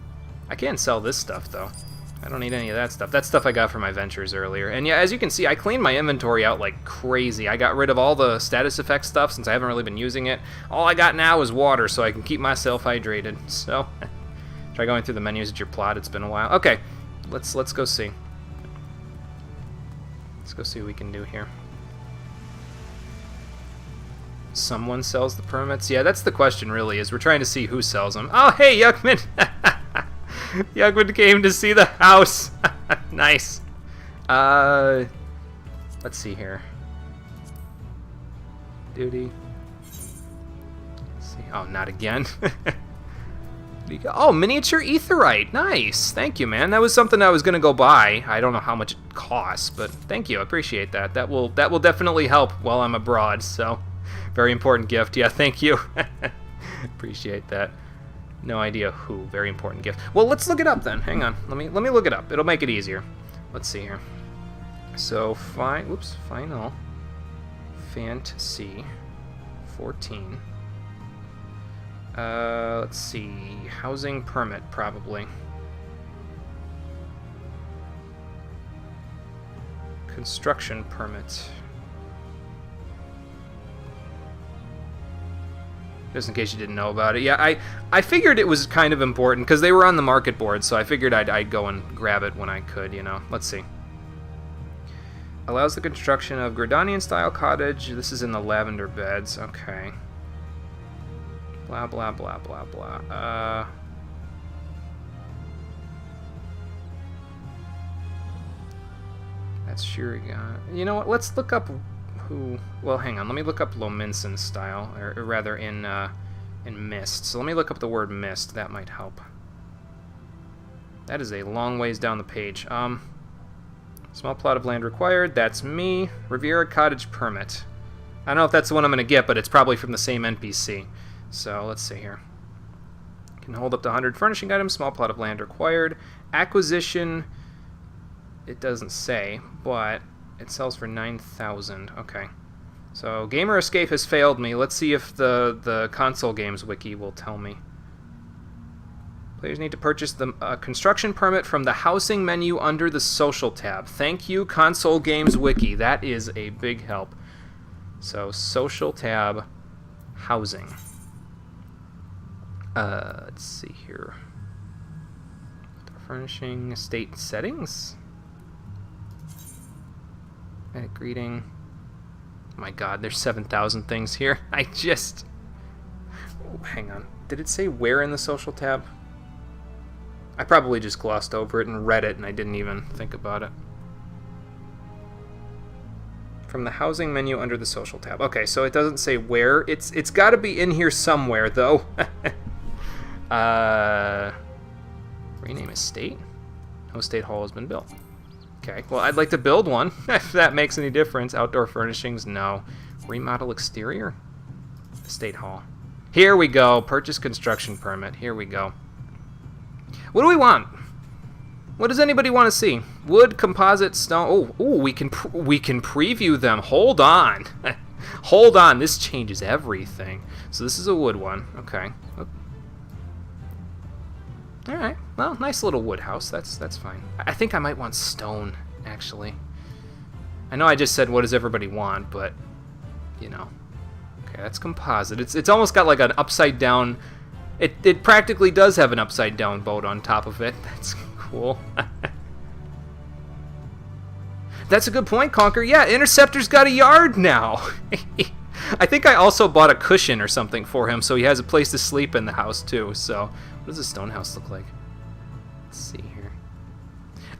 I can sell this stuff, though. I don't need any of that stuff. That's stuff I got from my ventures earlier. And yeah, as you can see, I cleaned my inventory out like crazy. I got rid of all the status effect stuff since I haven't really been using it. All I got now is water, so I can keep myself hydrated. So, try going through the menus at your plot. It's been a while. Okay, let's go see. Let's go see what we can do here. Someone sells the permits? Yeah, that's the question, really, is we're trying to see who sells them. Oh, hey, Yuckman! Yuckman came to see the house. Nice. Let's see here. Duty. Let's see. Oh, not again. Oh, miniature etherite. Nice. Thank you, man. That was something I was gonna go buy. I don't know how much it costs, but thank you. I appreciate that. That will definitely help while I'm abroad. So, very important gift. Yeah, thank you. Appreciate that. No idea who. Very important gift. Well, let's look it up then. Hang on. Let me look it up. It'll make it easier. Let's see here. So, Final Fantasy 14. Let's see. Housing permit, probably. Construction permit. Just in case you didn't know about it. Yeah, I figured it was kind of important because they were on the market board, so I figured I'd go and grab it when I could, you know. Let's see. Allows the construction of Gridanian-style cottage. This is in the lavender beds. Okay. Blah, blah, blah, blah, blah. That's Shurigan. You know what? Let's look up who... Well, hang on. Let me look up Lominson style, or rather in Mist. So let me look up the word Mist. That might help. That is a long ways down the page. Small plot of land required. That's me. Riviera Cottage permit. I don't know if that's the one I'm going to get, but it's probably from the same NPC. So let's see here. Can hold up to 100 furnishing items. Small plot of land required. Acquisition. It doesn't say, but it sells for 9,000. Okay. So Gamer Escape has failed me. Let's see if the console games wiki will tell me. Players need to purchase the construction permit from the housing menu under the social tab. Thank you, console games wiki. That is a big help. So social tab, housing. Let's see here. Furnishing, estate settings. Edit greeting. Oh my god, there's 7,000 things here. I just... Oh, hang on. Did it say where in the social tab? I probably just glossed over it and read it and I didn't even think about it. from the housing menu under the social tab. Okay, so it doesn't say where. It's got to be in here somewhere, though. Rename estate? No estate hall has been built. Okay, well, I'd like to build one, if that makes any difference. Outdoor furnishings, no. Remodel exterior? Estate hall. Here we go. Purchase construction permit. Here we go. What do we want? What does anybody want to see? Wood, composite, stone. Oh, we can preview them. Hold on. Hold on. This changes everything. So this is a wood one. Okay. All right. Well, nice little wood house. That's fine. I think I might want stone, actually. I know I just said what does everybody want, but you know. Okay, that's composite. It's almost got like an upside down. It practically does have an upside down boat on top of it. That's cool. That's a good point, Conker. Yeah, Interceptor's got a yard now. I think I also bought a cushion or something for him, so he has a place to sleep in the house too. So, what does a stone house look like? Let's see here.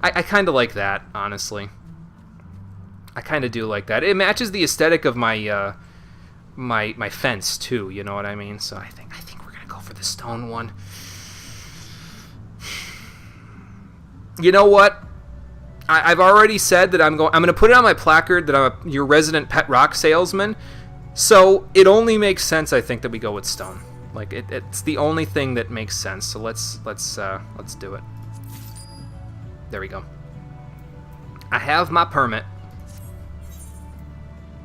I kind of like that, honestly. I kind of do like that. It matches the aesthetic of my my fence too. You know what I mean? So I think we're gonna go for the stone one. You know what? I've already said that I'm going to put it on my placard that I'm your resident pet rock salesman. So it only makes sense, I think, that we go with stone. Like it's the only thing that makes sense. So let's do it. There we go. I have my permit.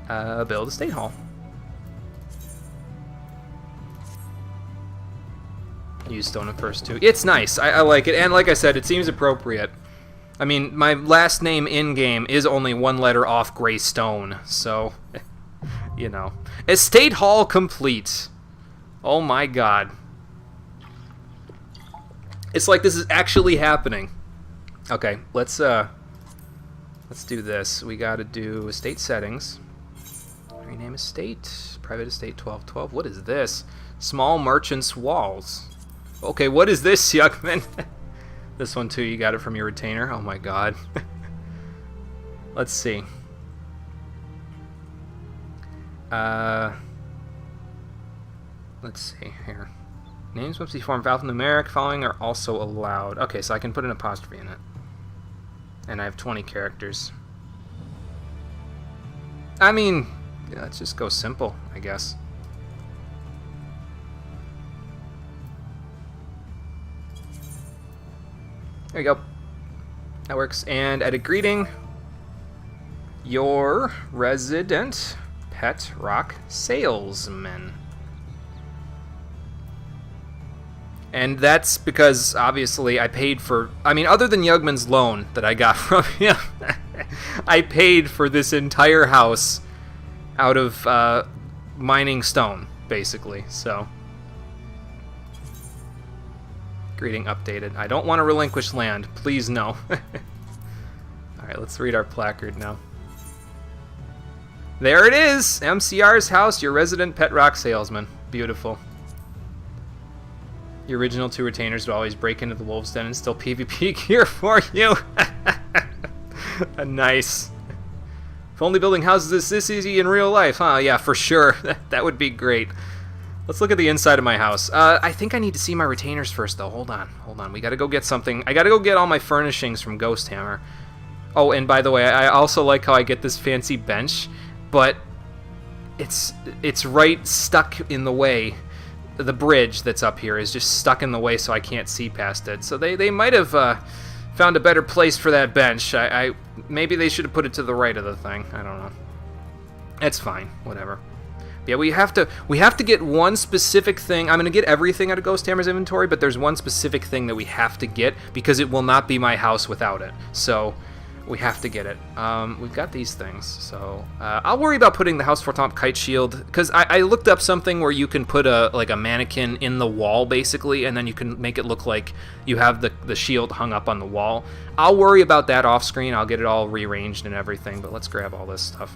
Build a state hall. Use stone at first too. It's nice. I like it, and like I said, it seems appropriate. I mean, my last name in game is only one letter off gray stone, so you know. Estate hall complete. Oh my god. It's like this is actually happening. Okay, let's do this. We got to do estate settings. Rename estate. Private estate 1212. What is this? Small merchants walls. Okay, what is this, Yuckman? This one too, you got it from your retainer. Oh my god. Let's see. Let's see here. Names must be formed alphanumeric. Following are also allowed. Okay, so I can put an apostrophe in it. And I have 20 characters. I mean, yeah, let's just go simple, I guess. There you go. That works. And add a greeting. Your resident pet rock salesman. And that's because, obviously, I paid for... I mean, other than Yugman's loan that I got from him, I paid for this entire house out of mining stone, basically. So... Greeting updated. I don't want to relinquish land. Please, no. Alright, let's read our placard now. There it is! MCR's house, your resident pet rock salesman. Beautiful. The original two retainers would always break into the wolf's den and steal PvP gear for you. Nice. If only building houses is this easy in real life, huh? Yeah, for sure. That would be great. Let's look at the inside of my house. I think I need to see my retainers first, though. Hold on. We gotta go get something. I gotta go get all my furnishings from Ghost Hammer. Oh, and by the way, I also like how I get this fancy bench, but it's right stuck in the way. The bridge that's up here is just stuck in the way, so I can't see past it. So they might have found a better place for that bench. Maybe they should have put it to the right of the thing. I don't know. It's fine. Whatever. Yeah, we have to get one specific thing. I'm going to get everything out of Ghost Hammer's inventory, but there's one specific thing that we have to get because it will not be my house without it. So we have to get it. We've got these things, so I'll worry about putting the House Fortemps kite shield because I looked up something where you can put a mannequin in the wall basically, and then you can make it look like you have the shield hung up on the wall. I'll worry about that off screen. I'll get it all rearranged and everything, but let's grab all this stuff.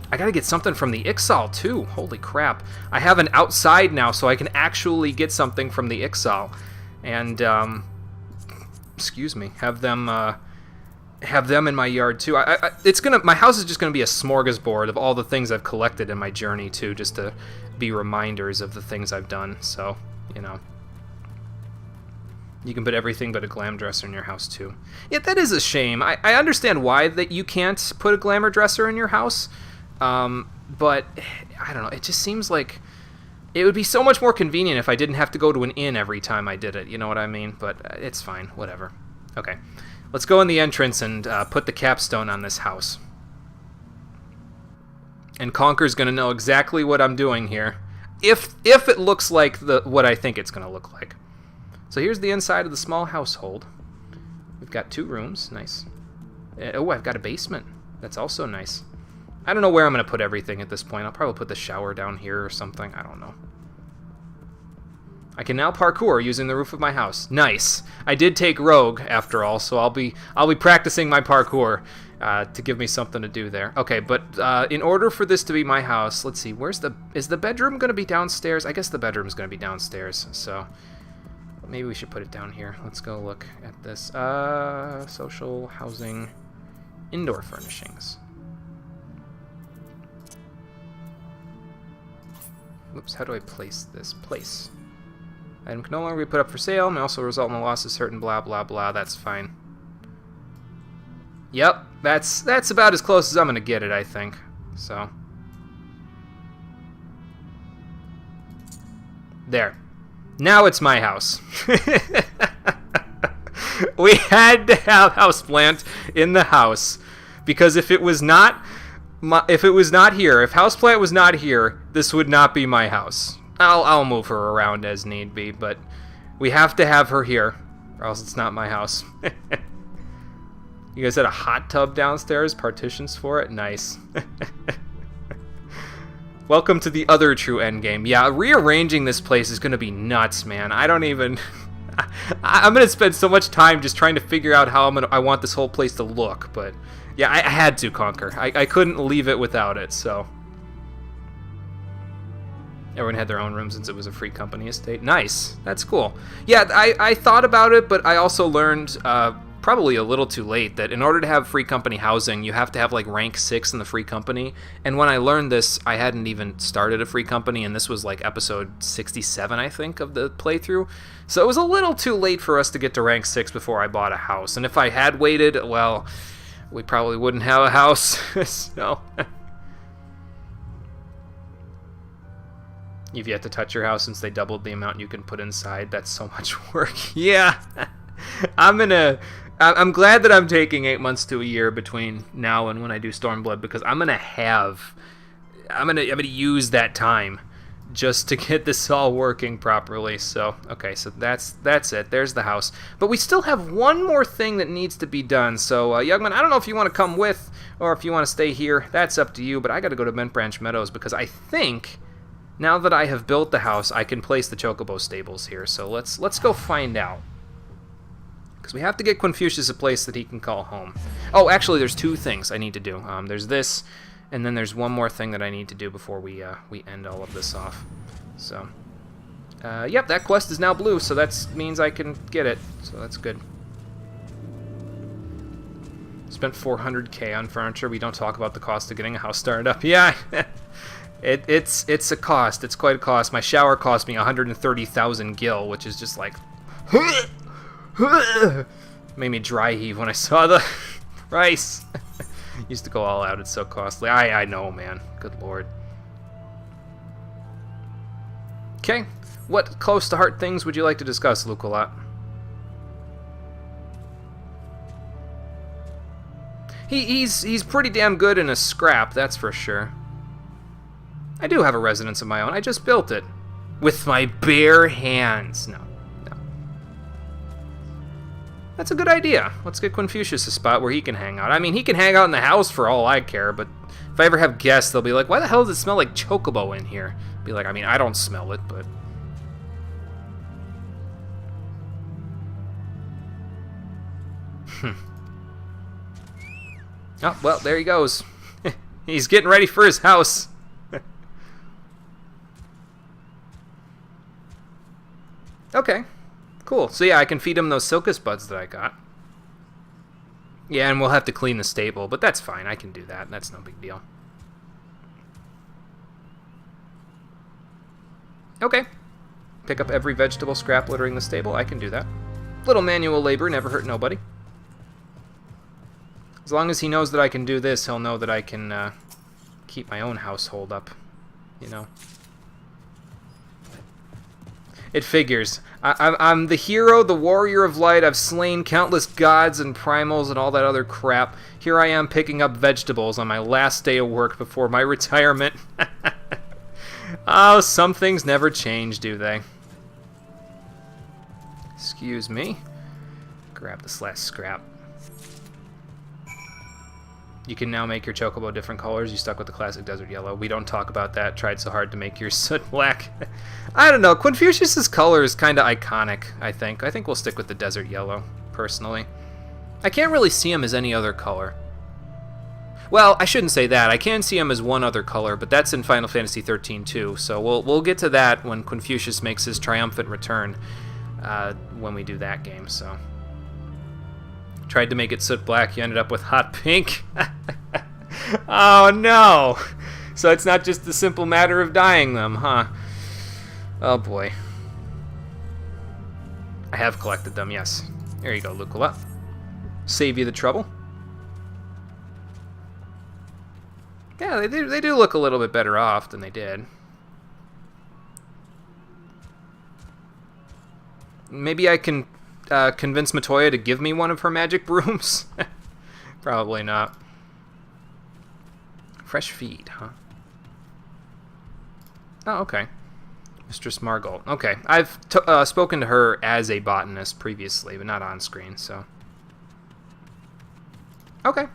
I gotta get something from the Ixal too. Holy crap. I have an outside now, so I can actually get something from the Ixal. And, excuse me, have them have them in my yard too. My house is just gonna be a smorgasbord of all the things I've collected in my journey too, just to be reminders of the things I've done. So, you know, you can put everything but a glam dresser in your house too. Yeah, that is a shame. I understand why that you can't put a glamour dresser in your house, but I don't know. It just seems like it would be so much more convenient if I didn't have to go to an inn every time I did it. You know what I mean? But it's fine. Whatever. Okay. Let's go in the entrance and put the capstone on this house. And Conker's going to know exactly what I'm doing here. If it looks like what I think it's going to look like. So here's the inside of the small household. We've got 2 rooms. Nice. Oh, I've got a basement. That's also nice. I don't know where I'm going to put everything at this point. I'll probably put the shower down here or something. I don't know. I can now parkour using the roof of my house. Nice. I did take Rogue after all, so I'll be practicing my parkour to give me something to do there. Okay, but in order for this to be my house, let's see. Is the bedroom going to be downstairs? I guess the bedroom is going to be downstairs. So maybe we should put it down here. Let's go look at this. Social housing, indoor furnishings. Whoops, how do I place this? Place. Item can no longer be put up for sale, may also result in the loss of certain blah blah blah. That's fine. Yep, that's about as close as I'm gonna get it, I think. So there. Now it's my house. We had to have houseplant in the house because if it was not here, if houseplant was not here, this would not be my house. I'll move her around as need be, but we have to have her here, or else it's not my house. You guys had a hot tub downstairs, partitions for it? Nice. Welcome to the other true endgame. Yeah, rearranging this place is going to be nuts, man. I don't even... I'm going to spend so much time just trying to figure out how I want this whole place to look, but... Yeah, I had to, Conker. I couldn't leave it without it, so... Everyone had their own room since it was a free company estate. Nice. That's cool. Yeah, I thought about it, but I also learned, probably a little too late, that in order to have free company housing, you have to have, like, rank 6 in the free company. And when I learned this, I hadn't even started a free company, and this was, like, episode 67, I think, of the playthrough. So it was a little too late for us to get to rank 6 before I bought a house. And if I had waited, well, we probably wouldn't have a house. So... You've yet to touch your house since they doubled the amount you can put inside. That's so much work. Yeah. I'm glad that I'm taking 8 months to a year between now and when I do Stormblood, because I'm gonna use that time just to get this all working properly. So, okay, so that's it. There's the house. But we still have one more thing that needs to be done. So, Youngman, I don't know if you want to come with or if you want to stay here. That's up to you, but I got to go to Bent Branch Meadows because I think... Now that I have built the house, I can place the Chocobo stables here. So let's go find out. Because we have to get Confucius a place that he can call home. Oh, actually, there's 2 things I need to do. There's this, and then there's one more thing that I need to do before we end all of this off. So, yep, that quest is now blue, so that means I can get it. So that's good. Spent 400k on furniture. We don't talk about the cost of getting a house started up. Yeah. It's a cost. It's quite a cost. My shower cost me 130,000 gil, which is just like made me dry heave when I saw the price. Used to go all out. It's so costly. I know, man. Good lord. Okay, what close to heart things would you like to discuss, Lucolot? He's pretty damn good in a scrap, that's for sure. I do have a residence of my own. I just built it. With my bare hands. No. That's a good idea. Let's get Confucius a spot where he can hang out. I mean, he can hang out in the house for all I care, but if I ever have guests, they'll be like, why the hell does it smell like Chocobo in here? Be like, I mean, I don't smell it, but... Oh, well, there he goes. He's getting ready for his house. Okay, cool. So yeah, I can feed him those Silkus buds that I got. Yeah, and we'll have to clean the stable, but that's fine. I can do that. That's no big deal. Okay. Pick up every vegetable scrap littering the stable. I can do that. Little manual labor, never hurt nobody. As long as he knows that I can do this, he'll know that I can keep my own household up, you know. It figures. I'm the hero, the warrior of light. I've slain countless gods and primals and all that other crap. Here I am picking up vegetables on my last day of work before my retirement. Oh, some things never change, do they? Excuse me. Grab this last scrap. You can now make your chocobo different colors. You stuck with the classic desert yellow. We don't talk about that. Tried so hard to make yours soot black. I don't know. Confucius's color is kind of iconic, I think. I think we'll stick with the desert yellow, personally. I can't really see him as any other color. Well, I shouldn't say that. I can see him as one other color, but that's in Final Fantasy 13 too. So we'll get to that when Confucius makes his triumphant return when we do that game. So tried to make it soot black. You ended up with hot pink. Oh no! So it's not just the simple matter of dyeing them, huh? Oh boy. I have collected them, yes. There you go, Lucula. Save you the trouble. Yeah, they do look a little bit better off than they did. Maybe I can convince Matoya to give me one of her magic brooms? Probably not. Fresh feed, huh? Oh, okay. Mistress Margol. Okay, I've spoken to her as a botanist previously, but not on screen, so... Okay,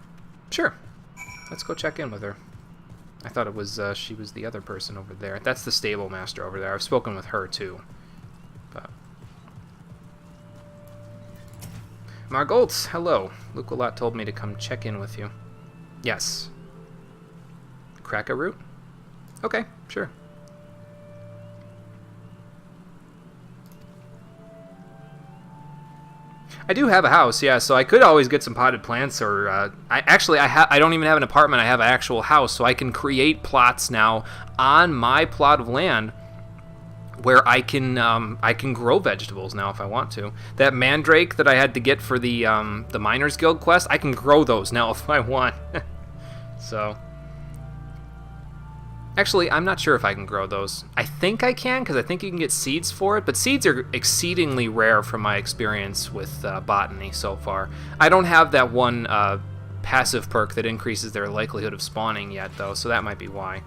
sure. Let's go check in with her. I thought it was she was the other person over there. That's the stable master over there. I've spoken with her too. But Margoltz, hello. Luculot told me to come check in with you. Yes. Crack a root? Okay, sure. I do have a house, yeah, so I could always get some potted plants, or I don't even have an apartment. I have an actual house, so I can create plots now on my plot of land where I can grow vegetables now if I want to. That mandrake that I had to get for the Miners Guild quest, I can grow those now if I want. So actually, I'm not sure if I can grow those. I think I can, because I think you can get seeds for it, but seeds are exceedingly rare from my experience with botany so far. I don't have that one passive perk that increases their likelihood of spawning yet, though, so that might be why.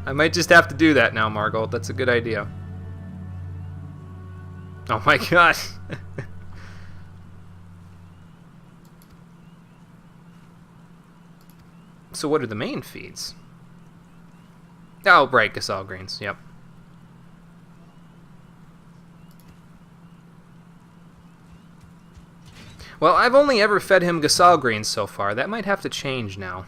I might just have to do that now, Margold. That's a good idea. Oh my god. So what are the main feeds? Oh, right, Gasol greens, yep. Well, I've only ever fed him Gasol greens so far. That might have to change now.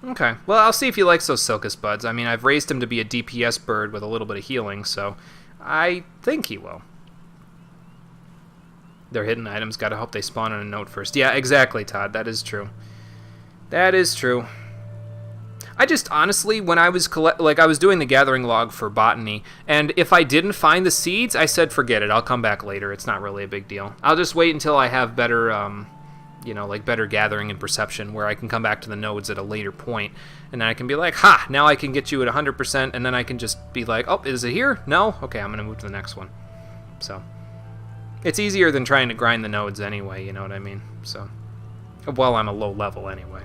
Okay, well, I'll see if he likes those Silkus buds. I mean, I've raised him to be a DPS bird with a little bit of healing, so I think he will. They're hidden items. Gotta hope they spawn on a note first. Yeah, exactly, Todd. That is true. That is true. I just, honestly, when I was I was doing the gathering log for botany, and if I didn't find the seeds, I said, forget it. I'll come back later. It's not really a big deal. I'll just wait until I have better, you know, like better gathering and perception, where I can come back to the nodes at a later point, and then I can be like, ha! Now I can get you at 100%, and then I can just be like, oh, is it here? No? Okay, I'm gonna move to the next one. So it's easier than trying to grind the nodes anyway, you know what I mean? So, well, I'm a low level anyway.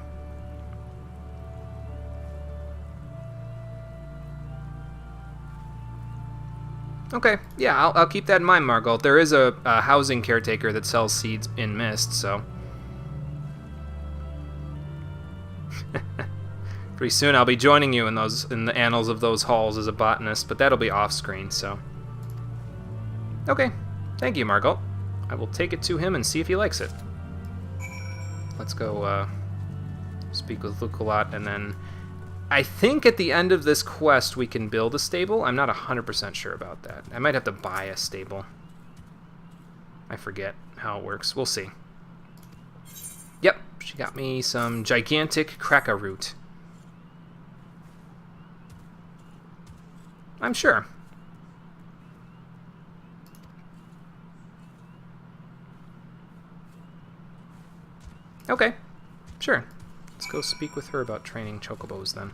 Okay, yeah, I'll keep that in mind, Margol. There is a housing caretaker that sells seeds in Mist, so pretty soon I'll be joining you in the annals of those halls as a botanist, but that'll be off screen, so okay. Thank you, Margol. I will take it to him and see if he likes it. Let's go speak with Luculot, and then I think at the end of this quest we can build a stable. I'm not 100% sure about that. I might have to buy a stable. I forget how it works. We'll see. Yep, she got me some gigantic cracker root. I'm sure. Okay, sure. Let's go speak with her about training chocobos then.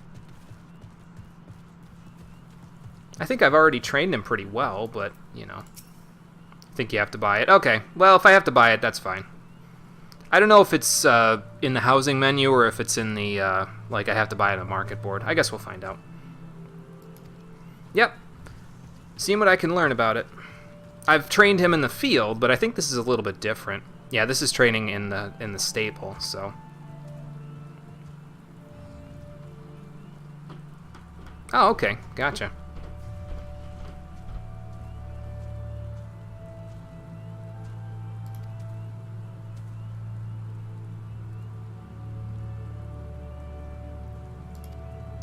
I think I've already trained him pretty well, but, you know. I think you have to buy it. Okay, well, if I have to buy it, that's fine. I don't know if it's in the housing menu or if it's in the, like, I have to buy it on a market board. I guess we'll find out. Yep. Seeing what I can learn about it. I've trained him in the field, but I think this is a little bit different. Yeah, this is training in the stable, so. Oh, okay. Gotcha.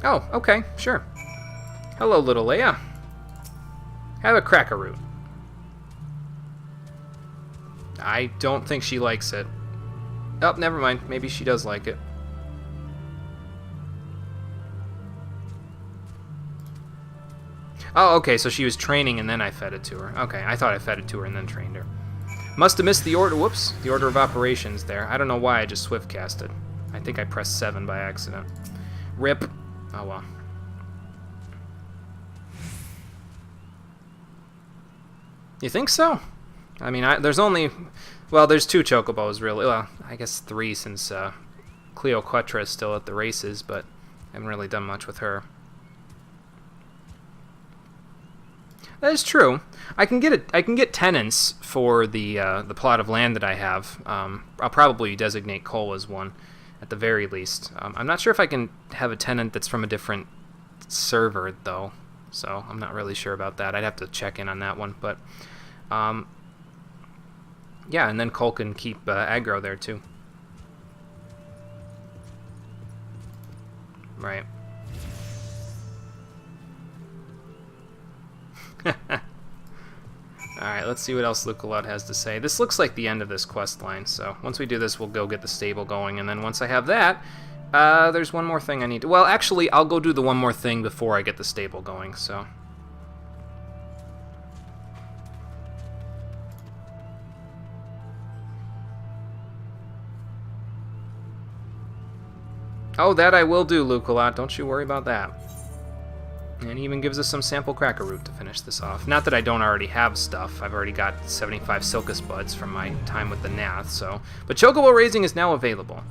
Oh, okay, sure. Hello, little Leia. Have a cracker root. I don't think she likes it. Oh, never mind. Maybe she does like it. Oh, okay, so she was training and then I fed it to her. Okay, I thought I fed it to her and then trained her. Must have missed the order. Whoops, the order of operations there. I don't know why I just swift casted. I think I pressed 7 by accident. Rip. Oh well. You think so? I mean, there's only... Well, there's 2 chocobos, really. Well, I guess 3 since Cleopatra is still at the races, but I haven't really done much with her. That is true. I can get tenants for the plot of land that I have. I'll probably designate Cole as one, at the very least. I'm not sure if I can have a tenant that's from a different server, though. So I'm not really sure about that. I'd have to check in on that one, but... yeah, and then Cole can keep aggro there, too. Right. Alright, let's see what else Luculot has to say. This looks like the end of this quest line, so once we do this, we'll go get the stable going, and then once I have that, there's one more thing I need to... Well, actually, I'll go do the one more thing before I get the stable going, so... Oh, that I will do, Luculot. Don't you worry about that. And he even gives us some sample cracker root to finish this off. Not that I don't already have stuff. I've already got 75 Silcus buds from my time with the Nath, so... But chocobo raising is now available.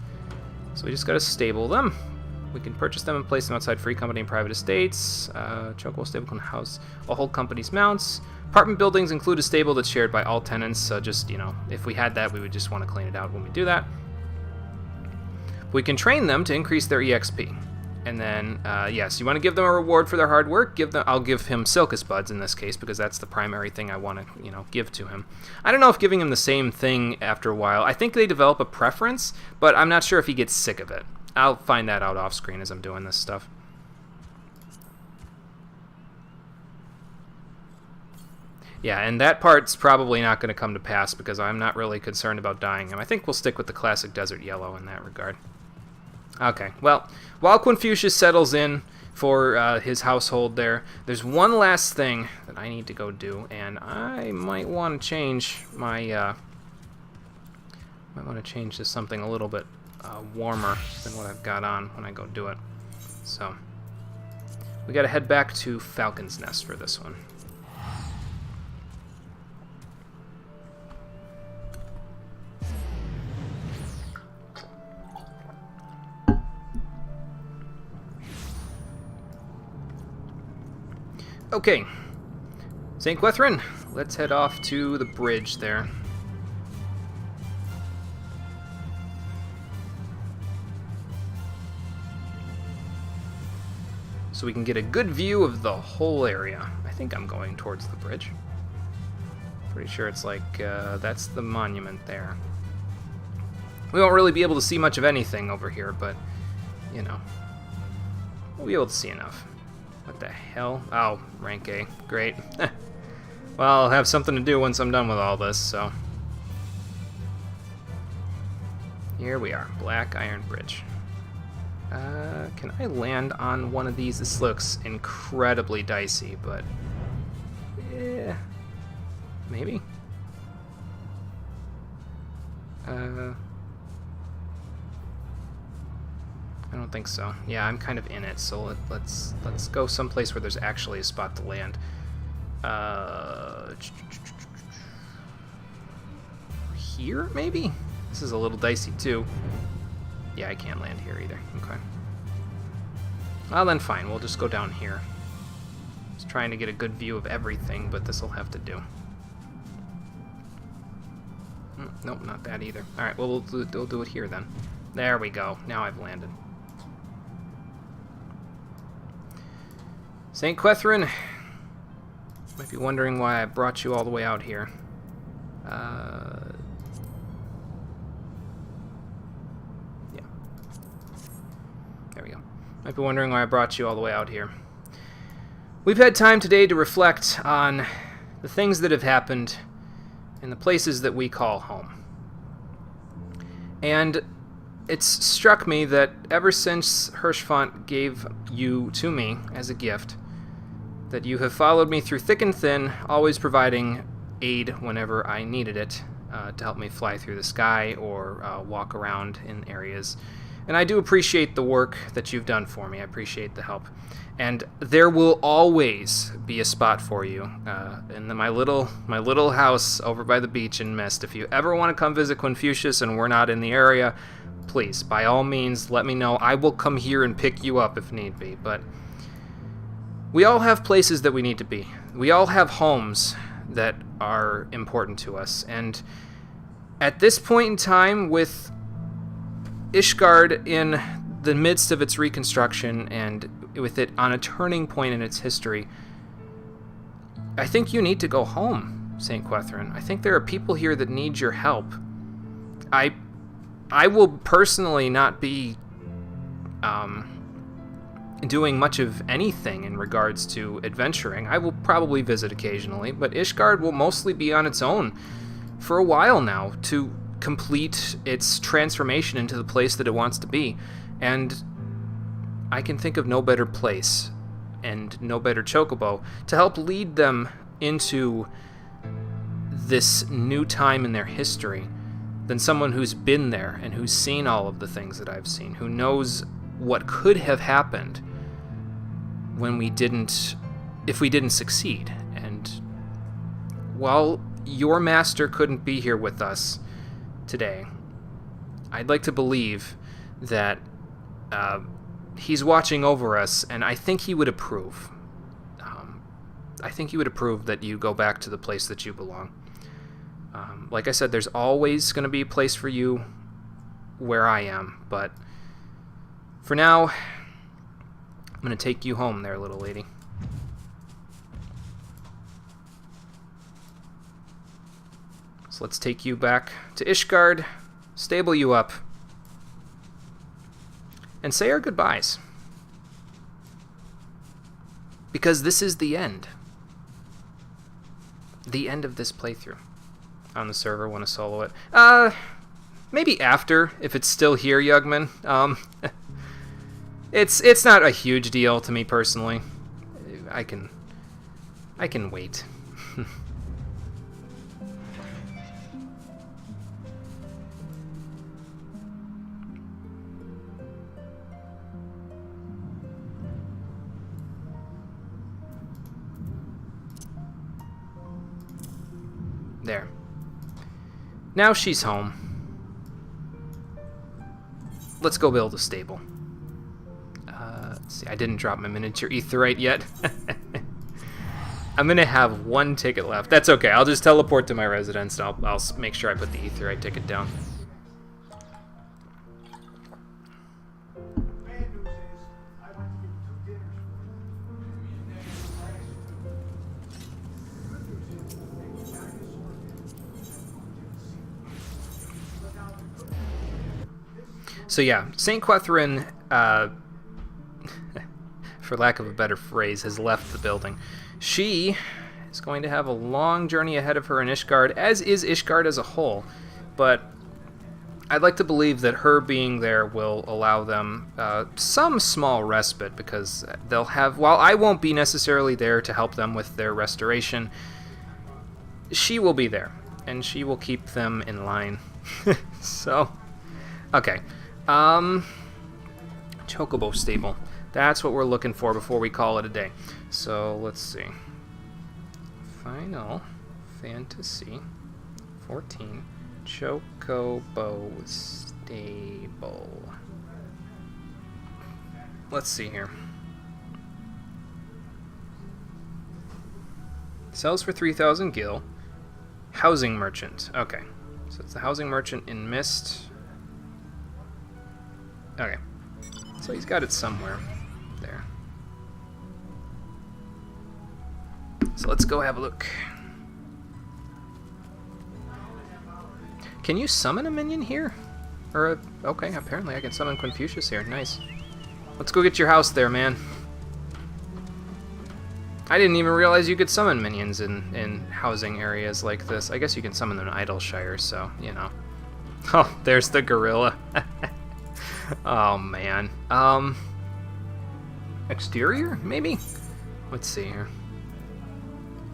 So we just gotta stable them. We can purchase them and place them outside free company and private estates. Chocobo stable can house a whole company's mounts. Apartment buildings include a stable that's shared by all tenants, so just, you know, if we had that, we would just want to clean it out when we do that. We can train them to increase their EXP. And then, yes, you want to give them a reward for their hard work. I'll give him Silcus buds in this case, because that's the primary thing I want to, you know, give to him. I don't know if giving him the same thing after a while. I think they develop a preference, but I'm not sure if he gets sick of it. I'll find that out off screen as I'm doing this stuff. Yeah, and that part's probably not going to come to pass because I'm not really concerned about dying him. I think we'll stick with the classic Desert Yellow in that regard. Okay, well, while Quinfucius settles in for his household there's one last thing that I need to go do, and I might want to change my, might want to change to something a little bit warmer than what I've got on when I go do it. So, we gotta head back to Falcon's Nest for this one. Okay, St. Gwethrin, let's head off to the bridge there. So we can get a good view of the whole area. I think I'm going towards the bridge. Pretty sure it's like, that's the monument there. We won't really be able to see much of anything over here, but you know, we'll be able to see enough. What the hell? Oh, rank A. Great. Well, I'll have something to do once I'm done with all this, so. Here we are, Black Iron Bridge. Can I land on one of these? This looks incredibly dicey, but yeah, maybe. I don't think so. Yeah, I'm kind of in it, so let's go someplace where there's actually a spot to land. Here, maybe? This is a little dicey, too. Yeah, I can't land here either. Okay. Well, then fine. We'll just go down here. Just trying to get a good view of everything, but this will have to do. Nope, not that either. Alright, well, we'll do it here, then. There we go. Now I've landed. St. Quethrin, might be wondering why I brought you all the way out here. Yeah. There we go. Might be wondering why I brought you all the way out here. We've had time today to reflect on the things that have happened in the places that we call home. And it's struck me that ever since Hirschfont gave you to me as a gift, that you have followed me through thick and thin, always providing aid whenever I needed it, to help me fly through the sky or walk around in areas. And I do appreciate the work that you've done for me. I appreciate the help. And there will always be a spot for you in my little house over by the beach in Mist. If you ever want to come visit Confucius and we're not in the area, please, by all means, let me know. I will come here and pick you up if need be. But we all have places that we need to be. We all have homes that are important to us. And at this point in time, with Ishgard in the midst of its reconstruction and with it on a turning point in its history, I think you need to go home, St. Quethrin. I think there are people here that need your help. I will personally not be doing much of anything in regards to adventuring. I will probably visit occasionally, but Ishgard will mostly be on its own for a while now to complete its transformation into the place that it wants to be. And I can think of no better place and no better chocobo to help lead them into this new time in their history than someone who's been there and who's seen all of the things that I've seen, who knows what could have happened when if we didn't succeed. And while your master couldn't be here with us today, I'd like to believe that he's watching over us, and I think he would approve. I think he would approve that you go back to the place that you belong. Like I said, there's always going to be a place for you where I am, but for now, I'm going to take you home there, little lady. So let's take you back to Ishgard, stable you up, and say our goodbyes. Because this is the end. The end of this playthrough. On the server, want to solo it. Maybe after, if it's still here, Yugman. It's not a huge deal to me personally. I can wait. There. Now she's home. Let's go build a stable. Let's see, I didn't drop my miniature aetheryte yet. I'm gonna have one ticket left. That's okay. I'll just teleport to my residence and I'll make sure I put the aetheryte ticket down. So yeah, St. Quethrin, for lack of a better phrase, has left the building. She is going to have a long journey ahead of her in Ishgard, as is Ishgard as a whole. But I'd like to believe that her being there will allow them some small respite, because they'll have, while I won't be necessarily there to help them with their restoration, she will be there, and she will keep them in line. So, okay. Chocobo stable. That's what we're looking for before we call it a day. So, let's see. Final Fantasy 14 Chocobo stable. Let's see here. Sells for 3,000 gil. Housing merchant. Okay. So it's the housing merchant in Mist. Okay. So he's got it somewhere. There. So let's go have a look. Can you summon a minion here? Or okay, apparently I can summon Confucius here. Nice. Let's go get your house there, man. I didn't even realize you could summon minions in housing areas like this. I guess you can summon them in Idleshire, so, you know. Oh, there's the gorilla. Oh, man. Exterior, maybe? Let's see here.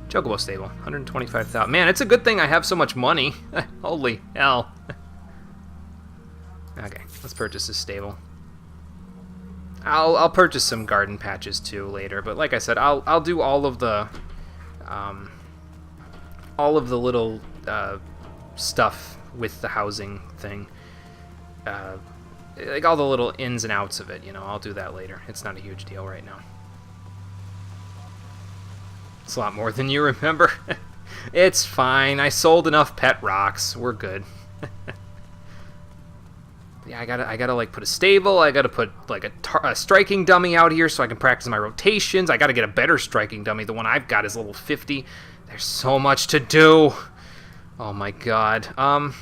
Chocobo stable, 125,000. Man, it's a good thing I have so much money. Holy hell. Okay, let's purchase this stable. I'll purchase some garden patches too later, but like I said, I'll do all of the little stuff with the housing thing, like all the little ins and outs of it. You know, I'll do that later. It's not a huge deal right now. It's a lot more than you remember. It's fine. I sold enough pet rocks. We're good. Yeah, I gotta like put a stable. I gotta put like a striking dummy out here so I can practice my rotations. I gotta get a better striking dummy. The one I've got is level 50. There's so much to do. Oh my god. I'm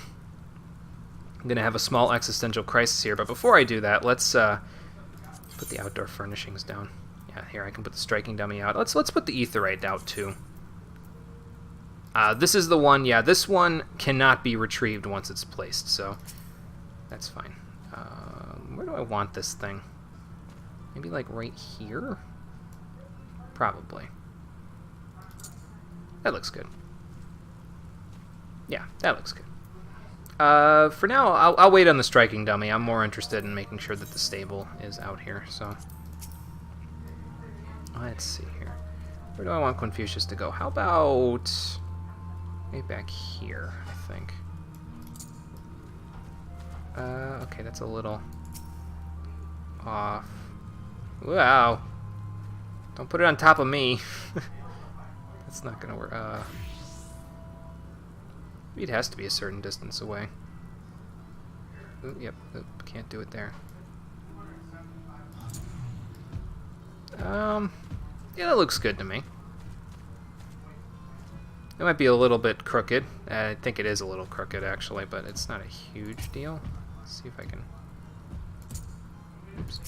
gonna have a small existential crisis here, but before I do that, let's put the outdoor furnishings down. Yeah, here I can put the striking dummy out. Let's put the aetheryte out too. This is the one. Yeah, this one cannot be retrieved once it's placed, so that's fine. Where do I want this thing? Maybe like right here? Probably. That looks good. Yeah, that looks good. For now, I'll wait on the striking dummy. I'm more interested in making sure that the stable is out here, so. Let's see here. Where do I want Confucius to go? How about maybe back here, I think. Okay, that's a little off. Wow. Don't put it on top of me. That's not gonna work. It has to be a certain distance away. Ooh, yep, can't do it there. Yeah, that looks good to me. It might be a little bit crooked. I think it is a little crooked, actually, but it's not a huge deal. Let's see if I can... Oops.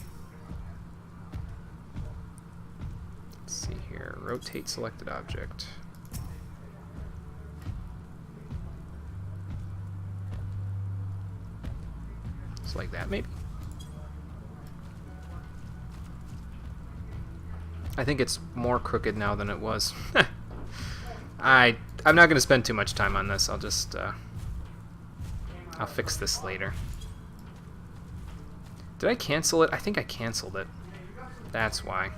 Let's see here. Rotate selected object. Just like that, maybe? I think it's more crooked now than it was. I'm not going to spend too much time on this. I'll just, I'll fix this later. Did I cancel it? I think I canceled it. That's why.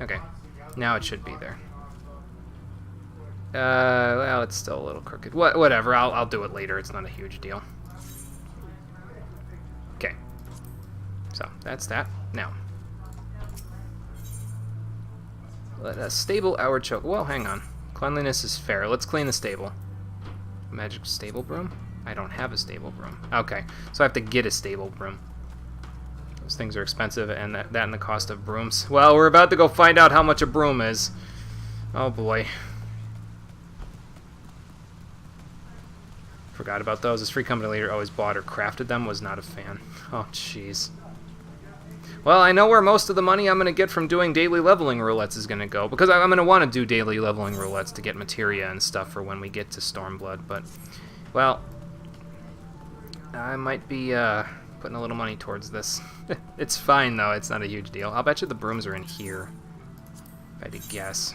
Okay. Now it should be there. Well, it's still a little crooked. Whatever, I'll do it later. It's not a huge deal. Okay. So, that's that. Now. Let us stable our choke. Well, hang on. Cleanliness is fair. Let's clean the stable. Magic stable broom? I don't have a stable broom. Okay, so I have to get a stable broom. Those things are expensive, and that and the cost of brooms. Well, we're about to go find out how much a broom is. Oh boy. Forgot about those. This free company leader always bought or crafted them. Was not a fan. Oh, jeez. Well, I know where most of the money I'm going to get from doing daily leveling roulettes is going to go. Because I'm going to want to do daily leveling roulettes to get materia and stuff for when we get to Stormblood. But, well, I might be putting a little money towards this. It's fine, though. It's not a huge deal. I'll bet you the brooms are in here. If I had to guess.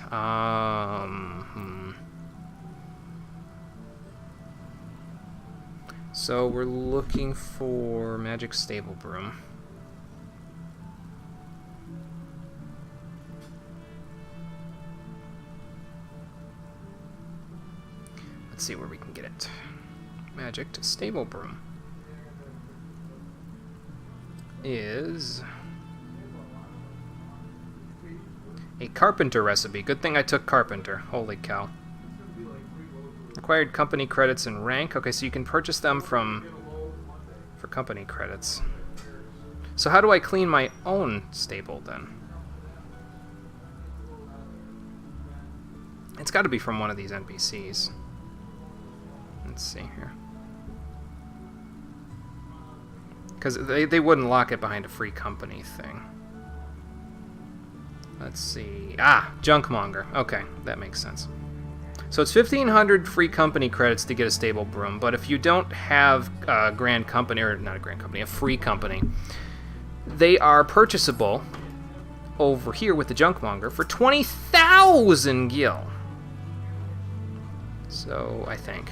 So we're looking for Magic Stable Broom. Let's see where we can get it. Magic Stable Broom is a carpenter recipe. Good thing I took carpenter. Holy cow. Required company credits and rank. Okay, so you can purchase them for company credits. So how do I clean my own stable then? It's got to be from one of these NPCs. Let's see here. Because they wouldn't lock it behind a free company thing. Let's see. Ah, Junkmonger. Okay, that makes sense. So it's 1,500 free company credits to get a stable broom, but if you don't have a grand company, or not a grand company, a free company, they are purchasable over here with the Junkmonger for 20,000 gil. So, I think.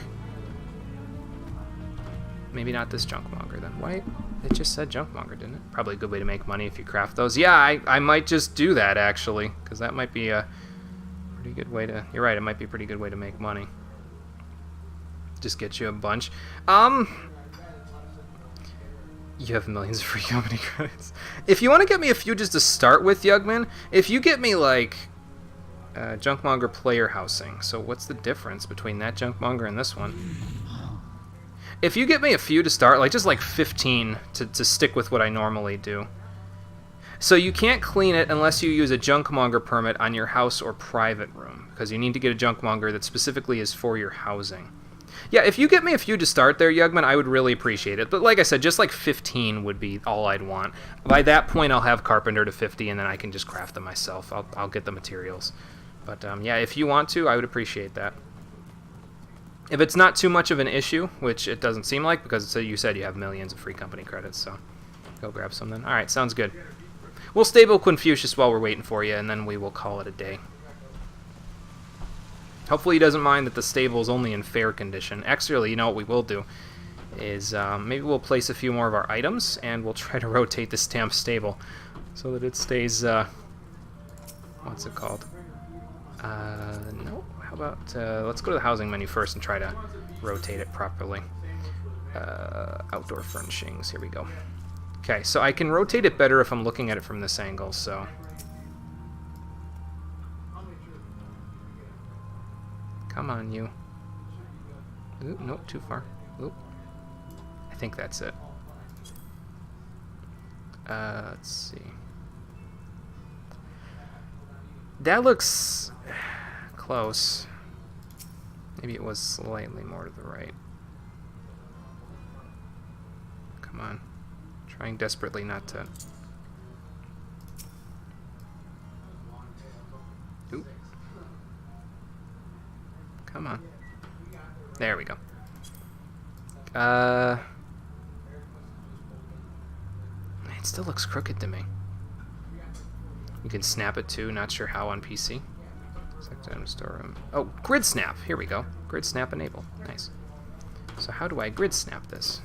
Maybe not this Junkmonger then. Why? It just said Junkmonger, didn't it? Probably a good way to make money if you craft those. Yeah, I might just do that, actually, because that might be a pretty good way to... You're right, it might be a pretty good way to make money. Just get you a bunch. You have millions of free company credits. If you want to get me a few just to start with, Yugman, if you get me, like, Junkmonger player housing, so what's the difference between that Junkmonger and this one? If you get me a few to start, like just like 15 to stick with what I normally do. So you can't clean it unless you use a Junkmonger permit on your house or private room, because you need to get a Junkmonger that specifically is for your housing. Yeah, if you get me a few to start there, Yugman, I would really appreciate it. But like I said, just like 15 would be all I'd want. By that point, I'll have Carpenter to 50, and then I can just craft them myself. I'll get the materials. But yeah, if you want to, I would appreciate that. If it's not too much of an issue, which it doesn't seem like, because you said you have millions of free company credits, so go grab some then. Alright, sounds good. We'll stable Confucius while we're waiting for you, and then we will call it a day. Hopefully he doesn't mind that the stable is only in fair condition. Actually, you know what we will do is maybe we'll place a few more of our items, and we'll try to rotate this damn stable so that it stays, what's it called? No. How about, let's go to the housing menu first and try to rotate it properly. Outdoor furnishings, here we go. Okay, so I can rotate it better if I'm looking at it from this angle, so... Come on, you. Ooh, nope, too far. Ooh. I think that's it. Let's see. That looks... close. Maybe it was slightly more to the right. Come on. Trying desperately not to... Ooh. Come on. There we go. It still looks crooked to me. You can snap it too, not sure how on PC. Select item storeroom. Oh, grid snap. Here we go. Grid snap enable. Nice. So how do I grid snap this?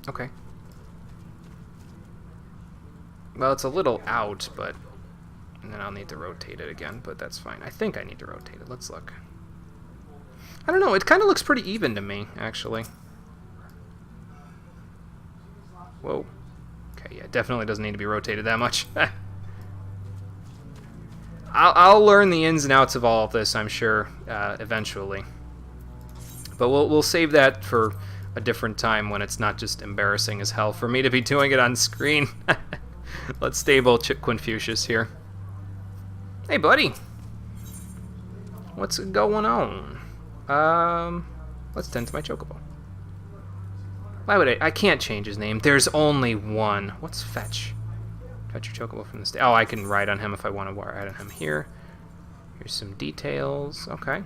Okay. Well, it's a little out, but... And then I'll need to rotate it again, but that's fine. I think I need to rotate it. Let's look. I don't know. It kind of looks pretty even to me, actually. Whoa. Okay, yeah, definitely doesn't need to be rotated that much. I'll learn the ins and outs of all of this, I'm sure, eventually. But we'll save that for a different time when it's not just embarrassing as hell for me to be doing it on screen. Let's stable Confucius here. Hey, buddy. What's going on? Let's tend to my chocobo. Why would I can't change his name. There's only one. What's fetch? Fetch your chocobo from the state. Oh, I can ride on him if I want to ride on him here. Here's some details. Okay.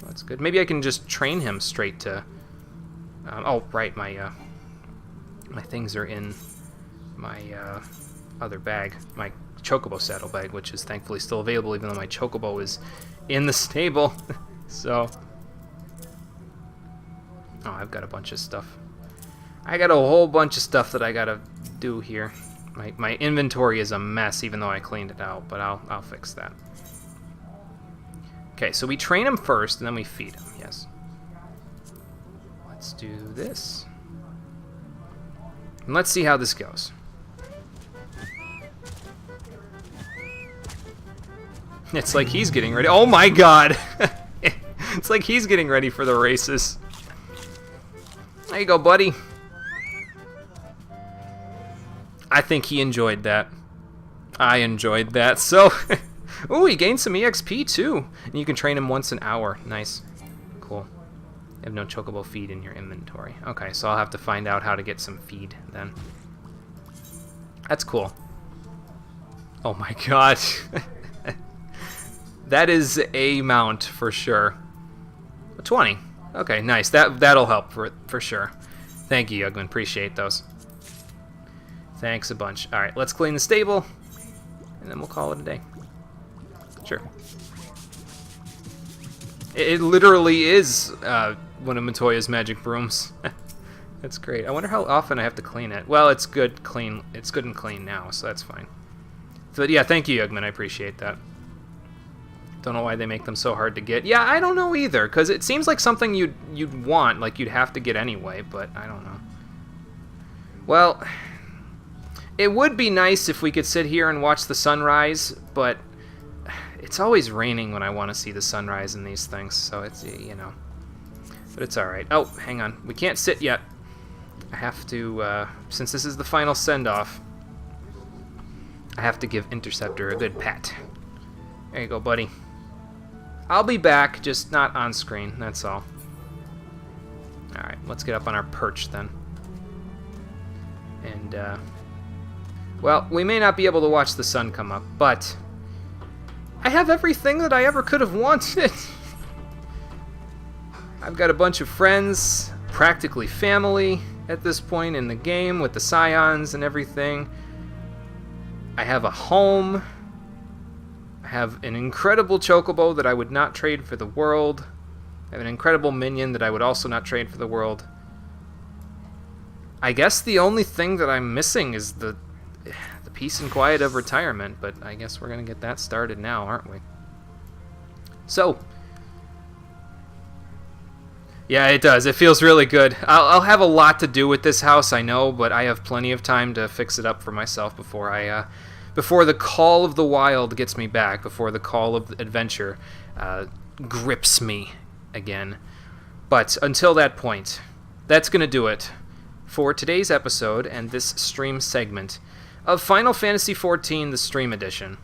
That's good. Maybe I can just train him straight to... oh, right. My things are in my other bag. My chocobo saddlebag, which is thankfully still available, even though my chocobo is in the stable. So... oh, I've got a bunch of stuff. I got a whole bunch of stuff that I gotta do here. My inventory is a mess, even though I cleaned it out, but I'll fix that. Okay, so we train him first, and then we feed him, yes. Let's do this. And let's see how this goes. It's like he's getting ready. Oh my god! It's like he's getting ready for the races. There you go, buddy. I think he enjoyed that. I enjoyed that. So, ooh, he gained some EXP too. And you can train him once an hour. Nice. Cool. You have no chocobo feed in your inventory. Okay, so I'll have to find out how to get some feed then. That's cool. Oh my god. That is a mount for sure. 20. Okay, nice. That'll help for sure. Thank you, Yugman. Appreciate those. Thanks a bunch. All right, let's clean the stable, and then we'll call it a day. Sure. It literally is one of Matoya's magic brooms. That's great. I wonder how often I have to clean it. Well, it's good clean. It's good and clean now, so that's fine. But yeah, thank you, Yugman. I appreciate that. Don't know why they make them so hard to get. Yeah, I don't know either, because it seems like something you'd want, like you'd have to get anyway, but I don't know. Well, it would be nice if we could sit here and watch the sunrise, but it's always raining when I want to see the sunrise in these things, so it's, you know. But it's alright. Oh, hang on. We can't sit yet. I have to, since this is the final send-off, I have to give Interceptor a good pat. There you go, buddy. I'll be back, just not on screen, that's all. Alright, let's get up on our perch then. And, well, we may not be able to watch the sun come up, but I have everything that I ever could have wanted. I've got a bunch of friends, practically family at this point in the game with the scions and everything. I have a home. I have an incredible chocobo that I would not trade for the world. I have an incredible minion that I would also not trade for the world. I guess the only thing that I'm missing is the peace and quiet of retirement, but I guess we're going to get that started now, aren't we? So, yeah, it does. It feels really good. I'll have a lot to do with this house, I know, but I have plenty of time to fix it up for myself before before the call of the wild gets me back, before the call of adventure grips me again. But until that point, that's going to do it for today's episode and this stream segment of Final Fantasy XIV, the Stream Edition.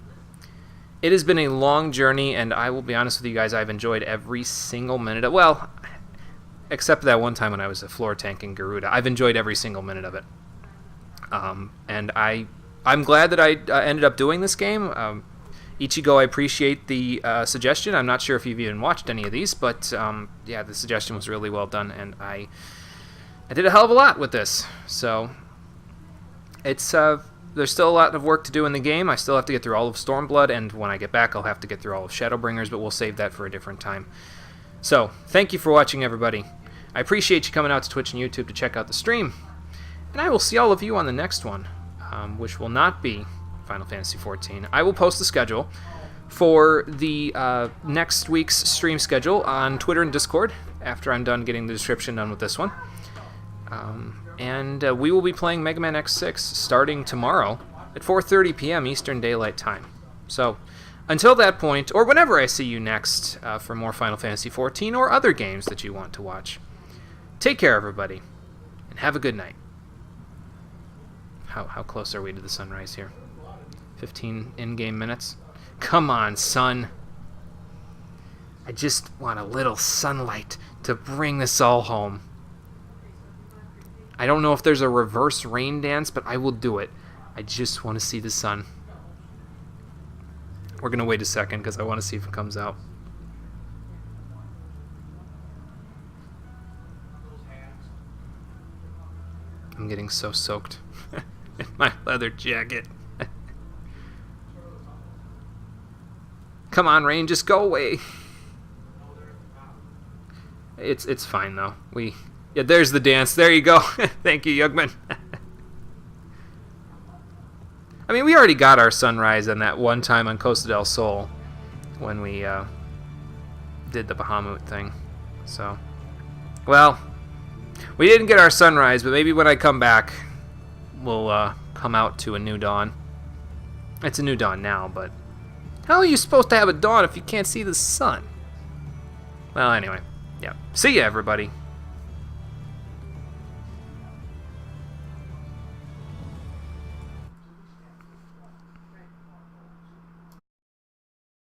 It has been a long journey, and I will be honest with you guys, I've enjoyed every single minute of, well, except that one time when I was a floor tank in Garuda. I've enjoyed every single minute of it. And I'm glad that I ended up doing this game. Ichigo, I appreciate the suggestion. I'm not sure if you've even watched any of these, but yeah, the suggestion was really well done, and I did a hell of a lot with this. So it's there's still a lot of work to do in the game. I still have to get through all of Stormblood, and when I get back, I'll have to get through all of Shadowbringers, but we'll save that for a different time. So, thank you for watching, everybody. I appreciate you coming out to Twitch and YouTube to check out the stream, and I will see all of you on the next one, which will not be Final Fantasy XIV. I will post the schedule for the next week's stream schedule on Twitter and Discord after I'm done getting the description done with this one. And we will be playing Mega Man X6 starting tomorrow at 4:30 p.m. Eastern Daylight Time. So, until that point, or whenever I see you next for more Final Fantasy XIV or other games that you want to watch, take care, everybody, and have a good night. How close are we to the sunrise here? 15 in-game minutes? Come on, sun. I just want a little sunlight to bring this all home. I don't know if there's a reverse rain dance, but I will do it. I just want to see the sun. We're going to wait a second because I want to see if it comes out. I'm getting so soaked in my leather jacket. Come on, rain, just go away. It's fine though. Yeah, there's the dance. There you go. Thank you, Yugman. I mean, we already got our sunrise on that one time on Costa del Sol when we did the Bahamut thing. So, well, we didn't get our sunrise, but maybe when I come back, we'll come out to a new dawn. It's a new dawn now, but how are you supposed to have a dawn if you can't see the sun? Well, anyway, yeah. See ya, everybody.